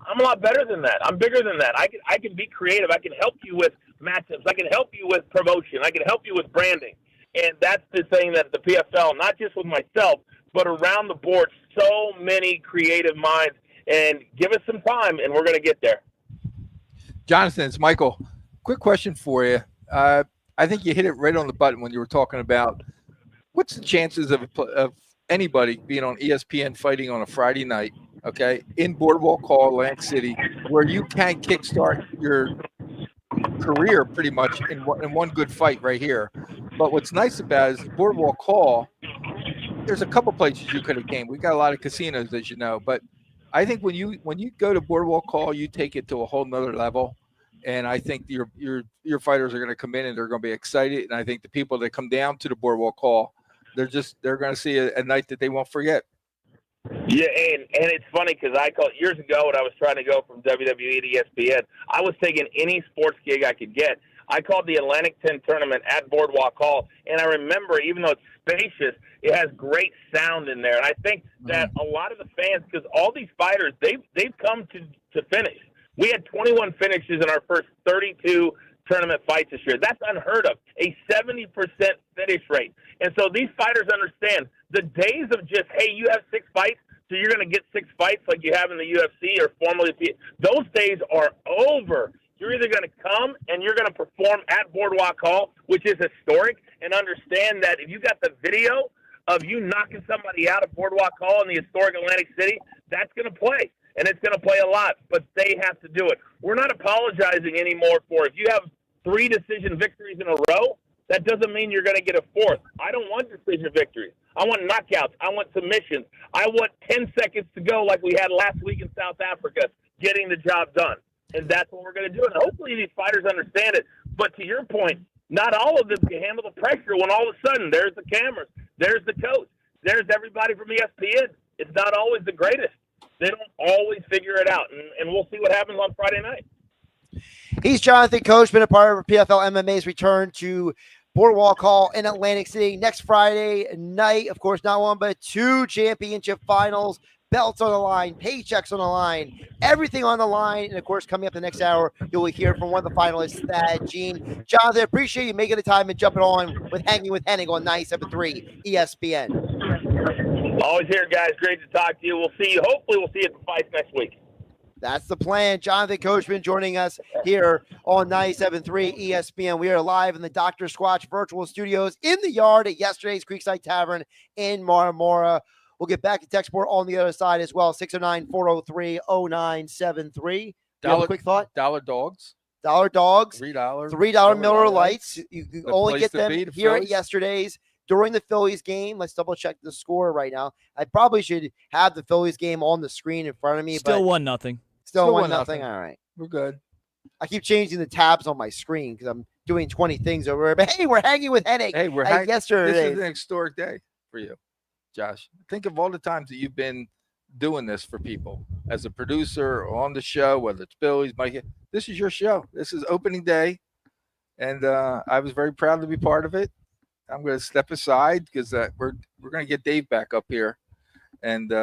I'm a lot better than that. I'm bigger than that. I can be creative. I can help you with matchups. I can help you with promotion. I can help you with branding. And that's the thing that the PFL, not just with myself, but around the board, so many creative minds. And give us some time, and we're going to get there. Jonathan, it's Michael. Quick question for you. I think you hit it right on the button when you were talking about what's the chances of anybody being on ESPN fighting on a Friday night, okay, in Boardwalk Hall, Atlantic City, where you can kickstart your career pretty much in one good fight right here. But what's nice about it is Boardwalk Hall, there's a couple places you could have came. We got a lot of casinos, as you know, but I think when you go to Boardwalk Hall, you take it to a whole nother level. And I think your fighters are going to come in and they're going to be excited. And I think the people that come down to the Boardwalk Hall, they're going to see a night that they won't forget. Yeah, and it's funny because years ago when I was trying to go from WWE to ESPN, I was taking any sports gig I could get. I called the Atlantic 10 tournament at Boardwalk Hall, and I remember, even though it's spacious, it has great sound in there. And I think that a lot of the fans, because all these fighters, they've come to finish. We had 21 finishes in our first 32 tournament fights this year. That's unheard of, a 70% finish rate. And so these fighters understand the days of just, hey, you have 6 fights, So you're going to get 6 fights like you have in the UFC or formerly. Those days are over. You're either going to come and you're going to perform at Boardwalk Hall, which is historic, and understand that if you got the video of you knocking somebody out at Boardwalk Hall in the historic Atlantic City, that's going to play, and it's going to play a lot, but they have to do it. We're not apologizing anymore for if you have 3 decision victories in a row, that doesn't mean you're going to get a 4th. I don't want decision victories. I want knockouts. I want submissions. I want 10 seconds to go like we had last week in South Africa, getting the job done. And that's what we're going to do. And hopefully these fighters understand it. But to your point, not all of them can handle the pressure when all of a sudden there's the cameras, there's the coach, there's everybody from ESPN. It's not always the greatest. They don't always figure it out. And we'll see what happens on Friday night. He's Jonathan Coachman, a part of PFL MMA's return to Boardwalk Hall in Atlantic City next Friday night. Of course, not 1 but 2 championship finals, belts on the line, paychecks on the line, everything on the line. And of course, coming up the next hour, you'll hear from one of the finalists, Thad Gene. Jonathan, appreciate you making the time and jumping on with Hanging with Hennig on 97.3 ESPN. Always here, guys. Great to talk to you. We'll see you. Hopefully, we'll see you at the fights next week. That's the plan. Jonathan Coachman joining us here on 97.3 ESPN. We are live in the Dr. Squatch virtual studios in the yard at yesterday's Creekside Tavern in Marmora. We'll get back to tech sport on the other side as well. 609-403-0973. Quick thought? Dollar dogs. Dollar dogs. $3 Miller Lights. You only get them here Phillies. at yesterday's. During the Phillies game, let's double check the score right now. I probably should have the Phillies game on the screen in front of me. Still but 1-0. Still 1-0. All right. We're good. I keep changing the tabs on my screen because I'm doing 20 things over there. But hey, we're hanging with Hennig. Hey, we're yesterday. This is an historic day for you, Josh. Think of all the times that you've been doing this for people as a producer or on the show, whether it's Phillies, Mike. This is your show. This is opening day, and I was very proud to be part of it. I'm going to step aside because we're going to get Dave back up here, and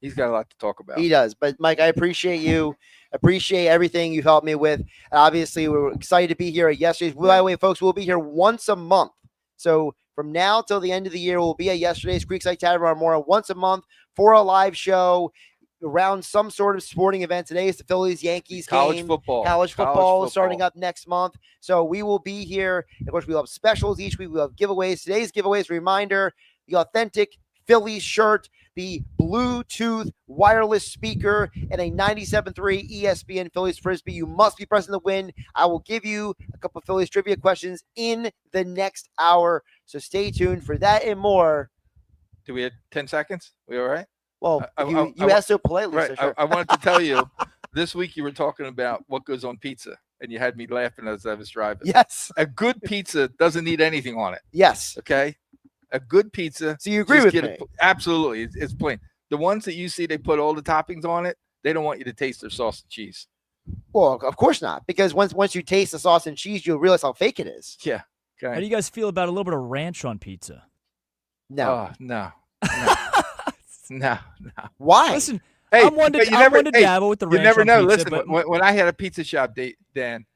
he's got a lot to talk about. He does. But, Mike, I appreciate you. Appreciate everything you've helped me with. And obviously, we're excited to be here at yesterday's. By the way, folks, we'll be here once a month. So from now till the end of the year, we'll be at yesterday's Creekside Tavern Marmora once a month for a live show around some sort of sporting event. Today is the Phillies Yankees game. College football is starting up next month. So we will be here. Of course, we'll have specials each week. We'll have giveaways. Today's giveaways, reminder, the authentic Phillies shirt, the Bluetooth wireless speaker, and a 97.3 ESPN Phillies Frisbee. You must be present to win. I will give you a couple of Phillies trivia questions in the next hour. So stay tuned for that and more. Do we have 10 seconds? We all right? Well, you asked so politely. Right. So sure. I wanted to tell you, this week you were talking about what goes on pizza, and you had me laughing as I was driving. Yes. A good pizza doesn't need anything on it. Yes. Okay? A good pizza. So you agree with me? Absolutely. It's plain. The ones that you see, they put all the toppings on it, they don't want you to taste their sauce and cheese. Well, of course not, because once you taste the sauce and cheese, you'll realize how fake it is. Yeah. Okay. How do you guys feel about a little bit of ranch on pizza? No. No. No. Why? Listen, hey, I'm one to dabble with the ranch. You never on know. Pizza, Listen, but when I had a pizza shop, Dan,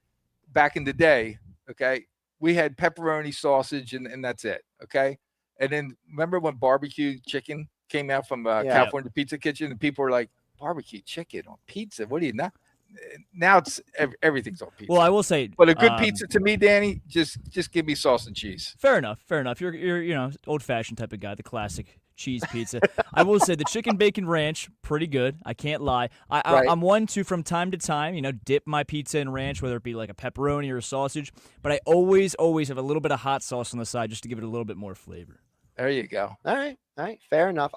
back in the day, okay, we had pepperoni, sausage, and that's it, okay? And then remember when barbecue chicken came out from California Pizza Kitchen, and people were like, barbecue chicken on pizza? What do you not? Now it's everything's on pizza. Well, I will say, but a good pizza to me, Danny, just give me sauce and cheese. Fair enough. You're old fashioned type of guy, the classic cheese pizza. I will say the chicken bacon ranch, pretty good. I can't lie. I'm one to, from time to time, dip my pizza in ranch, whether it be like a pepperoni or a sausage. But I always have a little bit of hot sauce on the side just to give it a little bit more flavor. There you go. All right. Fair enough.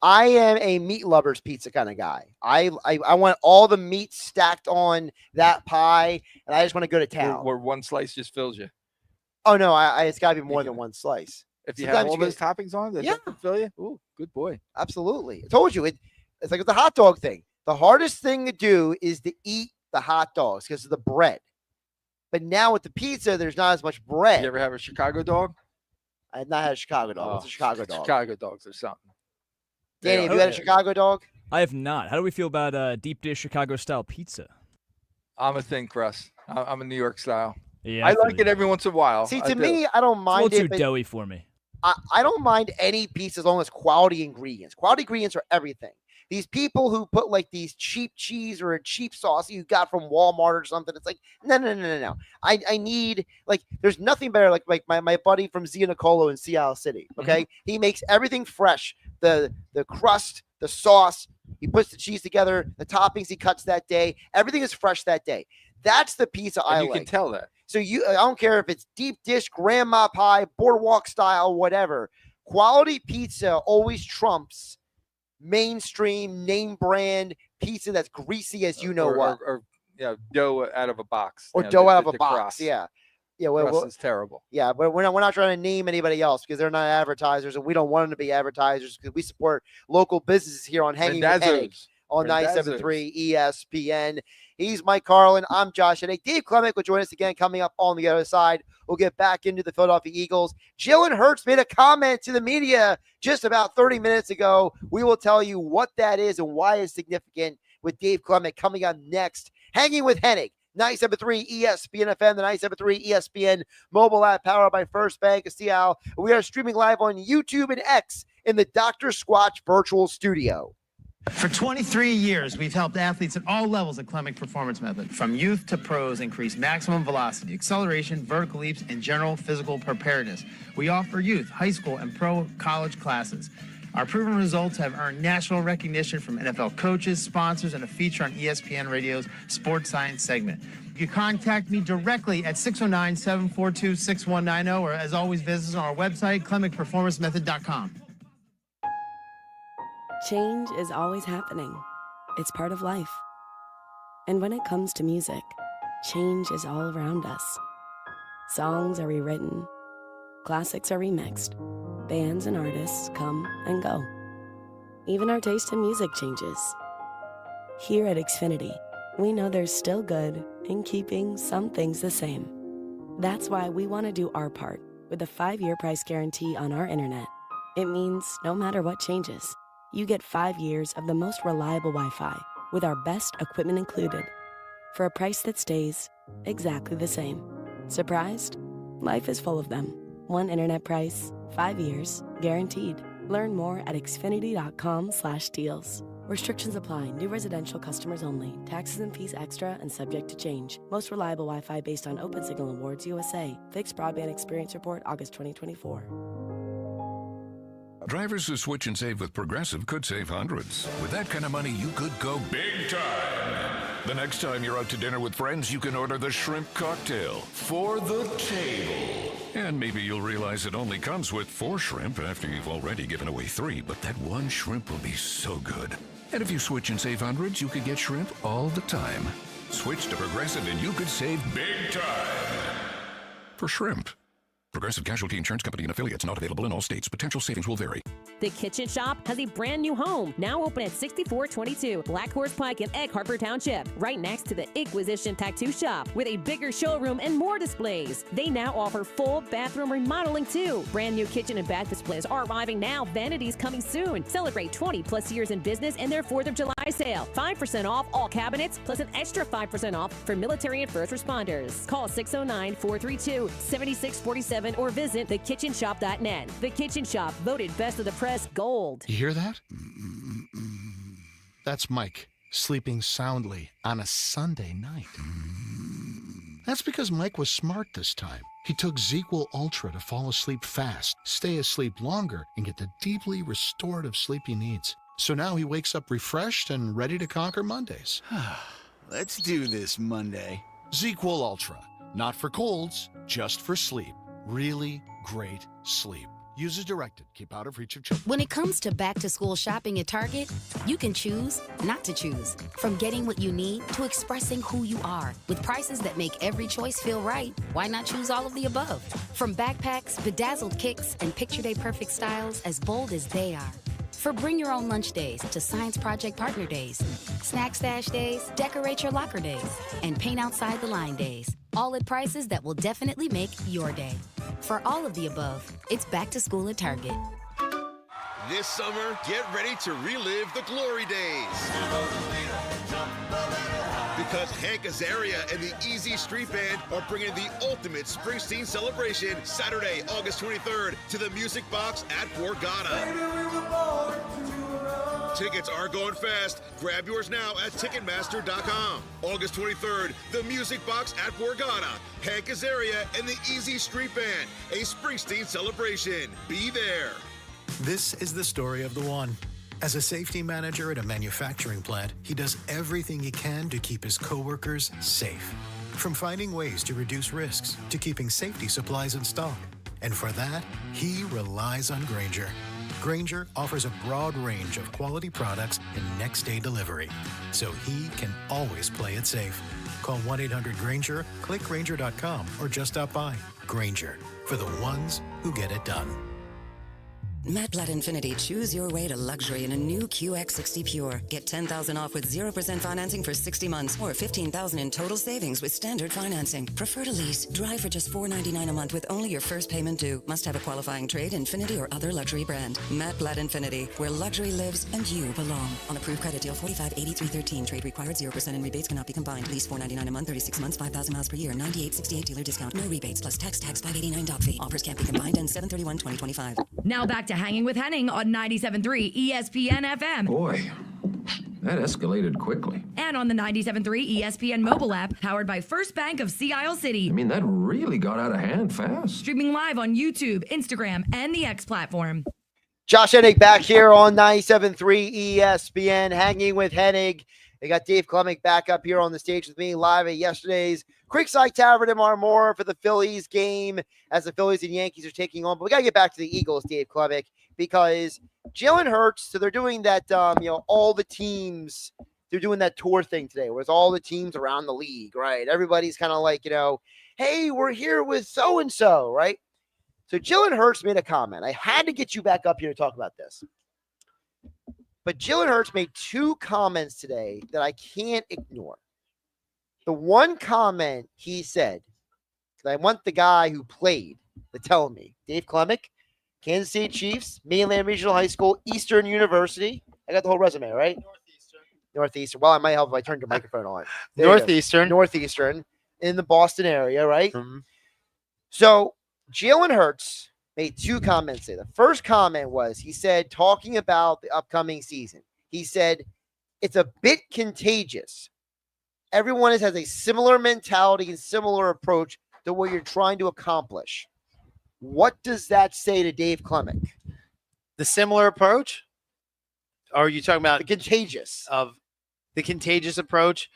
I am a meat lover's pizza kind of guy. I want all the meat stacked on that pie, and I just want to go to town. Where one slice just fills you. Oh no, it's got to be more than one slice. If you have all those toppings on it, that can fill you. Ooh, good boy. Absolutely. I told you it's like with the hot dog thing. The hardest thing to do is to eat the hot dogs because of the bread. But now with the pizza, there's not as much bread. You ever have a Chicago dog? I have not had a Chicago dog. What's a Chicago dog? Chicago dogs or something. Danny, have you had a Chicago dog? I have not. How do we feel about deep dish Chicago style pizza? I'm a thin crust. I'm a New York style. Yeah, I like it every once in a while. See, to me, I don't mind it's a little it. too doughy for me. I don't mind any piece as long as quality ingredients. Quality ingredients are everything. These people who put like these cheap cheese or a cheap sauce you got from Walmart or something, it's like, no. I need, like, there's nothing better. Like my buddy from Zia Nicolo in Seattle City, okay? He makes everything fresh. The crust, the sauce, he puts the cheese together, the toppings he cuts that day. Everything is fresh that day. That's the pizza I like. You can tell that. So I don't care if it's deep dish, grandma pie, boardwalk style, whatever. Quality pizza always trumps mainstream name brand pizza that's greasy as you know what. Or dough out of a box. Or dough out of a box. Crust. Yeah. Yeah, Crust is terrible. Yeah, but we're not trying to name anybody else because they're not advertisers, and we don't want them to be advertisers because we support local businesses here on Hanging with Hennig on 97.3 ESPN. He's Mike Carlin. I'm Josh Hennig. Dave Clement will join us again coming up on the other side. We'll get back into the Philadelphia Eagles. Jalen Hurts made a comment to the media just about 30 minutes ago. We will tell you what that is and why it's significant with Dave Clement coming up next. Hanging with Hennig. 97.3 ESPN FM, the 97.3 ESPN mobile app powered by First Bank of Seattle. We are streaming live on YouTube and X in the Dr. Squatch virtual studio. For 23 years, we've helped athletes at all levels of Clement Performance Method, from youth to pros, increase maximum velocity, acceleration, vertical leaps, and general physical preparedness. We offer youth, high school, and pro college classes. Our proven results have earned national recognition from NFL coaches, sponsors, and a feature on ESPN Radio's Sports Science segment. You can contact me directly at 609-742-6190, or as always, visit us on our website, ClementPerformanceMethod.com. Change is always happening. It's part of life. And when it comes to music, change is all around us. Songs are rewritten. Classics are remixed. Bands and artists come and go. Even our taste in music changes. Here at Xfinity, we know there's still good in keeping some things the same. That's why we want to do our part with a 5-year price guarantee on our internet. It means no matter what changes, you get 5 years of the most reliable Wi-Fi with our best equipment included for a price that stays exactly the same. Surprised? Life is full of them. One internet price, 5 years, guaranteed. Learn more at xfinity.com/deals. Restrictions apply. New residential customers only. Taxes and fees extra and subject to change. Most reliable Wi-Fi based on Open Signal Awards USA. Fixed Broadband Experience Report, August 2024. Drivers who switch and save with Progressive could save hundreds. With that kind of money, you could go big time. The next time you're out to dinner with friends, you can order the shrimp cocktail for the table. And maybe you'll realize it only comes with 4 shrimp after you've already given away 3, but that one shrimp will be so good. And if you switch and save hundreds, you could get shrimp all the time. Switch to Progressive and you could save big time. For shrimp. Progressive Casualty Insurance Company and affiliates, not available in all states. Potential savings will vary. The Kitchen Shop has a brand new home, now open at 6422 Black Horse Pike in Egg Harbor Township, right next to the Inquisition Tattoo Shop, with a bigger showroom and more displays. They now offer full bathroom remodeling too. Brand new kitchen and bath displays are arriving now. Vanities coming soon. Celebrate 20 plus years in business in their 4th of July sale. 5% off all cabinets, plus an extra 5% off for military and first responders. Call 609-432-7647 or visit thekitchenshop.net. The Kitchen Shop, voted best of the press gold. You hear that? That's Mike sleeping soundly on a Sunday night. That's because Mike was smart this time. He took ZzzQuil Ultra to fall asleep fast, stay asleep longer, and get the deeply restorative sleep he needs. So now he wakes up refreshed and ready to conquer Mondays. Let's do this Monday. ZzzQuil Ultra. Not for colds, just for sleep. Really great sleep. Use as directed. Keep out of reach of children. When it comes to back-to-school shopping at Target, you can choose not to choose. From getting what you need to expressing who you are. With prices that make every choice feel right, why not choose all of the above? From backpacks, bedazzled kicks, and picture day perfect styles as bold as they are. For bring your own lunch days to science project partner days, snack stash days, decorate your locker days, and paint outside the line days. All at prices that will definitely make your day. For all of the above, it's back to school at Target. This summer, get ready to relive the glory days. The Because Hank Azaria and the Easy Street Band are bringing the ultimate Springsteen celebration Saturday, August 23rd to the Music Box at Borgata. Tickets are going fast. Grab yours now at Ticketmaster.com. August 23rd, the Music Box at Borgata. Hank Azaria and the Easy Street Band. A Springsteen celebration. Be there. This is the story of the one. As a safety manager at a manufacturing plant, he does everything he can to keep his coworkers safe. From finding ways to reduce risks to keeping safety supplies in stock. And for that, he relies on Grainger. Grainger offers a broad range of quality products and next-day delivery, so he can always play it safe. Call 1-800-GRAINGER, click Grainger.com, or just stop by. Grainger, for the ones who get it done. Matt Blatt Infinity. Choose your way to luxury in a new QX60 Pure. Get $10,000 off with 0% financing for 60 months or $15,000 in total savings with standard financing. Prefer to lease. Drive for just $499 a month with only your first payment due. Must have a qualifying trade, Infinity, or other luxury brand. Matt Blatt Infinity, where luxury lives and you belong. On approved credit deal 458313. Trade required. 0% and rebates cannot be combined. Lease $499 a month, 36 months, 5,000 miles per year. 9868 dealer discount. No rebates plus tax 589 doc fee. Offers can't be combined and 7/31/2025. Now back to Hanging with Hennig on 97.3 ESPN FM. Boy, that escalated quickly. And on the 97.3 ESPN mobile app, powered by First Bank of Sea Isle City. I mean, that really got out of hand fast. Streaming live on YouTube, Instagram, and the X platform. Josh Hennig back here on 97.3 ESPN, hanging with Hennig. They got Dave Klemick back up here on the stage with me live at yesterday's Creekside Tavern in Marmora for the Phillies game as the Phillies and Yankees are taking on. But we got to get back to the Eagles, Dave Klemick, because Jalen Hurts, so they're doing that, all the teams, they're doing that tour thing today where it's all the teams around the league, right? Everybody's kind of like, hey, we're here with so-and-so, right? So Jalen Hurts made a comment. I had to get you back up here to talk about this. But Jalen Hurts made two comments today that I can't ignore. The one comment he said, because I want the guy who played to tell me, Dave Klemick, Kansas City Chiefs, Mainland Regional High School, Eastern University. I got the whole resume, right? Northeastern. Well, I might help if I turned your microphone on. Northeastern in the Boston area, right? Mm-hmm. So Jalen Hurts made two comments today. The first comment was, he said, talking about the upcoming season, he said, it's a bit contagious. Everyone has a similar mentality and similar approach to what you're trying to accomplish. What does that say to Dave Klemick? The similar approach? Or are you talking about the contagious approach?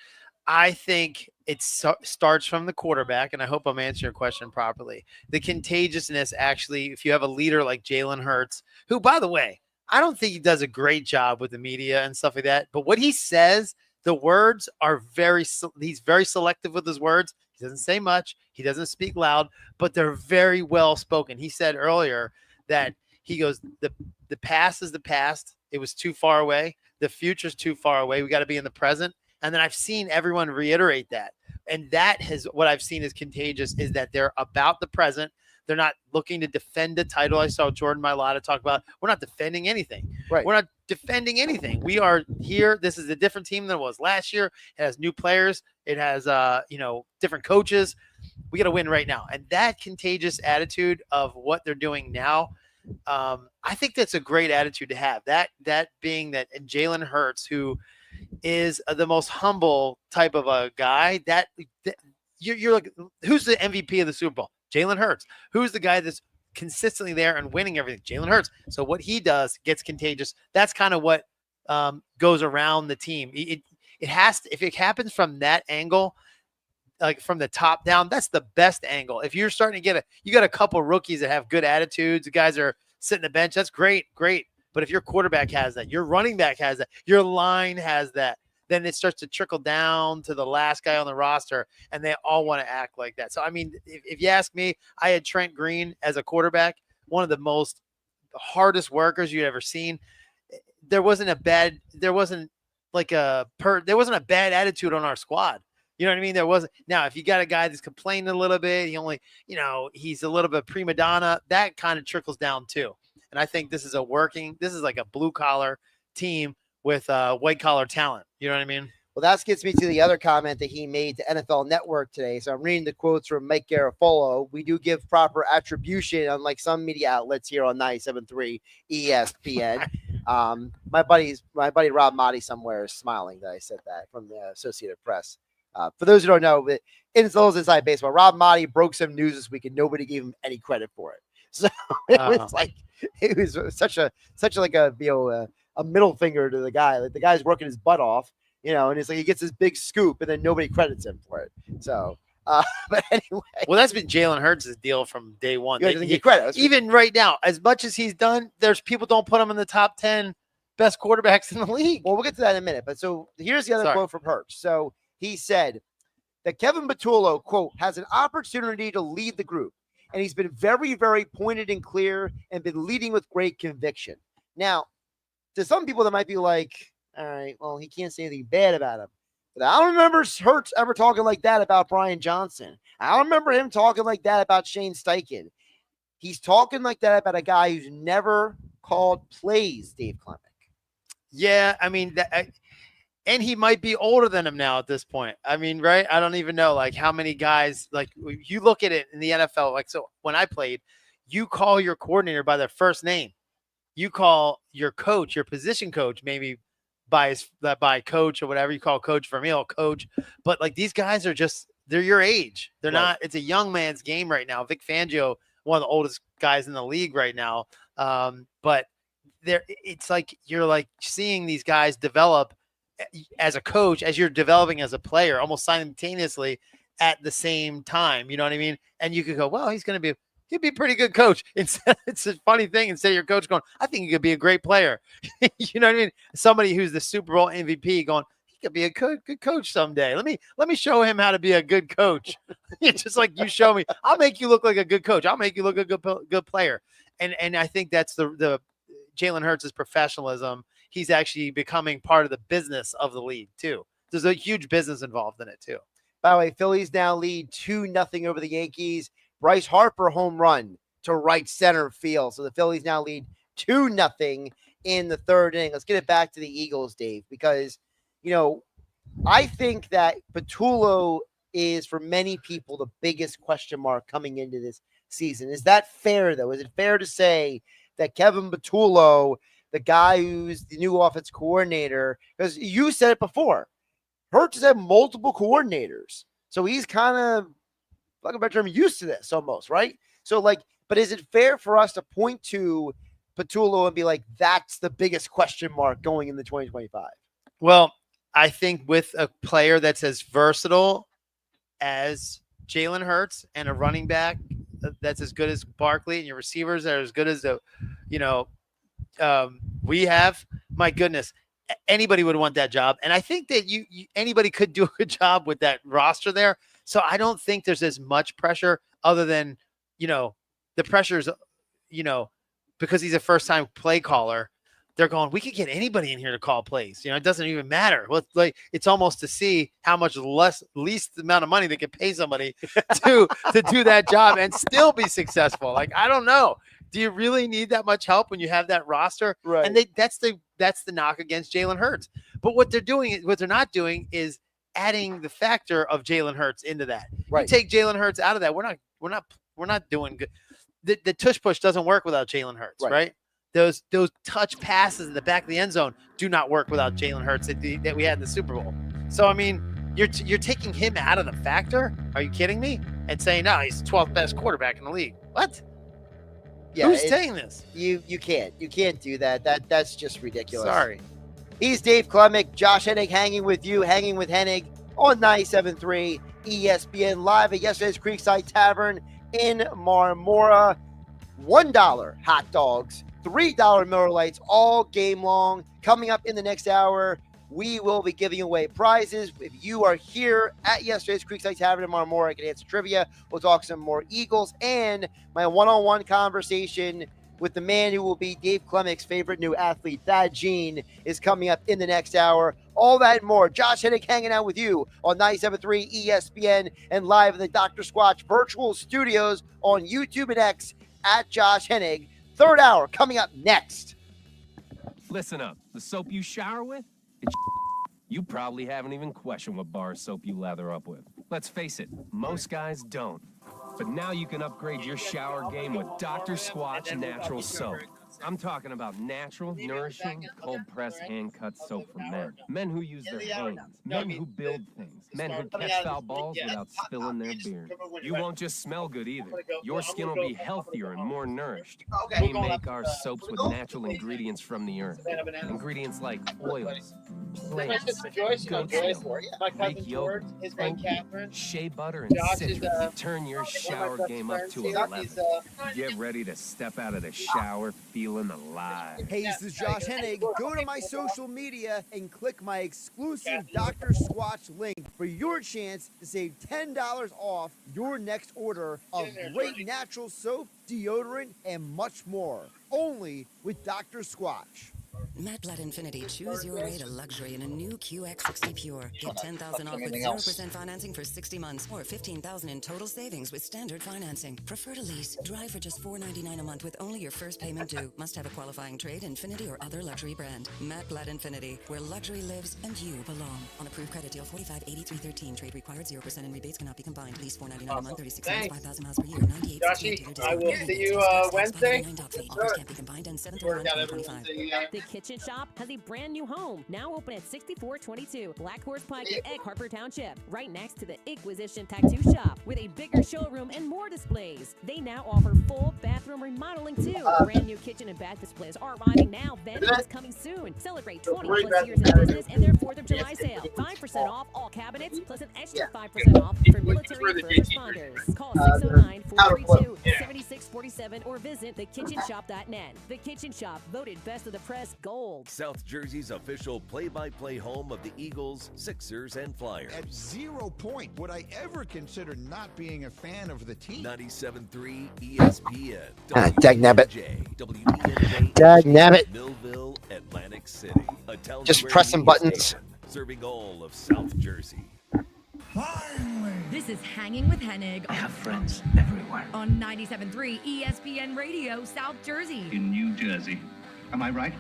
I think it starts from the quarterback, and I hope I'm answering your question properly. The contagiousness, actually, if you have a leader like Jalen Hurts, who, by the way, I don't think he does a great job with the media and stuff like that, but what he says, the words are he's very selective with his words. He doesn't say much. He doesn't speak loud, but they're very well spoken. He said earlier that he goes, the past is the past. It was too far away. The future's too far away. We got to be in the present. And then I've seen everyone reiterate that. And that has what I've seen is contagious, is that they're about the present. They're not looking to defend the title. I saw Jordan Mailata talk about, we're not defending anything. Right. We're not defending anything. We are here. This is a different team than it was last year. It has new players. It has, different coaches. We got to win right now. And that contagious attitude of what they're doing now, I think that's a great attitude to have. That being that Jalen Hurts, who is the most humble type of a guy, that you're like, who's the MVP of the Super Bowl? Jalen Hurts. Who's the guy that's consistently there and winning everything? Jalen Hurts. So what he does gets contagious. That's kind of what goes around the team. It has to, if it happens from that angle, like from the top down, that's the best angle. If you're starting to you got a couple rookies that have good attitudes, the guys are sitting the bench, that's great. But if your quarterback has that, your running back has that, your line has that, then it starts to trickle down to the last guy on the roster, and they all want to act like that. So, I mean, if you ask me, I had Trent Green as a quarterback, one of the hardest workers you'd ever seen. There wasn't a bad attitude on our squad. You know what I mean? There wasn't. Now, if you got a guy that's complaining a little bit, he's a little bit prima donna, that kind of trickles down too. And I think this is like a blue collar team with white collar talent. You know what I mean? Well, that gets me to the other comment that he made to NFL Network today. So I'm reading the quotes from Mike Garafolo. We do give proper attribution, unlike some media outlets here on 97.3 ESPN. My buddy Rob Motti somewhere is smiling that I said that from the Associated Press. For those who don't know, in those inside baseball, Rob Motti broke some news this week and nobody gave him any credit for it. So it was such a middle finger to the guy. Like the guy's working his butt off. And it's like he gets this big scoop and then nobody credits him for it. So, but anyway. Well, that's been Jalen Hurts' deal from day one. He doesn't get credit. Even right now, as much as he's done, there's people don't put him in the top 10 best quarterbacks in the league. Well, we'll get to that in a minute. But so here's the other quote from Hurts. So he said that Kevin Patullo, quote, has an opportunity to lead the group. And he's been very, very pointed and clear and been leading with great conviction. Now, to some people that might be like, all right, well, he can't say anything bad about him. But I don't remember Hurts ever talking like that about Brian Johnson. I don't remember him talking like that about Shane Steichen. He's talking like that about a guy who's never called plays, Dave Clemick. Yeah, I mean, and he might be older than him now at this point. I mean, right? I don't even know, like, how many guys, like, you look at it in the NFL, like, so when I played, you call your coordinator by their first name. You call your coach, your position coach, maybe by coach or whatever you call Coach Vermeil, coach. But like these guys are just, they're your age. They're not, it's a young man's game right now. Vic Fangio, one of the oldest guys in the league right now. But it's like, you're like seeing these guys develop as a coach, as you're developing as a player, almost simultaneously at the same time. You know what I mean? And you could go, well, he'd be a pretty good coach. It's a funny thing. Instead of your coach going, I think he could be a great player. You know what I mean? Somebody who's the Super Bowl MVP going, he could be a good coach someday. Let me show him how to be a good coach. Just like you show me, I'll make you look like a good coach. I'll make you look a good player. And I think that's the Jalen Hurts' professionalism. He's actually becoming part of the business of the league too. There's a huge business involved in it too. By the way, Phillies now lead 2-0 over the Yankees. Bryce Harper home run to right center field. So the Phillies now lead 2-0 in the third inning. Let's get it back to the Eagles, Dave, because, I think that Patullo is, for many people, the biggest question mark coming into this season. Is that fair, though? Is it fair to say that Kevin Patullo, the guy who's the new offense coordinator, because you said it before, Hurts has had multiple coordinators. So he's kind of, like a better term, used to this almost, right? So but is it fair for us to point to Patullo and be like, that's the biggest question mark going into 2025? Well, I think with a player that's as versatile as Jalen Hurts and a running back that's as good as Barkley and your receivers that are as good as we have, my goodness, anybody would want that job. And I think that anybody could do a good job with that roster there. So I don't think there's as much pressure other than, the pressures, because he's a first-time play caller. They're going, we could get anybody in here to call plays. It doesn't even matter. Well, it's almost to see how much least amount of money they could pay somebody to do that job and still be successful. Like, I don't know. Do you really need that much help when you have that roster? Right. And that's the knock against Jalen Hurts. But what they're not doing is adding the factor of Jalen Hurts into that. Right. You take Jalen Hurts out of that, we're not doing good. The tush push doesn't work without Jalen Hurts, right? Those touch passes in the back of the end zone do not work without Jalen Hurts that we had in the Super Bowl. So I mean, you're taking him out of the factor. Are you kidding me? And saying, no, he's the 12th best quarterback in the league. What? Yeah, who's saying this? You can't do that. That's just ridiculous. Sorry. He's Dave Clemick, Josh Hennig, hanging with Hennig on 97.3 ESPN live at yesterday's Creekside Tavern in Marmora. $1 hot dogs, $3 Miller Lights all game long. Coming up in the next hour, we will be giving away prizes. If you are here at yesterday's Creekside Tavern in Marmora, I can answer trivia. We'll talk some more Eagles, and my one-on-one conversation with the man who will be Dave Clemick's favorite new athlete, Thad Jean, is coming up in the next hour. All that and more. Josh Hennig hanging out with you on 97.3 ESPN and live in the Dr. Squatch virtual studios on YouTube and X at Josh Hennig. Third hour coming up next. Listen up. The soap you shower with, it's You probably haven't even questioned what bar of soap you lather up with. Let's face it, most guys don't. But now you can upgrade your shower game with Dr. Squatch Natural Soap. I'm talking about natural, nourishing, cold-pressed, hand-cut soap for men. Men who use their hands. Men who build things. Men who catch foul balls without spilling their beard. You won't just smell good either. Your skin will be healthier and more nourished. We make our soaps with natural ingredients from the earth. Ingredients like oils, plants, goat's milk, Greek yogurt, oat, shea butter, and citrus. Turn your shower game up to 11. Get ready to step out of the shower feeling alive. Hey, this is Josh Hennig. Go to my social media and click my exclusive Dr. Squatch link for your chance to save $10 off your next order of great natural soap, deodorant, and much more. Only with Dr. Squatch. Matt Blatt Infinity. Choose your way to luxury in a new QX60 Pure. Get 10,000 off with 0% financing for 60 months or 15,000 in total savings with standard financing. Prefer to lease. Drive for just $4.99 a month with only your first payment due. Must have a qualifying trade, Infinity, or other luxury brand. Matt Blatt Infinity, where luxury lives and you belong. On approved credit deal 458313. Trade required 0% and rebates cannot be combined. Lease $4.99 a month, 36 months, 5,000 miles per year. 98 Joshy, I will see you Wednesday. Offers can't be combined and 7/21/2025. The Kitchen Shop has a brand new home, now open at 6422 Black Horse Pike in Egg Harbor Township, right next to the Inquisition Tattoo Shop, with a bigger showroom and more displays. They now offer full bathroom remodeling too. Brand new kitchen and bath displays are arriving now. Vending is coming soon. Celebrate 20 plus years in business and their 4th of July sale. 5% off all cabinets, plus an extra 5% off for military and first responders. Call 609-432-7647 or visit thekitchenshop.net. The Kitchen Shop, voted best of the press gold. South Jersey's official play-by-play home of the Eagles, Sixers, and Flyers. At 0 point would I ever consider not being a fan of the team. 97.3 ESPN. Dagnabbit. WENJ, Dagnabbit. Millville, Atlantic City. A town Just square pressing media buttons. station, serving all of South Jersey. This is Hanging with Hennig. I have friends everywhere. On 97.3 ESPN Radio, South Jersey. In New Jersey. Am I right?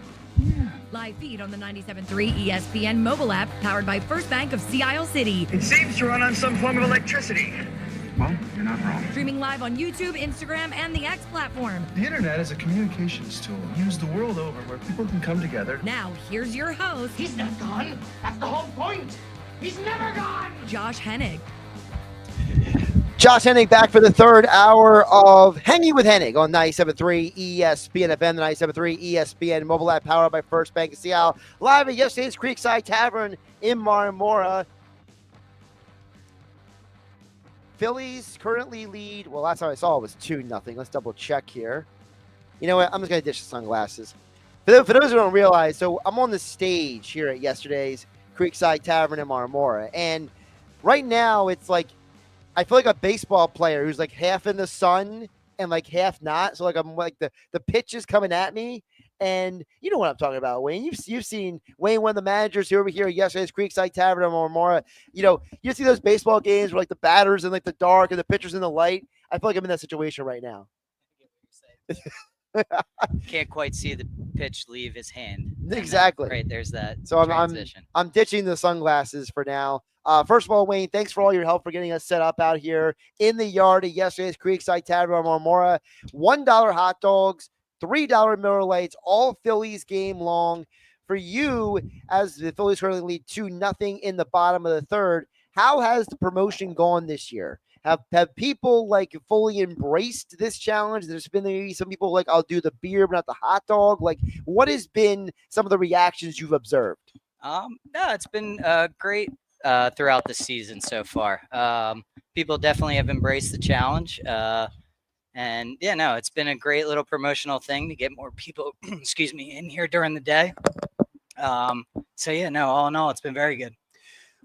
Live feed on the 97.3 ESPN mobile app, powered by First Bank of Sea Isle City. It seems to run on some form of electricity. Well, you're not wrong. Streaming live on YouTube, Instagram, and the X platform. The internet is a communications tool used the world over where people can come together. Now, here's your host. He's not gone. That's the whole point. He's never gone. Josh Hennig. Josh Hennig back for the third hour of Hanging with Hennig on 97.3 ESPN FM, the 97.3 ESPN mobile app powered by First Bank of Sea Isle. Live at yesterday's Creekside Tavern in Marmora. Phillies currently lead. Well, last time I saw it was 2-0. Let's double check here. You know what? I'm just going to ditch the sunglasses. For those who don't realize, so I'm on the stage here at yesterday's Creekside Tavern in Marmora. And right now it's like, I feel like a baseball player who's like half in the sun and like half not. So like I'm like the pitch is coming at me, and you know what I'm talking about, Wayne. You've seen Wayne, one of the managers here over here at yesterday's Creekside Tavern in Marmora. You know, you see those baseball games where like the batters in like the dark and the pitchers in the light. I feel like I'm in that situation right now. Can't quite see the pitch leave his hand. Exactly. Right, there's that. So transition. I'm ditching the sunglasses for now. First of all, Wayne, thanks for all your help for getting us set up out here in the yard at yesterday's Creekside Tavern in Marmora. $1 hot dogs, $3 Miller Lights, all Phillies game long. For you, as the Phillies currently lead 2-0 in the bottom of the third, how has the promotion gone this year? Have people like fully embraced this challenge? There's been maybe some people like, I'll do the beer, but not the hot dog. Like, what has been some of the reactions you've observed? No, it's been great throughout the season so far. People definitely have embraced the challenge. And yeah, no, it's been a great little promotional thing to get more people, excuse me, in here during the day. So yeah, no, all in all, it's been very good.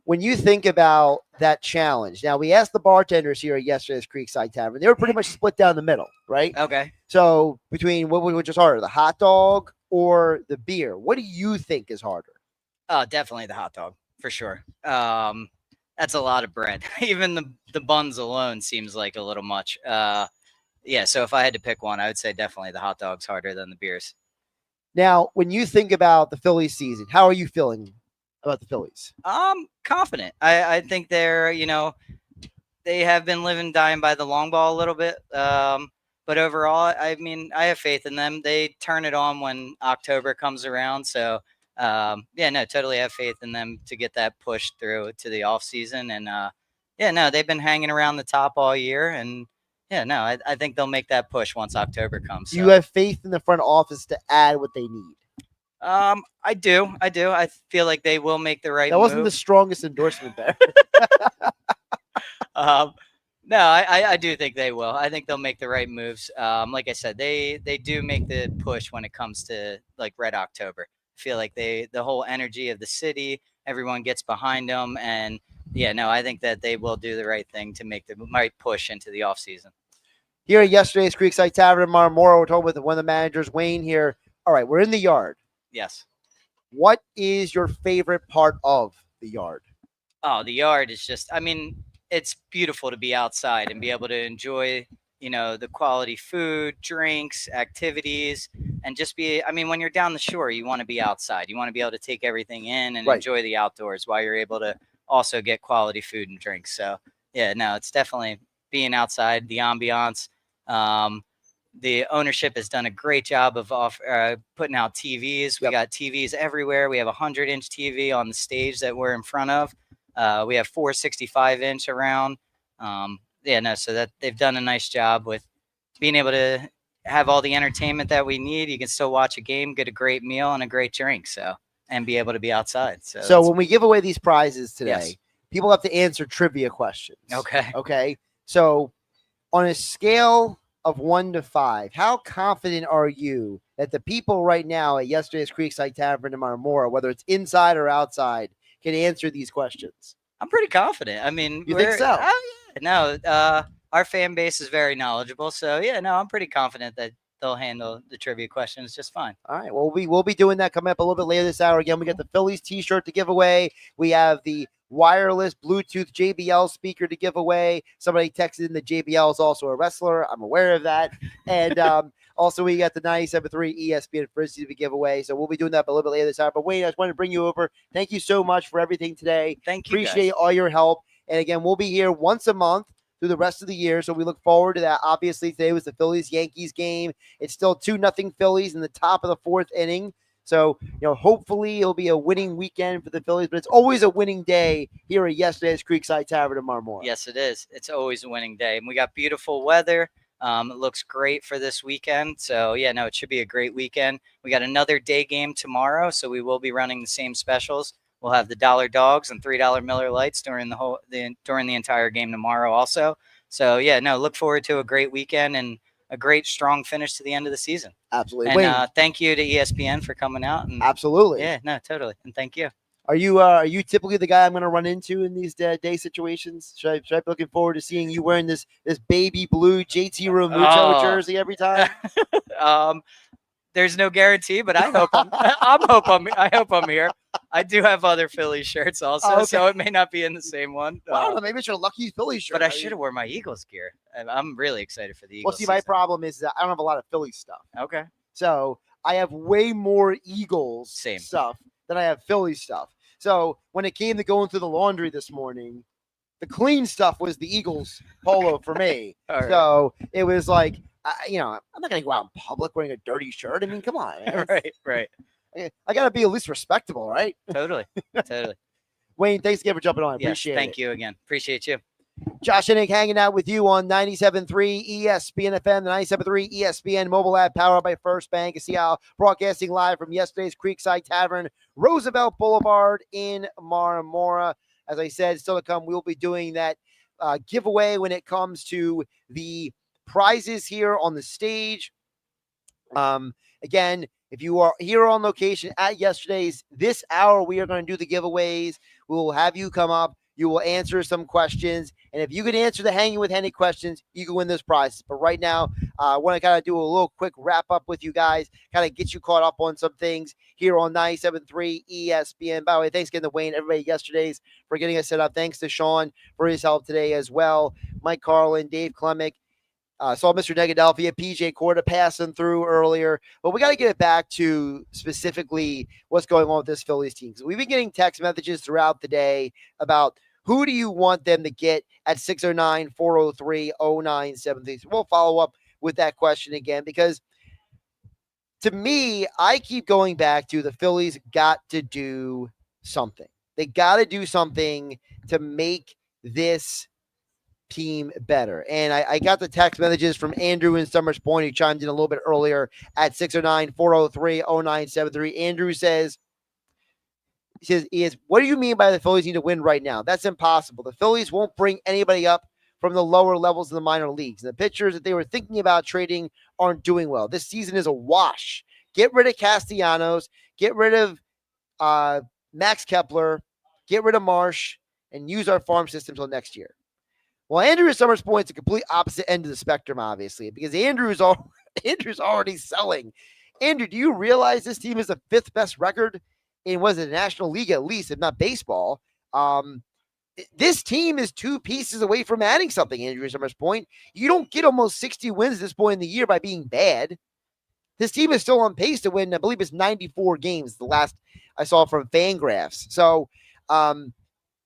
When you think about that challenge, now we asked the bartenders here at yesterday's Creekside Tavern. They were pretty much split down the middle, right? Okay. So between which is harder, the hot dog or the beer? What do you think is harder? Oh, definitely the hot dog for sure. That's a lot of bread. Even the buns alone seems like a little much. Yeah. So if I had to pick one, I would say definitely the hot dog's harder than the beers. Now, when you think about the Phillies season, how are you feeling? about the Phillies? Confident. I think they're, they have been living, dying by the long ball a little bit. But overall, I mean, I have faith in them. They turn it on when October comes around. So, yeah, no, totally have faith in them to get that push through to the off season. And, yeah, no, they've been hanging around the top all year. And, yeah, no, I think they'll make that push once October comes. Do you have faith in the front office to add what they need? I do. I feel like they will make the right That wasn't move. the strongest endorsement there. No, I do think they will. I think they'll make the right moves. Like I said, they do make the push when it comes to like Red October. I feel like the whole energy of the city, everyone gets behind them, and yeah, no, I think that they will do the right thing to make the right push into the off season. Here at yesterday's Creekside Tavern in Marmora, we're talking with one of the managers, Wayne. Here, all right, we're in the yard. Yes. What is your favorite part of the yard? Oh, the yard is just, I mean, it's beautiful to be outside and be able to enjoy, the quality food, drinks, activities, and just be, I mean, when you're down the shore, you want to be outside. You want to be able to take everything in and enjoy the outdoors while you're able to also get quality food and drinks. So, yeah, no, it's definitely being outside, the ambiance. The ownership has done a great job of putting out TVs. We got TVs everywhere. We have a 100-inch TV on the stage that we're in front of. We have 465-inch around. So that they've done a nice job with being able to have all the entertainment that we need. You can still watch a game, get a great meal, and a great drink. So, and be able to be outside. So when we give away these prizes today, people have to answer trivia questions. Okay. So on a scale of 1 to 5, how confident are you that the people right now at yesterday's Creekside Tavern in Marmora, whether it's inside or outside, can answer these questions? I'm pretty confident. I mean, you think so? Our fan base is very knowledgeable. So, yeah, no, I'm pretty confident that they'll handle the trivia questions just fine. All right. Well, we will be doing that coming up a little bit later this hour. Again, we got the Phillies t-shirt to give away. We have the wireless Bluetooth JBL speaker to give away. Somebody texted in that JBL is also a wrestler. I'm aware of that. And also we got the 97.3 ESPN Frisbee to give away. So we'll be doing that a little bit later this hour. But Wayne, I just wanted to bring you over. Thank you so much for everything today. Thank you. Appreciate all your help. And again, we'll be here once a month through the rest of the year. So we look forward to that. Obviously, today was the Phillies-Yankees game. It's still 2-0 Phillies in the top of the fourth inning. So, hopefully it'll be a winning weekend for the Phillies, but it's always a winning day here at yesterday's Creekside Tavern in Marmora. Yes, it is. It's always a winning day. And we got beautiful weather. It looks great for this weekend. So, yeah, no, it should be a great weekend. We got another day game tomorrow, so we will be running the same specials. We'll have the $1 dogs and $3 Miller Lights during the entire game tomorrow also. So, yeah, no, look forward to a great weekend and a great, strong finish to the end of the season. Absolutely. And thank you to ESPN for coming out. And, absolutely. Yeah, no, totally. And thank you. Are you typically the guy I'm going to run into in these day situations? Should I be looking forward to seeing you wearing this baby blue JT Realmuto jersey every time? There's no guarantee, but I hope I hope I'm here. I do have other Phillies shirts also, so it may not be in the same one. Well, maybe it's your lucky Phillies shirt. But I should have worn my Eagles gear. I'm really excited for the Eagles. Well, see, my problem is that I don't have a lot of Phillies stuff. Okay. So I have way more Eagles stuff than I have Phillies stuff. So when it came to going through the laundry this morning, the clean stuff was the Eagles polo for me. Right. So it was like, I'm not going to go out in public wearing a dirty shirt. I mean, come on. Man. Right. I got to be at least respectable, right? Totally. Wayne, thanks again for jumping on. Appreciate it. Thank you again. Appreciate you. Josh Hennig hanging out with you on 97.3 ESPN FM, the 97.3 ESPN mobile app powered by First Bank. You see how broadcasting live from yesterday's Creekside Tavern, Roosevelt Boulevard in Marmora. As I said, still to come, we'll be doing that giveaway when it comes to the prizes here on the stage. Again, if you are here on location at yesterday's this hour, we are going to do the giveaways. We will have you come up. You will answer some questions. And if you can answer the Hanging with Hennig questions, you can win those prizes. But right now, I want to kind of do a little quick wrap up with you guys, kind of get you caught up on some things here on 97.3 ESPN. By the way, thanks again to Wayne, everybody yesterday's for getting us set up. Thanks to Sean for his help today as well. Mike Carlin, Dave Klemick. Saw Mr. Negadelphia, PJ Corda passing through earlier, but we got to get it back to specifically what's going on with this Phillies team. So we've been getting text messages throughout the day about who do you want them to get at 609-403-0973. So we'll follow up with that question again, because to me, I keep going back to the Phillies got to do something. They got to do something to make this team better. And I got the text messages from Andrew in Summers Point, who chimed in a little bit earlier at 609-403-0973. Andrew says, what do you mean by the Phillies need to win right now? That's impossible. The Phillies won't bring anybody up from the lower levels of the minor leagues. And the pitchers that they were thinking about trading aren't doing well. This season is a wash. Get rid of Castellanos, get rid of Max Kepler, get rid of Marsh, and use our farm system until next year. Well, Andrew Summers Point's a complete opposite end of the spectrum, obviously, because Andrew's already selling. Andrew, do you realize this team is the 5th best record in the National League, at least, if not baseball? This team is 2 pieces away from adding something, Andrew Summers Point. You don't get almost 60 wins at this point in the year by being bad. This team is still on pace to win, I believe it's 94 games, the last I saw from Fangraphs. So,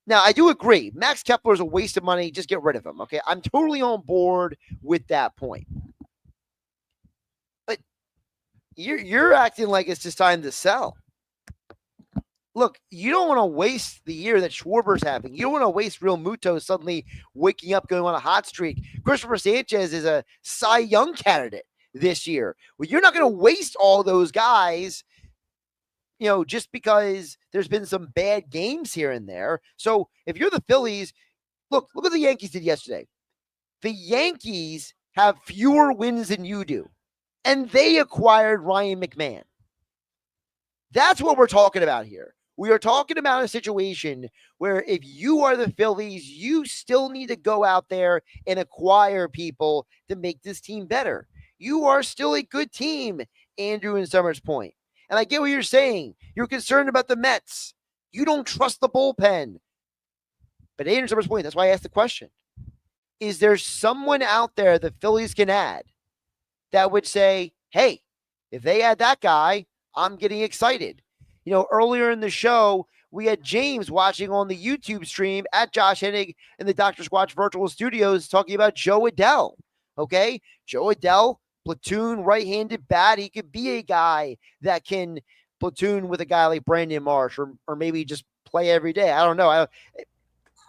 now, I do agree. Max Kepler is a waste of money. Just get rid of him, okay? I'm totally on board with that point. But you're acting like it's just time to sell. Look, you don't want to waste the year that Schwarber's having. You don't want to waste Real Muto suddenly waking up, going on a hot streak. Christopher Sanchez is a Cy Young candidate this year. Well, you're not going to waste all those guys, just because there's been some bad games here and there. So if you're the Phillies, look what the Yankees did yesterday. The Yankees have fewer wins than you do, and they acquired Ryan McMahon. That's what we're talking about here. We are talking about a situation where if you are the Phillies, you still need to go out there and acquire people to make this team better. You are still a good team, Andrew in Summers Point. And I get what you're saying. You're concerned about the Mets. You don't trust the bullpen. But Andrew Summers Point, that's why I asked the question. Is there someone out there the Phillies can add that would say, hey, if they add that guy, I'm getting excited? Earlier in the show, we had James watching on the YouTube stream at Josh Hennig in the Dr. Squatch Virtual Studios talking about Joe Adell. Okay? Joe Adell, platoon, right-handed bat. He could be a guy that can platoon with a guy like Brandon Marsh or maybe just play every day. I don't know. I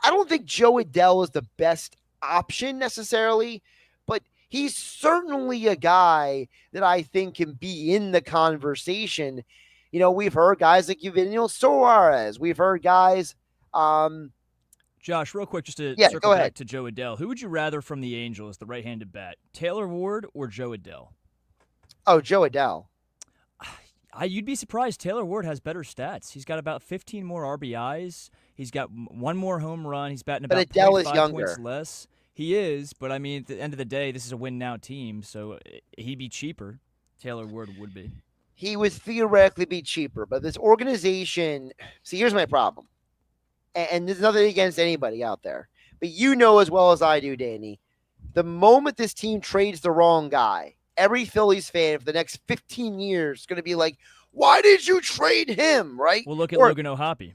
don't think Joe Adell is the best option necessarily, but he's certainly a guy that I think can be in the conversation. We've heard guys like Eugenio Suarez. We've heard guys. Josh, real quick, just to go circle back ahead to Joe Adell. Who would you rather from the Angels, the right-handed bat, Taylor Ward or Joe Adell? Oh, Joe Adell. You'd be surprised. Taylor Ward has better stats. He's got about 15 more RBIs. He's got 1 more home run. He's batting about 0.5 points less. He is, but I mean, at the end of the day, this is a win-now team, so he'd be cheaper. Taylor Ward would be. He would theoretically be cheaper, but this organization – see, here's my problem. And there's nothing against anybody out there. But you know as well as I do, Danny, the moment this team trades the wrong guy, every Phillies fan for the next 15 years is going to be like, why did you trade him, right? Well, look at Logan O'Hoppe.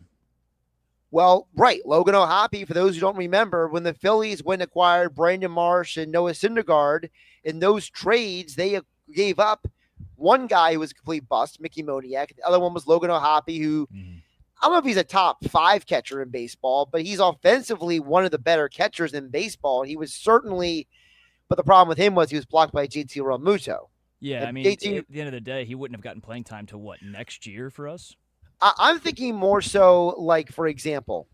Well, right. Logan O'Hoppe, for those who don't remember, when the Phillies went and acquired Brandon Marsh and Noah Syndergaard, in those trades, they gave up one guy who was a complete bust, Mickey Moniak. The other one was Logan O'Hoppe, who I don't know if he's a top 5 catcher in baseball, but he's offensively one of the better catchers in baseball. And he was certainly, but the problem with him was he was blocked by JT Realmuto. Yeah, I mean, at the end of the day, he wouldn't have gotten playing time to what, next year for us? I'm thinking more so like, for example,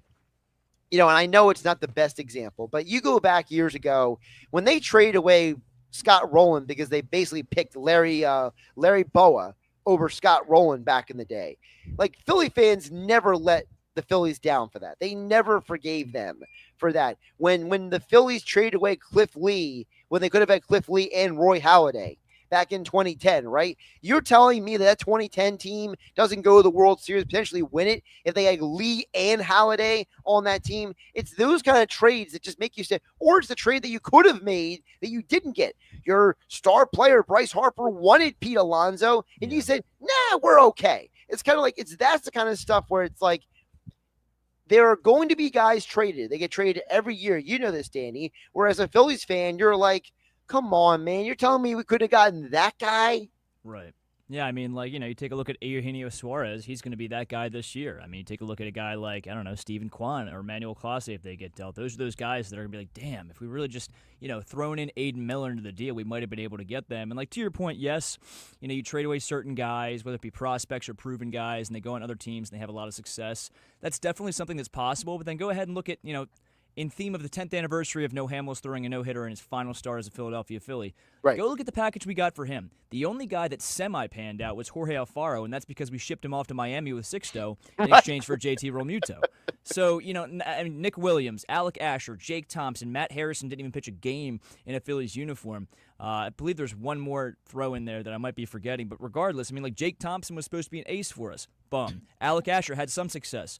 and I know it's not the best example, but you go back years ago when they traded away Scott Rowland because they basically picked Larry Boa over Scott Rowland back in the day. Like, Philly fans never let the Phillies down for that. They never forgave them for that. When the Phillies traded away Cliff Lee, when they could have had Cliff Lee and Roy Halladay, back in 2010, right? You're telling me that 2010 team doesn't go to the World Series, potentially win it if they had Lee and Halladay on that team? It's those kind of trades that just make you say, or it's the trade that you could have made that you didn't get. Your star player, Bryce Harper, wanted Pete Alonso, and you said, nah, we're okay. It's kind of like, that's the kind of stuff where it's like, there are going to be guys traded. They get traded every year. You know this, Danny. Whereas a Phillies fan, you're like, come on, man. You're telling me we could have gotten that guy? Right. Yeah, I mean, like, you take a look at Eugenio Suarez. He's going to be that guy this year. I mean, you take a look at a guy like, I don't know, Steven Kwan or Manuel Clase if they get dealt. Those are those guys that are going to be like, damn, if we really just, thrown in Aiden Miller into the deal, we might have been able to get them. And, like, to your point, yes, you trade away certain guys, whether it be prospects or proven guys, and they go on other teams and they have a lot of success. That's definitely something that's possible. But then go ahead and look at, in theme of the 10th anniversary of Noah Hamels throwing a no-hitter in his final start as a Philadelphia Philly. Right. Go look at the package we got for him. The only guy that semi-panned out was Jorge Alfaro, and that's because we shipped him off to Miami with Sixto in exchange for JT Realmuto. So, Nick Williams, Alec Asher, Jake Thompson, Matt Harrison didn't even pitch a game in a Phillies uniform. I believe there's one more throw in there that I might be forgetting, but regardless, Jake Thompson was supposed to be an ace for us. Bum. Alec Asher had some success,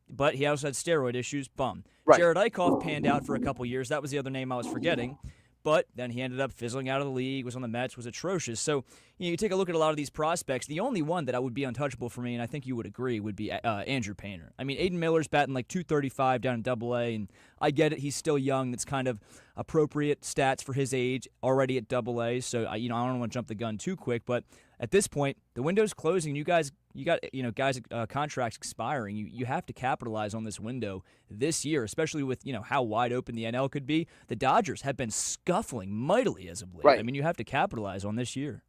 but he also had steroid issues. Bum. Right. Jared Eichhoff panned out for a couple years. That was the other name I was forgetting. But then he ended up fizzling out of the league, was on the Mets, was atrocious. So you take a look at a lot of these prospects. The only one that I would be untouchable for me, and I think you would agree, would be Andrew Painter. I mean, Aiden Miller's batting like .235 down in AA, and I get it. He's still young. That's kind of appropriate stats for his age, already at AA. So, I don't want to jump the gun too quick, but at this point, the window's closing. You got guys' contracts expiring. You have to capitalize on this window this year, especially with how wide open the NL could be. The Dodgers have been scuffling mightily as of late. Right. I mean, you have to capitalize on this year.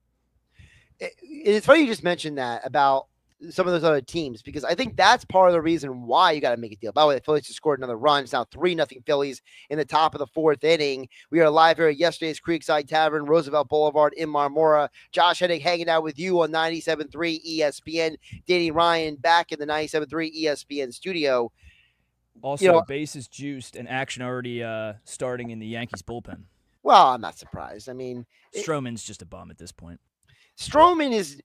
It's funny you just mentioned that about some of those other teams, because I think that's part of the reason why you got to make a deal. By the way, the Phillies just scored another run. It's now 3-0 Phillies in the top of the fourth inning. We are live here at yesterday's Creekside Tavern, Roosevelt Boulevard in Marmora. Josh Hennig hanging out with you on 97.3 ESPN. Danny Ryan back in the 97.3 ESPN studio. Also, bases juiced and action already starting in the Yankees bullpen. Well, I'm not surprised. I mean, Stroman's just a bum at this point. Stroman is...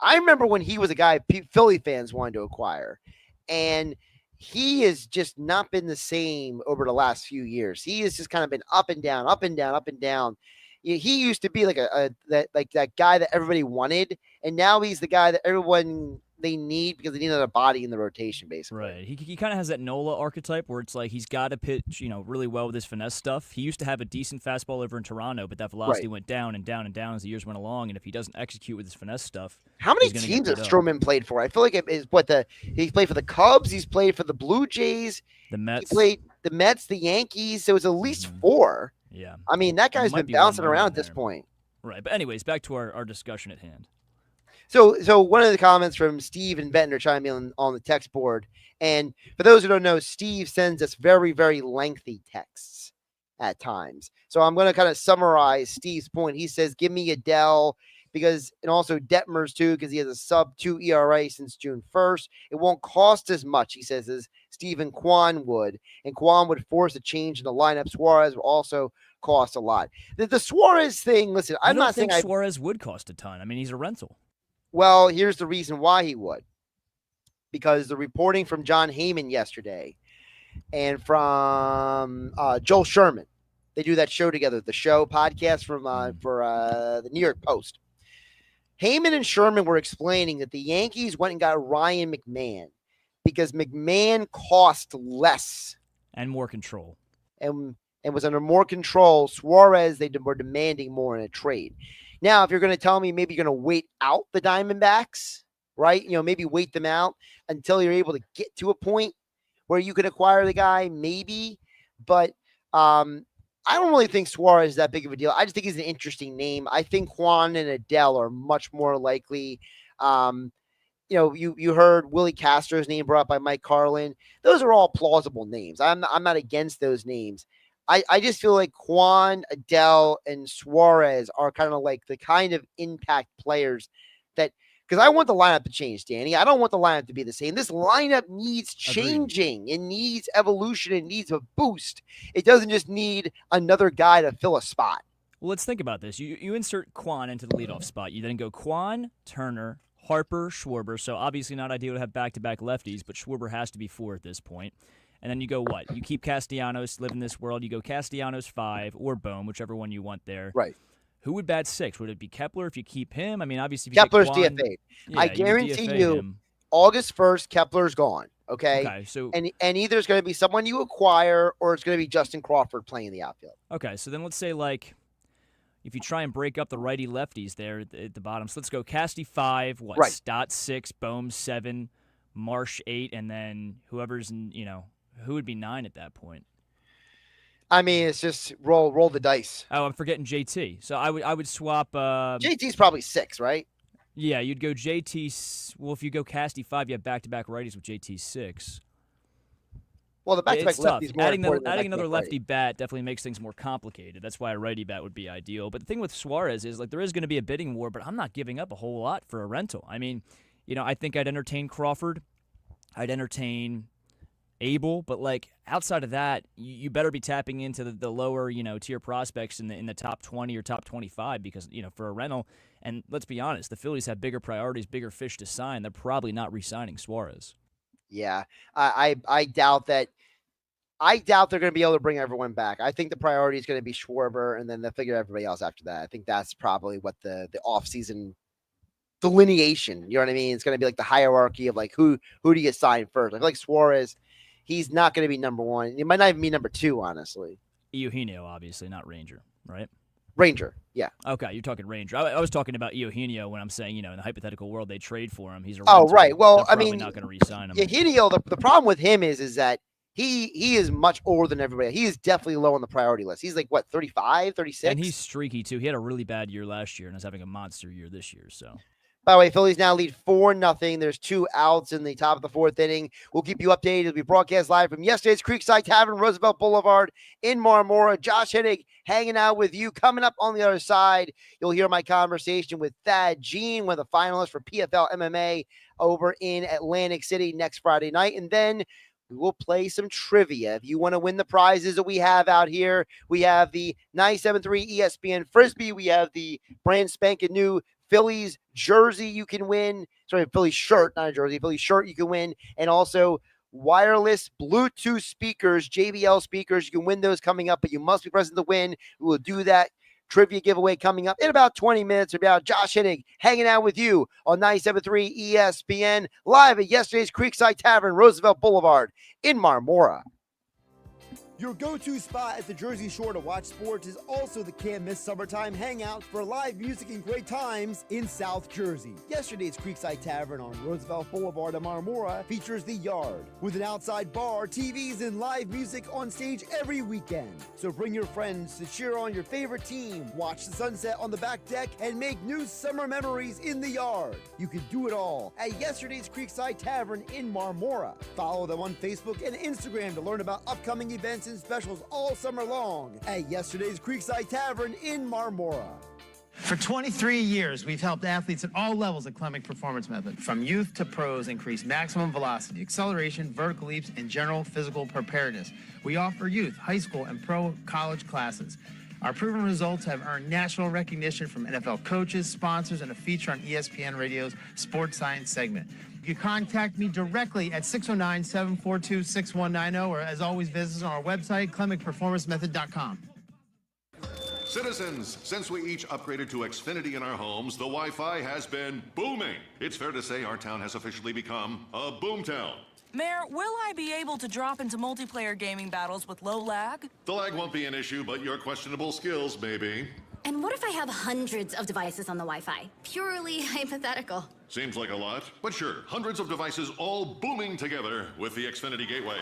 I remember when he was a guy Philly fans wanted to acquire, and he has just not been the same over the last few years. He has just kind of been up and down, up and down, up and down. He used to be like that guy that everybody wanted, and now he's the guy that everyone they need because they need another body in the rotation, basically. Right. He kind of has that Nola archetype where it's like he's got to pitch, really well with his finesse stuff. He used to have a decent fastball over in Toronto, but that velocity went down and down and down as the years went along. And if he doesn't execute with his finesse stuff, how many teams has Stroman played for? I feel like he's played for the Cubs, he's played for the Blue Jays, the Mets, he played the Mets, the Yankees. So it's at least 4. Yeah. I mean, that guy's been bouncing around at this point. Right. But anyways, back to our discussion at hand. So one of the comments from Steve and Benton are chiming in on the text board. And for those who don't know, Steve sends us very, very lengthy texts at times. So I'm going to kind of summarize Steve's point. He says, give me Adele and also Detmers too, because he has a sub-2 ERA since June 1st. It won't cost as much, he says, as Stephen Kwan would. And Kwan would force a change in the lineup. Suarez will also cost a lot. The Suarez thing, listen, I'm not saying Suarez would cost a ton. I mean, he's a rental. Well, here's the reason why he would. Because the reporting from John Heyman yesterday and from Joel Sherman, they do that show together, the show podcast for the New York Post. Heyman and Sherman were explaining that the Yankees went and got Ryan McMahon because McMahon cost less. And more control. And was under more control. Suarez, they were demanding more in a trade. Now, if you're going to tell me maybe you're going to wait out the Diamondbacks, right? Maybe wait them out until you're able to get to a point where you can acquire the guy, maybe. But I don't really think Suarez is that big of a deal. I just think he's an interesting name. I think Juan and Adele are much more likely. You heard Willie Castro's name brought up by Mike Carlin. Those are all plausible names. I'm not against those names. I just feel like Juan, Adele, and Suarez are kind of like the kind of impact players that – because I want the lineup to change, Danny. I don't want the lineup to be the same. This lineup needs changing. Agreed. It needs evolution. It needs a boost. It doesn't just need another guy to fill a spot. Well, let's think about this. You insert Quan into the leadoff spot. You then go Quan, Turner, Harper, Schwarber. So obviously not ideal to have back-to-back lefties, but Schwarber has to be 4 at this point. And then you go what? You keep Castellanos, live in this world. You go Castellanos 5 or Bohm, whichever one you want there. Right. Who would bat 6? Would it be Kepler if you keep him? I mean, obviously, if you Kepler's get Quan, DFA'd. yeah, I would guarantee DFA you, him. August 1st, Kepler's gone. Okay. Okay. So and either it's going to be someone you acquire or it's going to be Justin Crawford playing the outfield. Okay. So then let's say if you try and break up the righty lefties there at the bottom. So let's go Casty 5, Right. Stott 6, Bohm 7, Marsh 8, and then whoever's who would be 9 at that point. I mean, it's just roll the dice. Oh, I'm forgetting JT. So I would swap. JT's probably 6, right? Yeah, you'd go JT. Well, if you go Casty 5, you have back-to-back righties with JT 6. Well, the back-to-back It's tough. lefty's more Adding important than another back-to-back lefty bat definitely makes things more complicated. That's why a righty bat would be ideal. But the thing with Suarez is there is going to be a bidding war, but I'm not giving up a whole lot for a rental. I mean, I think I'd entertain Crawford. I'd entertain Abel, but outside of that, you better be tapping into the lower tier prospects in the top 20 or top 25 because for a rental. And let's be honest, the Phillies have bigger priorities, bigger fish to sign. They're probably not re-signing Suarez. Yeah, I doubt that. I doubt they're going to be able to bring everyone back. I think the priority is going to be Schwarber, and then they'll figure everybody else after that. I think that's probably what the offseason delineation. You know what I mean? It's going to be the hierarchy of who do you get signed first. I feel like Suarez. He's not going to be number 1. He might not even be number 2, honestly. Eugenio, obviously, not Ranger, right? Ranger, yeah. Okay, you're talking Ranger. I was talking about Eugenio when I'm saying, in the hypothetical world, they trade for him. He's a rental. Right. Well, They're probably not going to re-sign him. Eugenio, the problem with him is that he is much older than everybody. He is definitely low on the priority list. He's 35, 36? And he's streaky, too. He had a really bad year last year and is having a monster year this year, so... By the way, Phillies now lead 4-0. There's 2 outs in the top of the 4th inning. We'll keep you updated. It'll be broadcast live from yesterday's Creekside Tavern, Roosevelt Boulevard in Marmora. Josh Hennig hanging out with you. Coming up on the other side, you'll hear my conversation with Thad Jean, one of the finalists for PFL MMA over in Atlantic City next Friday night. And then we will play some trivia. If you want to win the prizes that we have out here, we have the 97.3 ESPN Frisbee. We have the brand spanking new Phillies jersey you can win. Sorry, Phillies shirt, not a jersey. Phillies shirt you can win. And also wireless Bluetooth speakers, JBL speakers. You can win those coming up, but you must be present to win. We will do that trivia giveaway coming up in about 20 minutes. About Josh Hennig hanging out with you on 97.3 ESPN live at yesterday's Creekside Tavern, Roosevelt Boulevard in Marmora. Your go-to spot at the Jersey Shore to watch sports is also the Can't Miss Summertime Hangout for live music and great times in South Jersey. Yesterday's Creekside Tavern on Roosevelt Boulevard in Marmora features The Yard, with an outside bar, TVs, and live music on stage every weekend. So bring your friends to cheer on your favorite team, watch the sunset on the back deck, and make new summer memories in The Yard. You can do it all at yesterday's Creekside Tavern in Marmora. Follow them on Facebook and Instagram to learn about upcoming events and specials all summer long at yesterday's Creekside Tavern in Marmora. For 23 years, we've helped athletes at all levels of Clemic Performance Method, from youth to pros, increase maximum velocity, acceleration, vertical leaps, and general physical preparedness. We offer youth, high school, and pro college classes. Our proven results have earned national recognition from NFL coaches, sponsors, and a feature on ESPN Radio's Sports Science segment. You can contact me directly at 609-742-6190, or as always, visit us on our website, clemicperformancemethod.com. Citizens, since we each upgraded to Xfinity in our homes, the Wi-Fi has been booming. It's fair to say our town has officially become a boomtown. Mayor, will I be able to drop into multiplayer gaming battles with low lag? The lag won't be an issue, but your questionable skills may be. And what if I have hundreds of devices on the Wi-Fi? Purely hypothetical. Seems like a lot, but sure, hundreds of devices all booming together with the Xfinity Gateway.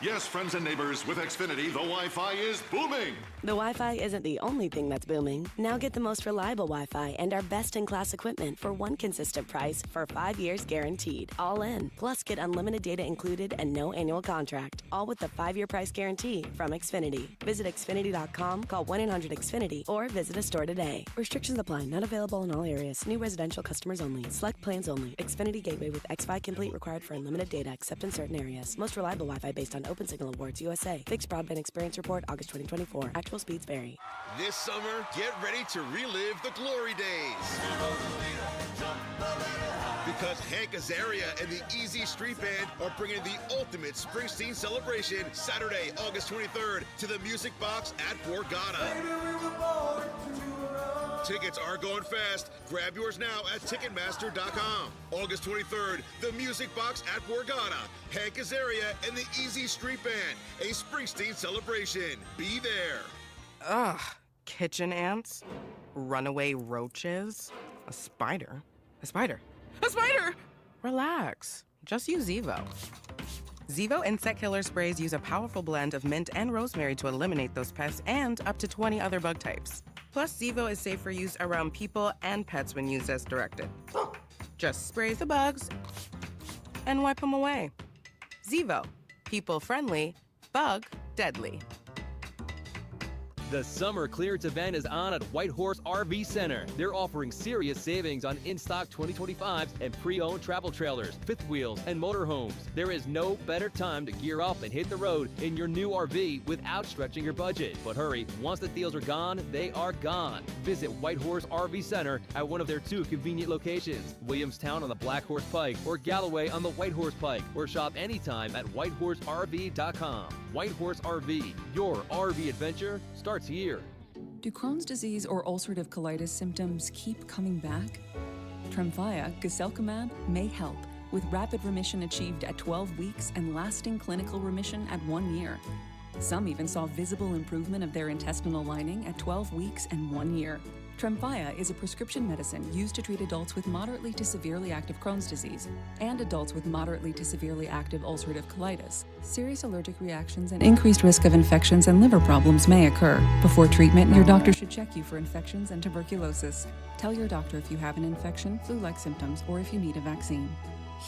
Yes, friends and neighbors, with Xfinity, the Wi-Fi is booming. The Wi-Fi isn't the only thing that's booming. Now get the most reliable Wi-Fi and our best-in-class equipment for one consistent price for 5 years guaranteed. All in. Plus, get unlimited data included and no annual contract. All with the 5-year price guarantee from Xfinity. Visit Xfinity.com, call 1-800-XFINITY, or visit a store today. Restrictions apply. Not available in all areas. New residential customers only. Select plans only. Xfinity Gateway with X-Fi Complete required for unlimited data except in certain areas. Most reliable Wi-Fi based on Open Signal Awards, USA. Fixed Broadband Experience Report, August 2024. Actual speeds vary. This summer, get ready to relive the glory days. Because Hank Azaria and the Easy Street Band are bringing the ultimate Springsteen celebration Saturday, August 23rd to the Music Box at Borgata. Tickets are going fast. Grab yours now at Ticketmaster.com. August 23rd, the Music Box at Borgata. Hank Azaria and the Easy Street Band. A Springsteen celebration. Be there. Ugh. Kitchen ants, runaway roaches, a spider. A spider. A spider! Relax. Just use Zevo. Zevo insect killer sprays use a powerful blend of mint and rosemary to eliminate those pests and up to 20 other bug types. Plus, Zevo is safe for use around people and pets when used as directed. Just spray the bugs and wipe them away. Zevo. People friendly, bug deadly. The summer clearance event is on at White Horse RV Center. They're offering serious savings on in-stock 2025s and pre-owned travel trailers, fifth wheels, and motorhomes. There is no better time to gear up and hit the road in your new RV without stretching your budget. But hurry, once the deals are gone, they are gone. Visit White Horse RV Center at one of their 2 convenient locations, Williamstown on the Black Horse Pike or Galloway on the White Horse Pike, or shop anytime at whitehorserv.com. White Horse RV, your RV adventure starts here. Do Crohn's disease or ulcerative colitis symptoms keep coming back? Tremfya, guselkumab, may help, with rapid remission achieved at 12 weeks and lasting clinical remission at 1 year. Some even saw visible improvement of their intestinal lining at 12 weeks and 1 year. Tremfya is a prescription medicine used to treat adults with moderately to severely active Crohn's disease and adults with moderately to severely active ulcerative colitis. Serious allergic reactions and increased risk of infections and liver problems may occur. Before treatment, your doctor should check you for infections and tuberculosis. Tell your doctor if you have an infection, flu-like symptoms, or if you need a vaccine.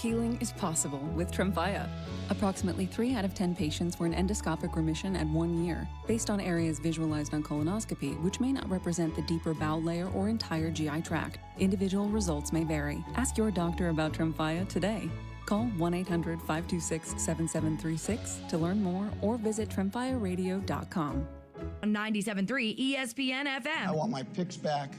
Healing is possible with Tremfya. Approximately 3 out of 10 patients were in endoscopic remission at 1 year, based on areas visualized on colonoscopy, which may not represent the deeper bowel layer or entire GI tract. Individual results may vary. Ask your doctor about Tremfya today. Call 1-800-526-7736 to learn more or visit tremfyaradio.com. On 97.3 ESPN FM. I want my picks back.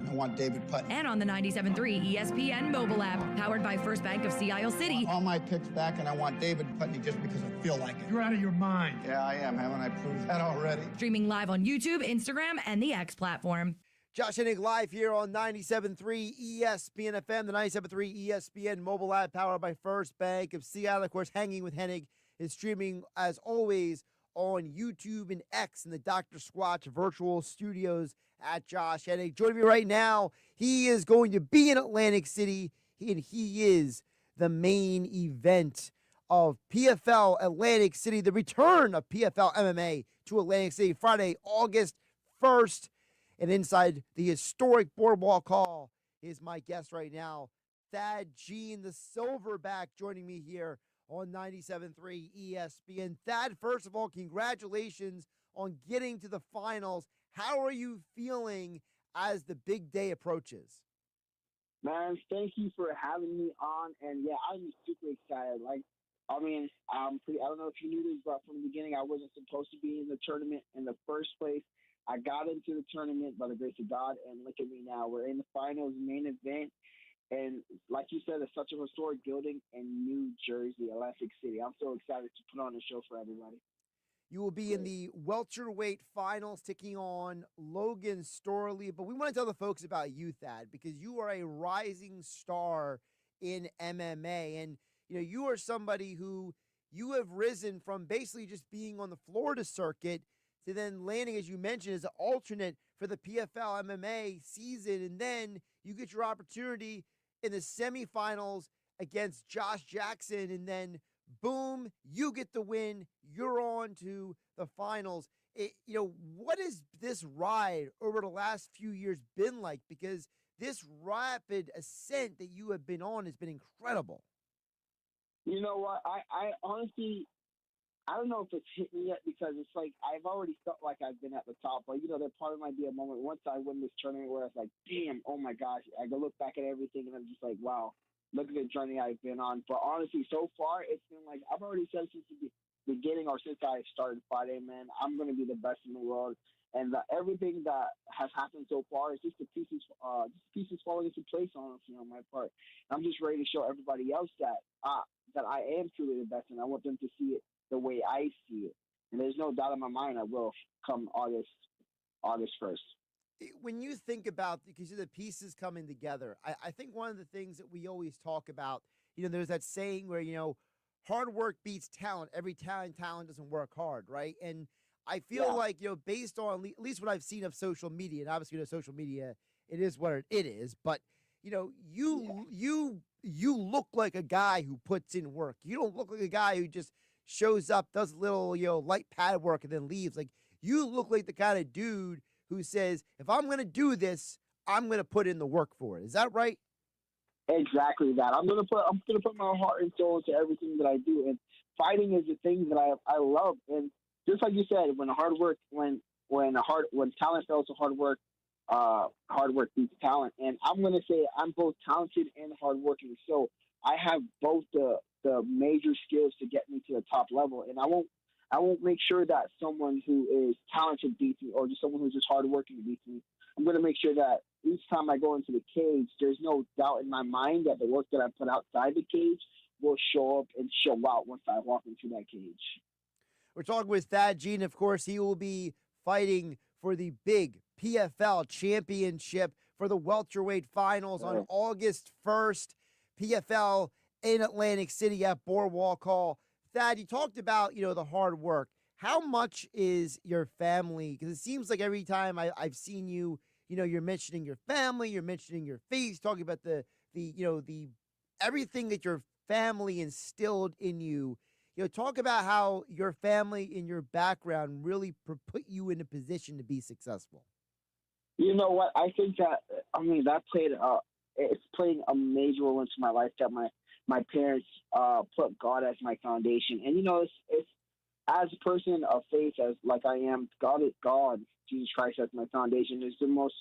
I want David Putney. And on the 97.3 ESPN mobile app, powered by First Bank of Sea Isle City. All my picks back, and I want David Putney just because I feel like it. You're out of your mind. Yeah, I am. Haven't I proved that already? Streaming live on YouTube, Instagram, and the X platform. Josh Hennig live here on 97.3 ESPN FM, the 97.3 ESPN mobile app powered by First Bank of Sea Isle. Of course, Hanging with Hennig is streaming, as always, on YouTube and X in the Dr. Squatch virtual studios at Josh Hennig. Joining me right now, he is going to be in Atlantic City, and he is the main event of PFL Atlantic City, the return of PFL MMA to Atlantic City, Friday, August 1st. And inside the historic Boardwalk Hall is my guest right now, Thad Gene, the Silverback, joining me here on 97.3 ESPN. Thad, first of all, congratulations on getting to the finals. How are you feeling as the big day approaches? Man, thank you for having me on. And yeah, I'm super excited. I don't know if you knew this, but from the beginning, I wasn't supposed to be in the tournament in the first place. I got into the tournament by the grace of God, and look at me now. We're in the finals, main event. And like you said, it's such a historic building in New Jersey, Atlantic City. I'm so excited to put on a show for everybody. You will be in the welterweight finals taking on Logan Storley. But we want to tell the folks about you, Thad, because you are a rising star in MMA. And, you are somebody who you have risen from basically just being on the Florida circuit to then landing, as you mentioned, as an alternate for the PFL MMA season. And then you get your opportunity in the semifinals against Josh Jackson, and then boom, you get the win. You're on to the finals. What has this ride over the last few years been like? Because this rapid ascent that you have been on has been incredible. You know what? I honestly, I don't know if it's hit me yet, because it's like I've already felt like I've been at the top. But, there probably might be a moment once I win this tournament where it's like, damn, oh my gosh. I go look back at everything and I'm just like, wow, look at the journey I've been on. But honestly, so far, it's been like I've already said since the beginning or since I started fighting, man, I'm going to be the best in the world. And everything that has happened so far is just the pieces falling into place on my part. I'm just ready to show everybody else that I am truly the best, and I want them to see it the way I see it. And there's no doubt in my mind I will come August 1st. When you think about, because the pieces coming together, I think one of the things that we always talk about, there's that saying where, hard work beats talent. Every talent doesn't work hard, right? And I feel like, based on at least what I've seen of social media, and obviously, social media, it is what it is, but, you look like a guy who puts in work. You don't look like a guy who just shows up, does a little, light pad work and then leaves. Like, you look like the kind of dude who says, if I'm going to do this, I'm going to put in the work for it. Is that right? Exactly that. I'm gonna put my heart and soul into everything that I do, and fighting is the thing that I love. And just like you said, when talent fails to hard work beats talent. And I'm gonna say I'm both talented and hardworking. So I have both the major skills to get me to the top level, and I won't make sure that someone who is talented beats me, or just someone who's just hardworking beats me. I'm going to make sure that each time I go into the cage, there's no doubt in my mind that the work that I put outside the cage will show up and show out once I walk into that cage. We're talking with Thad Gene. Of course, he will be fighting for the big PFL championship for the welterweight finals on August 1st. PFL in Atlantic City at Boardwalk Hall. Thad, you talked about, the hard work. How much is your family? Because it seems like every time I've seen you, you're mentioning your family, you're mentioning your faith, talking about the everything that your family instilled in you. Talk about how your family and your background really put you in a position to be successful. You know what? I think that it's played a major role into my life, that my parents put God as my foundation. And it's as a person of faith, as like I am, God, Jesus Christ as my foundation is the most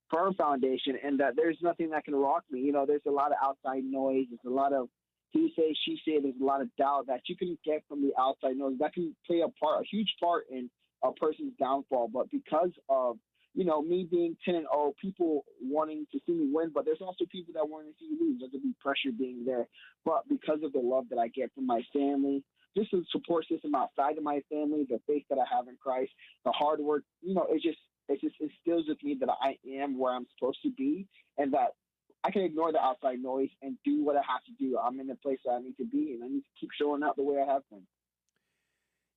firm foundation, and that there's nothing that can rock me. There's a lot of outside noise. There's a lot of he say, she say. There's a lot of doubt that you can get from the outside noise that can play a huge part in a person's downfall. But because of me being 10-0, people wanting to see me win, but there's also people that want to see me lose. There's going to be pressure being there. But because of the love that I get from my family, just the support system outside of my family, the faith that I have in Christ, the hard work, it just instills with me that I am where I'm supposed to be, and that I can ignore the outside noise and do what I have to do. I'm in the place that I need to be, and I need to keep showing up the way I have been.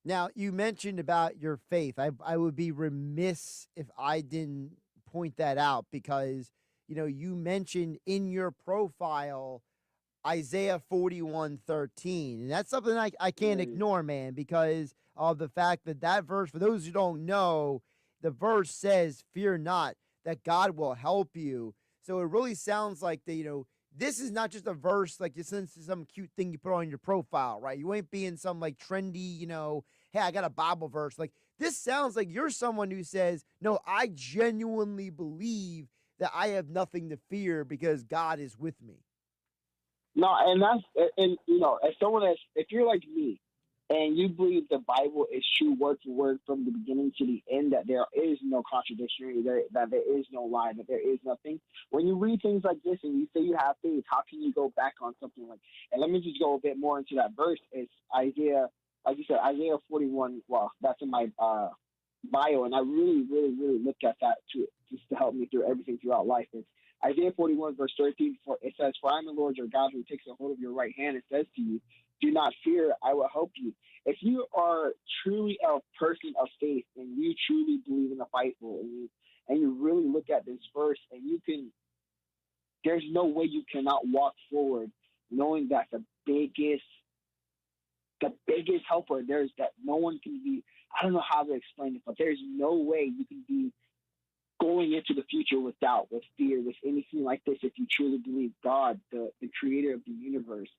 Now, you mentioned about your faith. I would be remiss if I didn't point that out, because, you mentioned in your profile Isaiah 41:13. And that's something I can't ignore, man, because of the fact that verse, for those who don't know, the verse says, fear not, that God will help you. So it really sounds like this is not just a verse, like this is some cute thing you put on your profile, right? You ain't being some like trendy, hey, I got a Bible verse. Like, this sounds like you're someone who says, no, I genuinely believe that I have nothing to fear because God is with me. No, and as someone if you're like me and you believe the Bible is true word for word from the beginning to the end, that there is no contradiction, that there is no lie, that there is nothing. When you read things like this and you say you have faith, how can you go back on something like? And let me just go a bit more into that verse. It's Isaiah, like you said, Isaiah 41. Well, that's in my bio, and I really, really, really look at that just to help me through everything throughout life. It's Isaiah 41, verse 13, it says, for I am the Lord your God who takes a hold of your right hand and says to you, do not fear, I will help you. If you are truly a person of faith and you truly believe in the Bible and you really look at this verse, and there's no way you cannot walk forward knowing that the biggest helper there's, that no one can be, I don't know how to explain it, but there's no way you can be going into the future with doubt, with fear, with anything like this, if you truly believe God, the creator of the universe,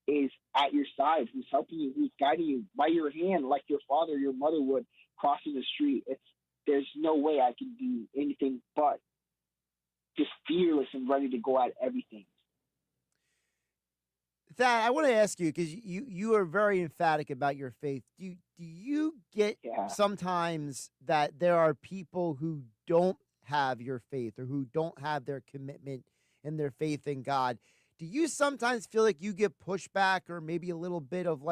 is at your side, who's helping you, who's guiding you by your hand, like your father, your mother would crossing the street. There's no way I can do anything but just fearless and ready to go at everything. Thad, I want to ask you because you are very emphatic about your faith. Do you get sometimes that there are people who don't have your faith or who don't have their commitment and their faith in God? Do you sometimes feel like you get pushback or maybe a little bit of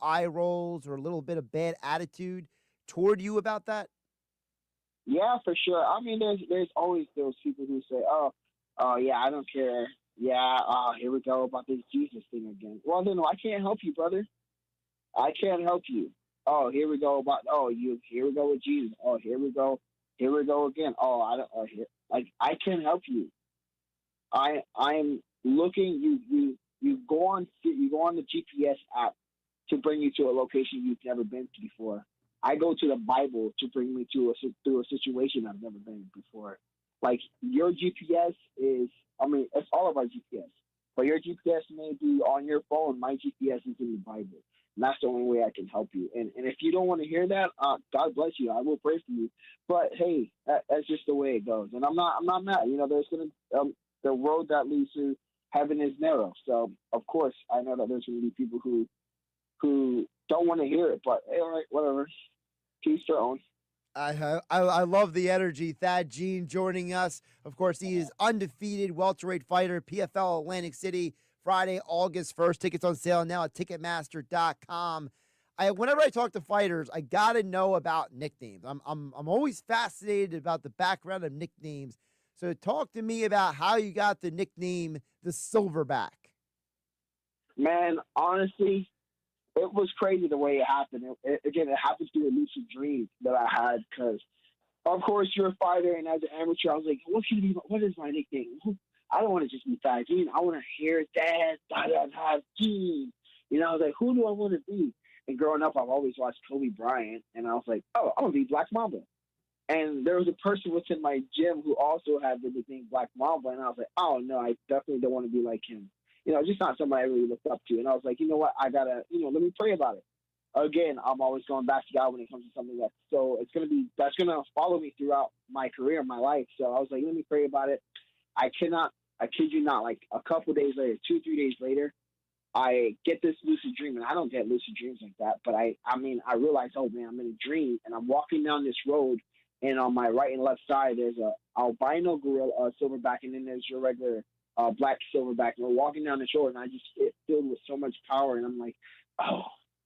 eye rolls or a little bit of bad attitude toward you about that? Yeah, for sure. I mean, there's always those people who say, oh yeah, I don't care. Yeah, here we go about this Jesus thing again. Well, then I can't help you, brother. I can't help you. Oh, here we go about. Here we go with Jesus. Oh, here we go. Here we go again. Oh, I don't. Oh, here. Like I can't help you. I'm looking. You go on the GPS app to bring you to a location you've never been to before. I go to the Bible to bring me through a situation I've never been before. Like your GPS is, it's all of our GPS. But your GPS may be on your phone. My GPS is in the Bible. And that's the only way I can help you. And if you don't want to hear that, God bless you. I will pray for you. But hey, that's just the way it goes. And I'm not mad. There's gonna the road that leads to heaven is narrow. So of course I know that there's gonna be people who don't want to hear it. But hey, all right, whatever. Teach their own. I love the energy. Thad Jean joining us. Of course, he is undefeated welterweight fighter, PFL Atlantic City, Friday, August 1st. Tickets on sale now at Ticketmaster.com. Whenever I talk to fighters, I got to know about nicknames. I'm always fascinated about the background of nicknames. So talk to me about how you got the nickname the Silverback. Man, honestly, it was crazy the way it happened. It happened through a lucid dream that I had because, of course, you're a fighter, and as an amateur, I was like, what is my nickname? I don't want to just be Thad Jean. I want to hear Thad Jean. I was like, who do I want to be? And growing up, I've always watched Kobe Bryant, and I was like, oh, I'm going to be Black Mamba. And there was a person within my gym who also had the nickname Black Mamba, and I was like, oh, no, I definitely don't want to be like him. Just not somebody I really looked up to. And I was like, you know what? I got to, let me pray about it. Again, I'm always going back to God when it comes to something that's going to follow me throughout my career, my life. So I was like, let me pray about it. I kid you not, like a couple days later, 2-3 days later, I get this lucid dream, and I don't get lucid dreams like that. But I realized, oh man, I'm in a dream, and I'm walking down this road, and on my right and left side, there's a albino gorilla, silverback, and then there's your regular black silverback. And we're walking down the shore, and it filled with so much power, and I'm like, oh,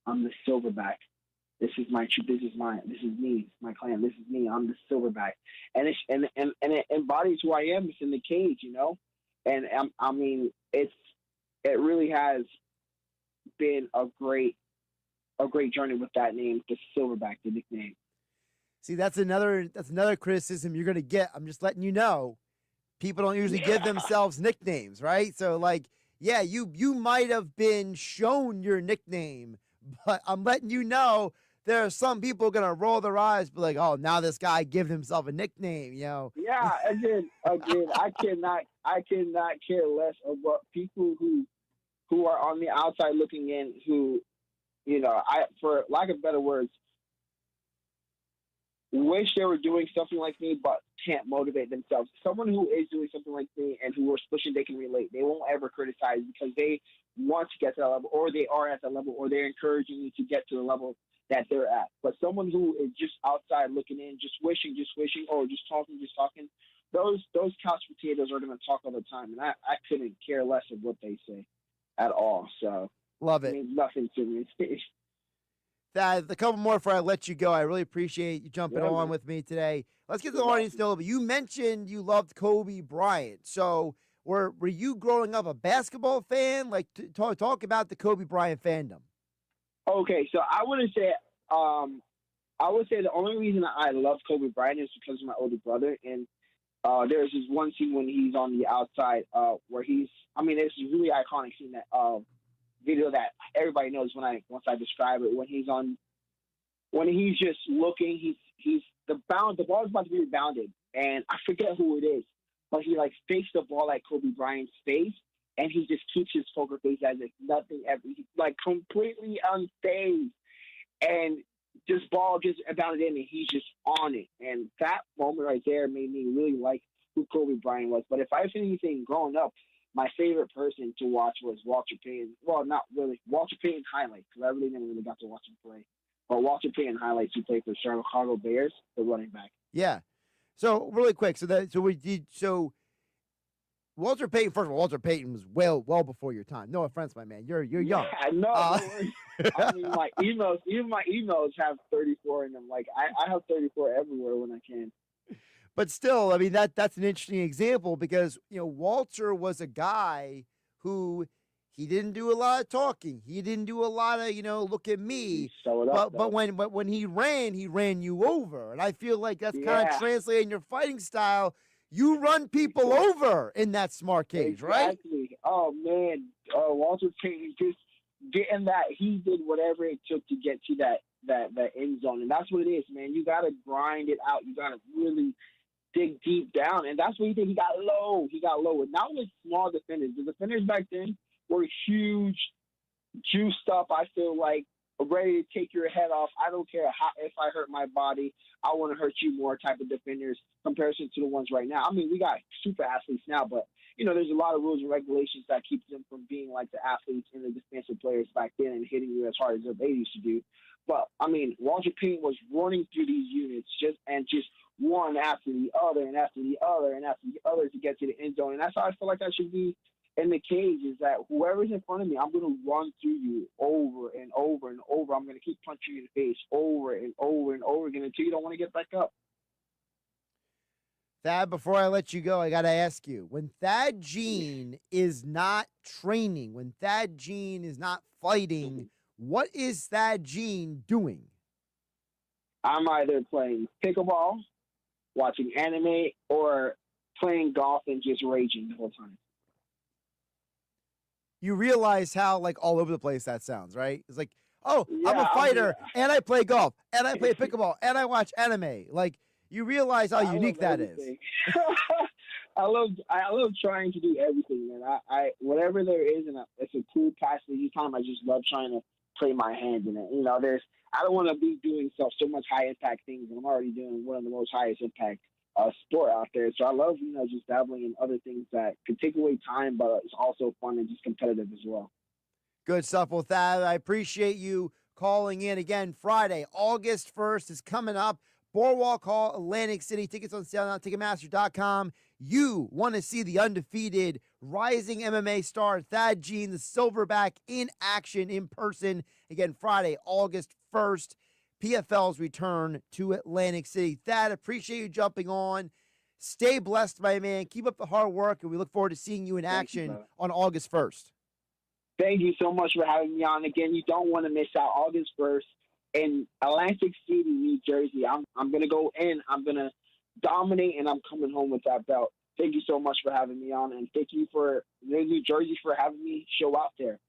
I'm the silverback. This is my truth. This is me. It's my clan. This is me. I'm the silverback, and it embodies who I am. It's in the cage, and it really has been a great journey with that name, the silverback, the nickname. See, that's another criticism you're going to get. I'm just letting you know. People don't usually give themselves nicknames, right? So, you might have been shown your nickname, but I'm letting you know there are some people going to roll their eyes, be like, oh, now this guy gave himself a nickname, Yeah, again, I cannot care less about people who are on the outside looking in, who, for lack of better words, wish they were doing something like me, but can't motivate themselves. Someone who is doing something like me and who are pushing, they can relate. They won't ever criticize because they want to get to that level, or they are at that level, or they're encouraging you to get to the level that they're at. But someone who is just outside looking in, just wishing, or just talking, those couch potatoes are going to talk all the time. And I couldn't care less of what they say at all. So love it. It means nothing to me. Thad, a couple more before I let you go. I really appreciate you jumping on with me today. Let's get the audience to know. But you mentioned you loved Kobe Bryant. So were you growing up a basketball fan? Talk about the Kobe Bryant fandom. Okay, so I would say the only reason I love Kobe Bryant is because of my older brother. And there's this one scene when he's on the outside where it's a really iconic scene, that video that everybody knows once I describe it, when he's just looking, the ball is about to be rebounded, and I forget who it is, but he fakes the ball at Kobe Bryant's face, and he just keeps his poker face as if nothing ever. He's completely unfazed, and this ball just bounded in, and he's just on it. And that moment right there made me really like who Kobe Bryant was. But if I was anything growing up, my favorite person to watch was Walter Payton. Well, not really. Walter Payton highlights, because I really never really got to watch him play. But Walter Payton highlights, who played for Chicago Bears, the running back. Yeah. So really quick, so Walter Payton. First of all, Walter Payton was well before your time. No offense, my man. You're young. I know. I mean, my emails, even my emails have 34 in them. Like I have 34 everywhere when I can. But still, I mean that's an interesting example because Walter was a guy who he didn't do a lot of talking. He didn't do a lot of look at me. But when he ran you over, and I feel like that's kind of translating your fighting style. You run people over in that smart cage, right? Exactly. Oh man, Walter Payton just getting that. He did whatever it took to get to that end zone, and that's what it is, man. You got to grind it out. You got to really dig deep down, and that's what he did. He got low. And not with small defenders. The defenders back then were huge, juiced up. I feel like ready to take your head off. I don't care if I hurt my body. I want to hurt you more type of defenders comparison to the ones right now. I mean, we got super athletes now, but there's a lot of rules and regulations that keep them from being like the athletes and the defensive players back then and hitting you as hard as they used to do. But I mean, Walter Payton was running through these units just one after the other and after the other and after the other to get to the end zone. And that's how I feel like I should be in the cage, is that whoever's in front of me, I'm going to run through you over and over and over. I'm going to keep punching you in the face over and over and over again until you don't want to get back up. Thad, before I let you go, I got to ask you, when Thad Gene is not training, when Thad Gene is not fighting, what is Thad Gene doing? I'm either playing pickleball, watching anime, or playing golf and just raging the whole time. You realize how all over the place that sounds, right? It's like, I'm a fighter, and I play golf, and I play pickleball, and I watch anime. You realize how unique that is. I love trying to do everything, man. I whatever there is, and it's a cool passion. Time I just love trying to play my hand in it. I don't want to be doing so much high impact things, and I'm already doing one of the most highest impact sport out there. So I love just dabbling in other things that could take away time, but it's also fun and just competitive as well. Good stuff with that. I appreciate you calling in again. Friday, August 1st is coming up. Boardwalk Hall, Atlantic City. Tickets on sale now at Ticketmaster.com. You want to see the undefeated rising MMA star Thad Gene, the silverback, in action in person. Again, Friday, August 1st. PFL's return to Atlantic City. Thad, appreciate you jumping on. Stay blessed, my man. Keep up the hard work, and we look forward to seeing you in action on August 1st. Thank you so much for having me on. Again, you don't want to miss out. August 1st in Atlantic City, New Jersey. I'm going to go in. I'm going to dominate, and I'm coming home with that belt. Thank you so much for having me on, and thank you for New Jersey for having me show out there.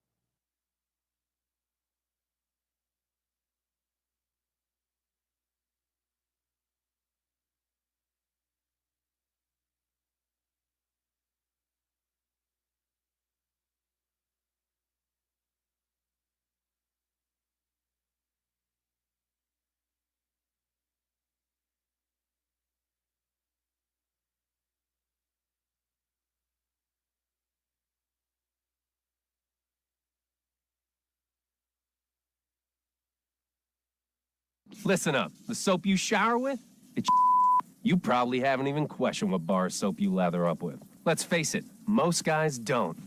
Listen up. The soap you shower with, it's you probably haven't even questioned what bar of soap you lather up with. Let's face it, most guys don't.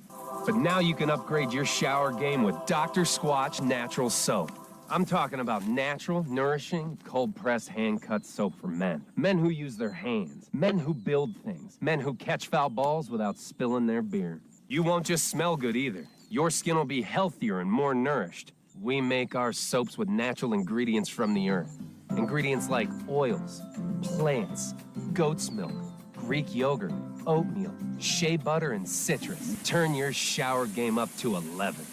But now you can upgrade your shower game with Dr. Squatch Natural Soap. I'm talking about natural, nourishing, cold-pressed, hand-cut soap for men. Men who use their hands. Men who build things. Men who catch foul balls without spilling their beer. You won't just smell good either. Your skin will be healthier and more nourished. We make our soaps with natural ingredients from the earth. Ingredients like oils, plants, goat's milk, Greek yogurt, oatmeal, shea butter, and citrus. Turn your shower game up to 11.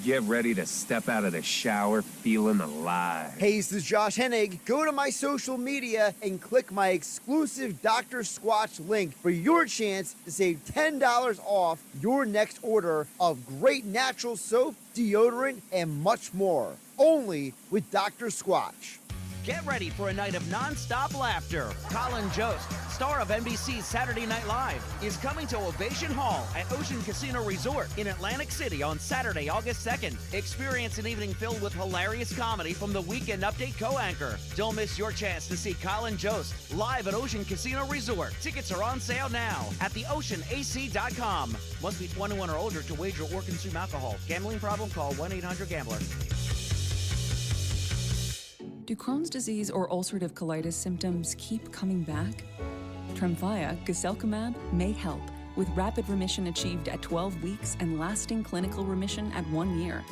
Get ready to step out of the shower feeling alive. Hey, this is Josh Hennig. Go to my social media and click my exclusive Dr. Squatch link for your chance to save $10 off your next order of great natural soap, deodorant, and much more. Only with Dr. Squatch. Get ready for a night of non-stop laughter. Colin Jost, star of NBC's Saturday Night Live, is coming to Ovation Hall at Ocean Casino Resort in Atlantic City on Saturday, August 2nd. Experience an evening filled with hilarious comedy from the Weekend Update co-anchor. Don't miss your chance to see Colin Jost live at Ocean Casino Resort. Tickets are on sale now at theoceanac.com. Must be 21 or older to wager or consume alcohol. Gambling problem? Call 1-800-GAMBLER. Do Crohn's disease or ulcerative colitis symptoms keep coming back? Tremfya, guselkumab, may help, with rapid remission achieved at 12 weeks and lasting clinical remission at 1 year.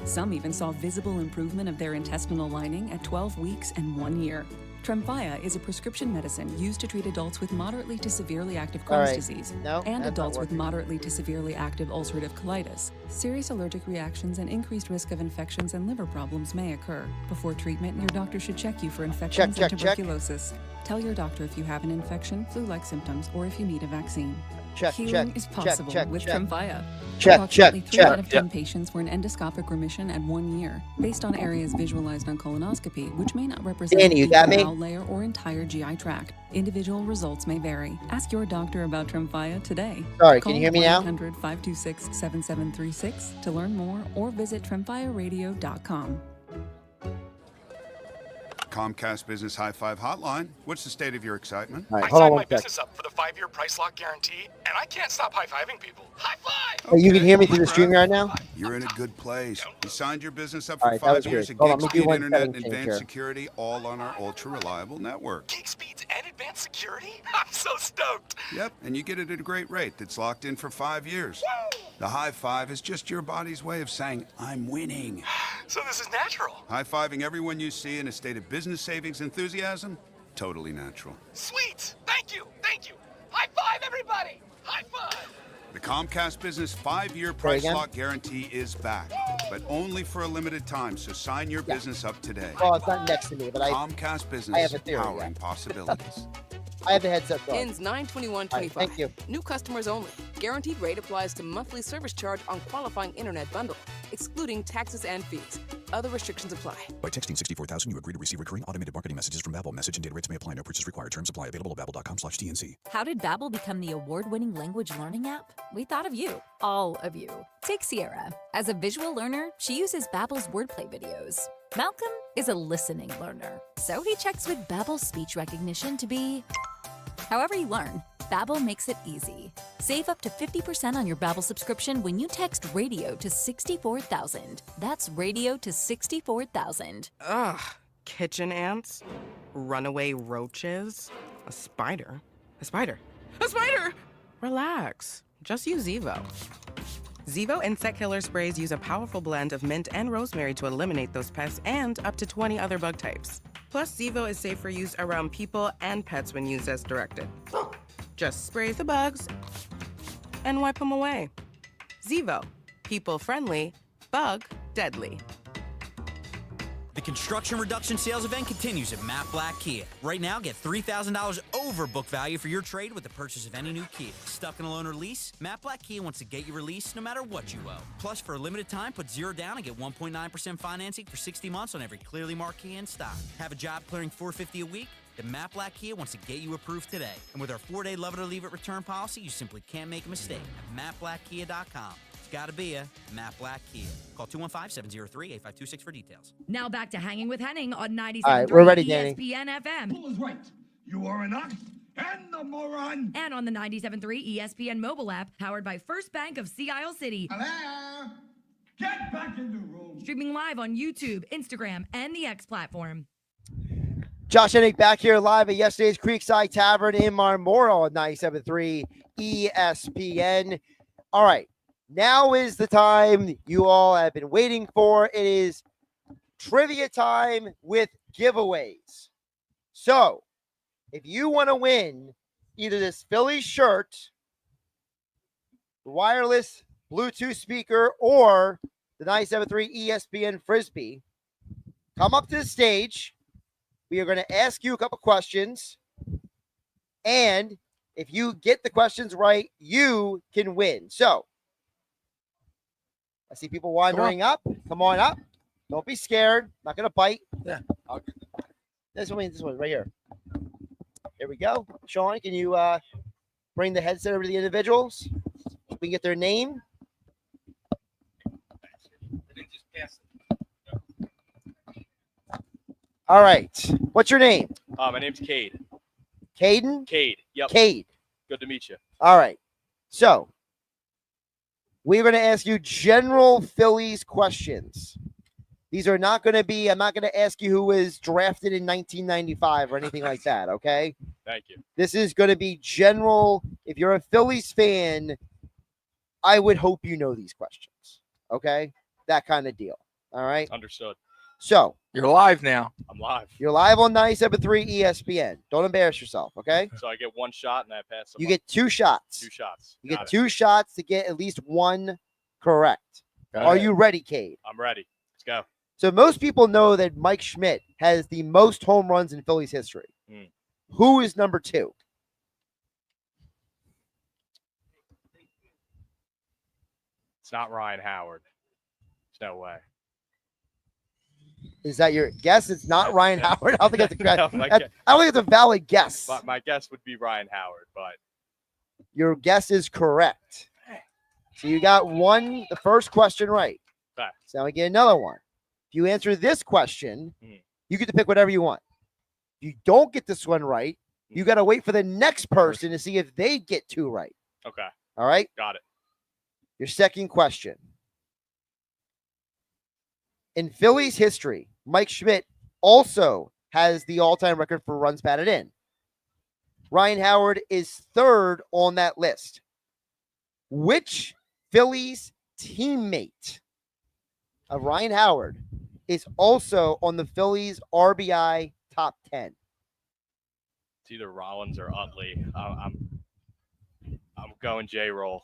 Some even saw visible improvement of their intestinal lining at 12 weeks and 1 year. Tremfya is a prescription medicine used to treat adults with moderately to severely active Crohn's disease and adults with moderately to severely active ulcerative colitis. Serious allergic reactions and increased risk of infections and liver problems may occur. Before treatment, your doctor should check you for infections and tuberculosis. Tell your doctor if you have an infection, flu-like symptoms, or if you need a vaccine. Healing is possible with Tremfya. Approximately 3 out of 10 patients were in endoscopic remission at 1 year, based on areas visualized on colonoscopy, which may not represent the bowel layer or entire GI tract. Individual results may vary. Ask your doctor about Tremfya today. Sorry, can you hear me now? Call 1-800-526-7736 to learn more or visit tremfyaradio.com. Comcast Business High Five Hotline. What's the state of your excitement? All right, I hold on signed one my business up for the 5-year price lock guarantee, and I can't stop high-fiving people. High five! Okay. You can hear me through the stream right now? You're in a good place. You signed your business up All for right, 5 years good. of Hold on, gig let me do speed one internet setting and change advanced here. security, all on our ultra-reliable network. Geek speeds and advanced security? I'm so stoked. Yep, and you get it at a great rate that's locked in for 5 years. Woo! The high five is just your body's way of saying, I'm winning. So this is natural. High-fiving everyone you see in a state of business savings enthusiasm? Totally natural. Sweet! Thank you! Thank you! High five, everybody! High five! The Comcast Business 5-year price lock guarantee is back, but only for a limited time, so sign your business up today. Well, it's not next to me, but Comcast Business, I have a theory, powering possibilities. I have the headset on. Ends 9/21/25. Thank you. New customers only. Guaranteed rate applies to monthly service charge on qualifying internet bundle, excluding taxes and fees. Other restrictions apply. By texting 64,000, you agree to receive recurring automated marketing messages from Babbel. Message and data rates may apply. No purchase required. Terms apply. Available at babbel.com/TNC. How did Babbel become the award-winning language learning app? We thought of you, all of you. Take Sierra. As a visual learner, she uses Babbel's wordplay videos. Malcolm is a listening learner, so he checks with Babbel's speech recognition to be however you learn. Babbel makes it easy. Save up to 50% on your Babbel subscription when you text radio to 64,000. That's radio to 64,000. Ugh, kitchen ants, runaway roaches, a spider. A spider. A spider! Relax. Just use Zevo. Zevo insect killer sprays use a powerful blend of mint and rosemary to eliminate those pests and up to 20 other bug types. Plus, Zevo is safe for use around people and pets when used as directed. Just spray the bugs and wipe them away. Zevo, people friendly, bug deadly. The construction reduction sales event continues at Matt Black Kia. Right now, get $3,000 over book value for your trade with the purchase of any new Kia. Stuck in a loan or lease? Matt Black Kia wants to get you released no matter what you owe. Plus, for a limited time, put 0 down and get 1.9% financing for 60 months on every clearly marked Kia in stock. Have a job clearing $450 a week? Then Matt Black Kia wants to get you approved today. And with our 4-day love it or leave it return policy, you simply can't make a mistake at mattblackkia.com. It's gotta be a Matt Black Kia. Call 215-703-8526 for details. Now back to Hanging with Henning on 97.3 right, we're ready, Danny. ESPN FM. Bull is right. You are an ox and a moron. And on the 97.3 ESPN mobile app, powered by First Bank of Sea Isle City. Hello? Get back in the room. Streaming live on YouTube, Instagram, and the X platform. Josh Hennig back here live at yesterday's Creekside Tavern in Marmora on 97.3 ESPN. All right. Now is the time you all have been waiting for. It is trivia time with giveaways. So, if you want to win either this Phillies shirt, wireless Bluetooth speaker, or the 97.3 ESPN Frisbee, come up to the stage. We are going to ask you a couple questions. And if you get the questions right, you can win. So, I see people wandering up. Come on up. Don't be scared. Not going to bite. Yeah. This one right here. There we go. Sean, can you bring the headset over to the individuals? We can get their name. All right. What's your name? My name's Cade. Caden? Cade. Yep. Cade. Good to meet you. All right. So we're going to ask you general Phillies questions. These are not going to be, I'm not going to ask you who was drafted in 1995 or anything like that, okay? Thank you. This is going to be general. If you're a Phillies fan, I would hope you know these questions, okay? That kind of deal, all right? Understood. So. You're live now. I'm live. You're live on 97.3 ESPN. Don't embarrass yourself, okay? So I get one shot and I pass. You get 2 shots. 2 shots. You get 2 shots to get at least 1 correct. Are you ready, Cade? I'm ready. Let's go. So most people know that Mike Schmidt has the most home runs in Phillies history. Who is number 2? It's not Ryan Howard. There's no way. Is that your guess? It's not Ryan Howard. I don't think that's No, I don't think it's a valid guess. But my guess would be Ryan Howard, but Your guess is correct. So you got the first question right. Okay. So now we get another one. If you answer this question, you get to pick whatever you want. If you don't get this one right, you got to wait for the next person to see if they get 2 right. okay. All right? Got it. Your second question. In Phillies history, Mike Schmidt also has the all-time record for runs batted in. Ryan Howard is 3rd on that list. Which Phillies teammate of Ryan Howard is also on the Phillies RBI top 10? It's either Rollins or Utley. I'm going J-Roll.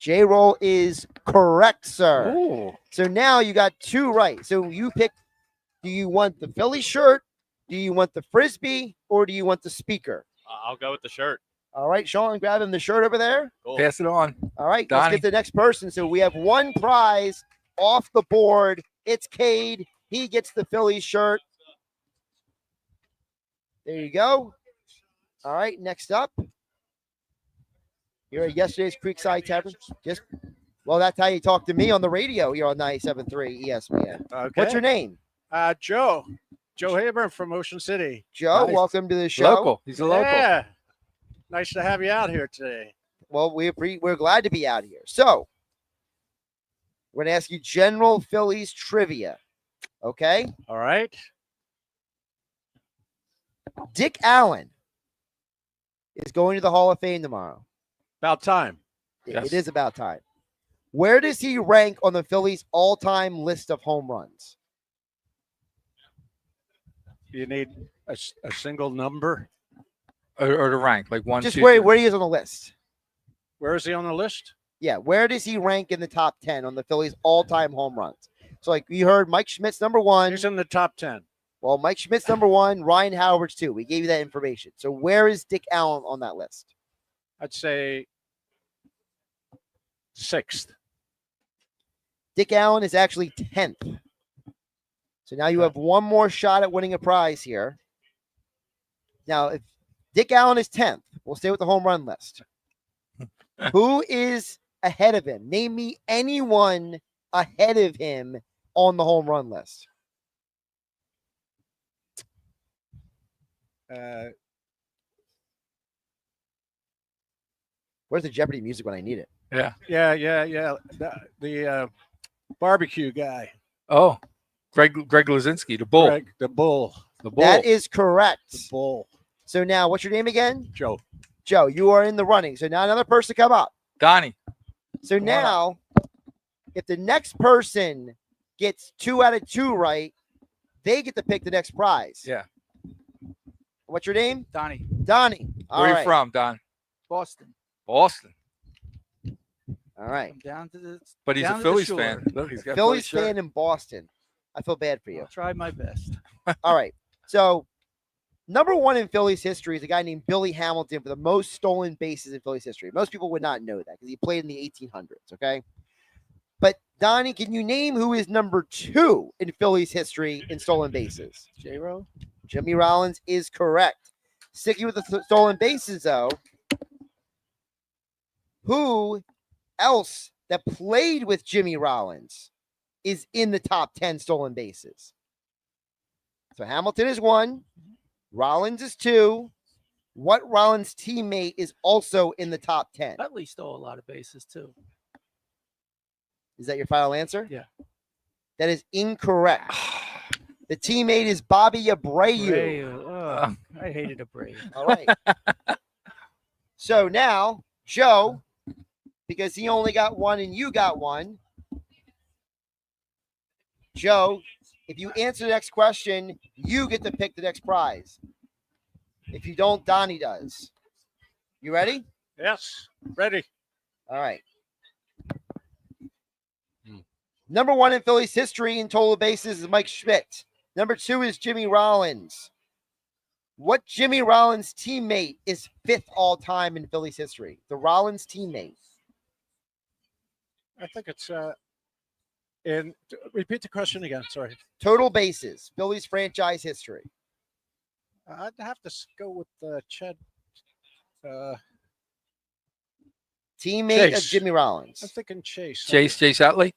J-Roll is correct, sir. Ooh. So now you got 2 right. So you pick, do you want the Philly shirt, do you want the Frisbee, or do you want the speaker? I'll go with the shirt. All right, Sean, grab him the shirt over there. Cool. Pass it on. All right, Donnie. let's get the next person. So we have 1 prize off the board. It's Cade. He gets the Phillies shirt. There you go. All right, next up. You're at yesterday's Creekside Tavern. Well, that's how you talk to me on the radio here on 97.3 ESPN. Okay. What's your name? Joe. Joe Haber from Ocean City. Joe, Nice. welcome to the show. Local. He's a local. Yeah. Nice to have you out here today. Well, we're glad to be out here. So, we're going to ask you general Phillies trivia. Okay? All right. Dick Allen is going to the Hall of Fame tomorrow. About time. It is about time. Where does he rank on the Phillies' all-time list of home runs? You need a single number. Or the rank, like 1, Just 2, where he is on the list. Where is he on the list? Yeah, where does he rank in the top 10 on the Phillies' all-time home runs? So, like you heard, Mike Schmidt's number 1. He's in the top 10. Well, Mike Schmidt's number 1, Ryan Howard's 2. We gave you that information. So where is Dick Allen on that list? I'd say 6th. Dick Allen is actually 10th. So now you have 1 more shot at winning a prize here. Now, if Dick Allen is 10th, we'll stay with the home run list. Who is ahead of him? Name me anyone ahead of him on the home run list. Where's the Jeopardy music when I need it? Yeah. Yeah. The barbecue guy. Oh, Greg Luzinski, the Bull. Greg, the Bull. The Bull. That is correct. The Bull. So now, what's your name again? Joe. Joe, you are in the running. So now another person come up. Donnie. So now, if the next person gets 2 out of 2 right, they get to pick the next prize. Yeah. What's your name? Donnie. Donnie. All Where are right. you from, Don? Boston. Boston. All right. I'm down to the. But he's down a to the Phillies shore. fan. Look, he's got Phillies shirt. fan in Boston. I feel bad for you. I'll try my best. All right. So, number 1 in Phillies history is a guy named Billy Hamilton for the most stolen bases in Phillies history. Most people would not know that because he played in the 1800s, okay? But Donnie, can you name who is number 2 in Phillies history in stolen bases? J-Ro? Jimmy Rollins is correct. Sticking with the stolen bases, though, who else that played with Jimmy Rollins is in the top 10 stolen bases? So Hamilton is 1. Rollins is 2. What Rollins teammate is also in the top 10? Utley stole a lot of bases too. Is that your final answer? Yeah. That is incorrect. The teammate is Bobby Abreu. Abreu. I hated Abreu. All right. So now, Joe, because he only got 1 and you got 1. Joe, if you answer the next question, you get to pick the next prize. If you don't, Donnie does. You ready? Yes, ready. All right. Number 1 in Phillies history in total bases is Mike Schmidt. Number 2 is Jimmy Rollins. What Jimmy Rollins teammate is 5th all time in Phillies history? The Rollins teammate. I think it's repeat the question again. Sorry. Total bases, Phillies franchise history. I'd have to go with Ched. Teammate Chase. of Jimmy Rollins. I'm thinking Chase. Chase Utley.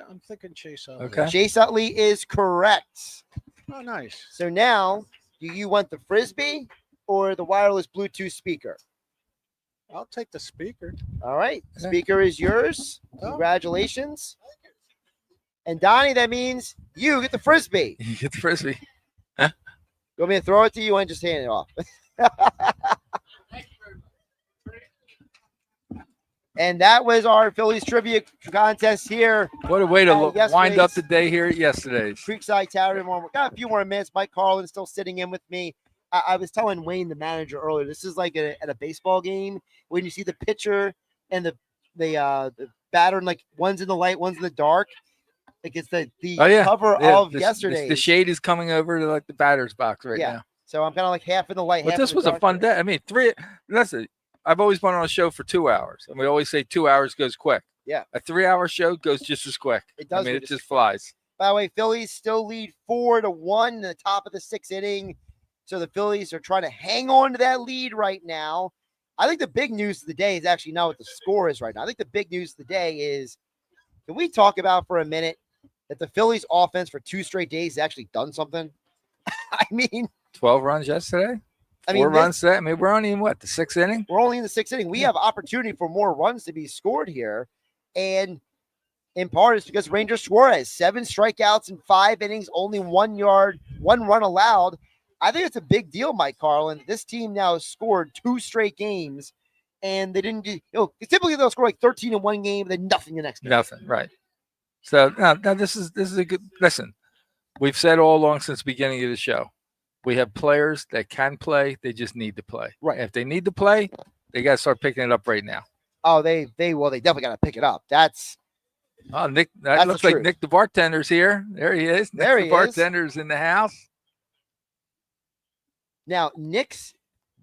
I'm thinking Chase. Utley. Okay. Chase Utley is correct. Oh, nice. So now, do you want the Frisbee or the wireless Bluetooth speaker? I'll take the speaker. All right. Speaker is yours. Congratulations. And Donnie, that means you get the Frisbee. You get the Frisbee. You want me to throw it to you and just hand it off? And that was our Phillies trivia contest here. What a way to wind up yesterday's the day here at yesterday's. Creekside Tavern. Got a few more minutes. Mike Carlin still sitting in with me. I was telling Wayne, the manager, earlier, this is like at a baseball game when you see the pitcher and the batter, and like one's in the light, one's in the dark. Like it's the cover of yesterday. The shade is coming over to like the batter's box right now. So I'm kind of like half in the light. But half this in the was a dark fun here. day. I mean, listen, I've always been on a show for 2 hours, and we always say 2 hours goes quick. Yeah. A 3-hour show goes just as quick. It does. I mean, it just flies. By the way, Phillies still lead 4-1 in the top of the 6th inning. So the Phillies are trying to hang on to that lead right now. I think the big news of the day is actually not what the score is right now. I think the big news of the day is, can we talk about for a minute that the Phillies offense for 2 straight days has actually done something? I mean, 12 runs yesterday. I mean, 4 runs today. I mean, we're only in what, the 6th inning? We're only in the 6th inning. We have opportunity for more runs to be scored here. And in part, it's because Ranger Suarez, 7 strikeouts in 5 innings, only 1 run allowed. I think it's a big deal, Mike Carlin. This team now has scored 2 straight games, and they didn't do, typically they'll score like 13 in one game, then nothing the next game. Nothing, right. So now this is a good listen. We've said all along since the beginning of the show, we have players that can play, they just need to play. Right. If they need to play, they got to start picking it up right now. Oh, they definitely got to pick it up. That's Nick. That looks like Nick the bartender's here. There he is. There Nick he the bartender's in the house. Now, Nick's,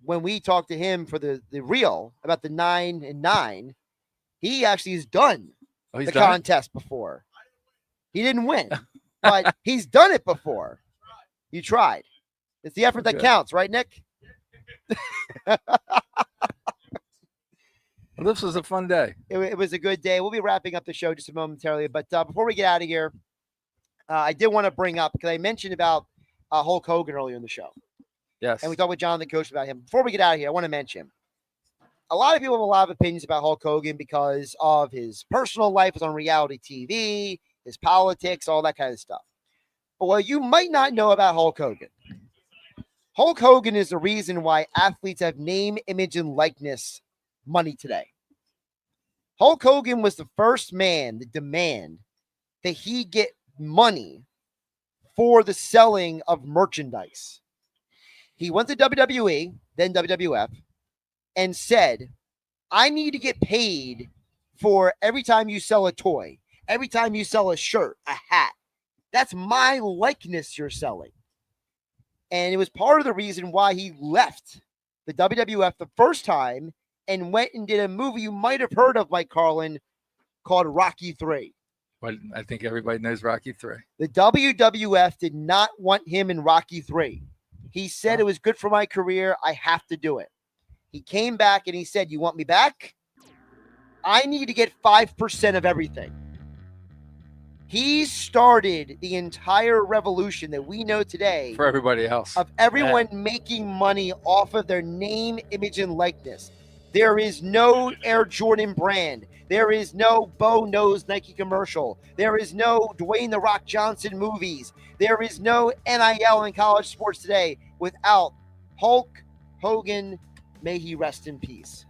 when we talked to him for the reel about the 9 and 9, he actually has done the contest before. He didn't win, but he's done it before. You tried. It's the effort that counts, right, Nick? Well, this was a fun day. It was a good day. We'll be wrapping up the show just momentarily, but before we get out of here, I did want to bring up, because I mentioned about Hulk Hogan earlier in the show. Yes. And we talked with Jonathan Coach about him. Before we get out of here, I want to mention, a lot of people have a lot of opinions about Hulk Hogan because of his personal life, was on reality TV, his politics, all that kind of stuff. But what you might not know about Hulk Hogan is the reason why athletes have name, image, and likeness money today. Hulk Hogan was the first man to demand that he get money for the selling of merchandise. He went to WWE, then WWF, and said, I need to get paid for every time you sell a toy, every time you sell a shirt, a hat. That's my likeness you're selling. And it was part of the reason why he left the WWF the first time and went and did a movie you might have heard of, Mike Carlin, called Rocky III. But I think everybody knows Rocky 3. The WWF did not want him in Rocky 3. He said it was good for my career. I have to do it. He came back and he said, you want me back? I need to get 5% of everything. He started the entire revolution that we know today For everybody else. of everyone making money off of their name, image, and likeness. There is no Air Jordan brand. There is no Bo Knows Nike commercial. There is no Dwayne The Rock Johnson movies. There is no NIL in college sports today without Hulk Hogan. May he rest in peace.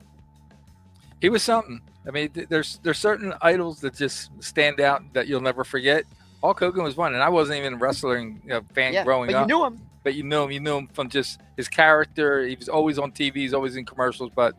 He was something. I mean, there's certain idols that just stand out that you'll never forget. Hulk Hogan was one, and I wasn't even a wrestling fan growing up. But you knew him. But you knew him from just his character. He was always on TV. He's always in commercials. But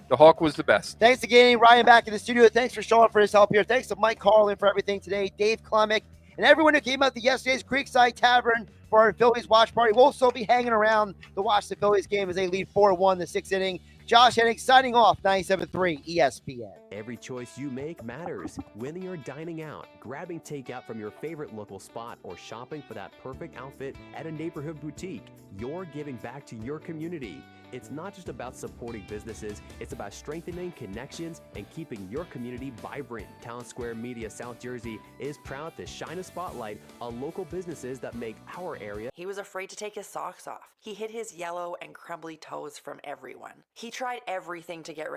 the Hulk was the best. Thanks again, Ryan, back in the studio. Thanks for Sean for his help here. Thanks to Mike Carlin for everything today, Dave Klemick, and everyone who came out to yesterday's Creekside Tavern for our Phillies watch party. We'll still be hanging around to watch the Phillies game as they lead 4-1 the sixth inning. Josh Hennig signing off, 97.3 ESPN. Every choice you make matters. Whether you're dining out, grabbing takeout from your favorite local spot, or shopping for that perfect outfit at a neighborhood boutique, you're giving back to your community. It's not just about supporting businesses, it's about strengthening connections and keeping your community vibrant. Town Square Media South Jersey is proud to shine a spotlight on local businesses that make our area. He was afraid to take his socks off. He hid his yellow and crumbly toes from everyone. He tried everything to get rid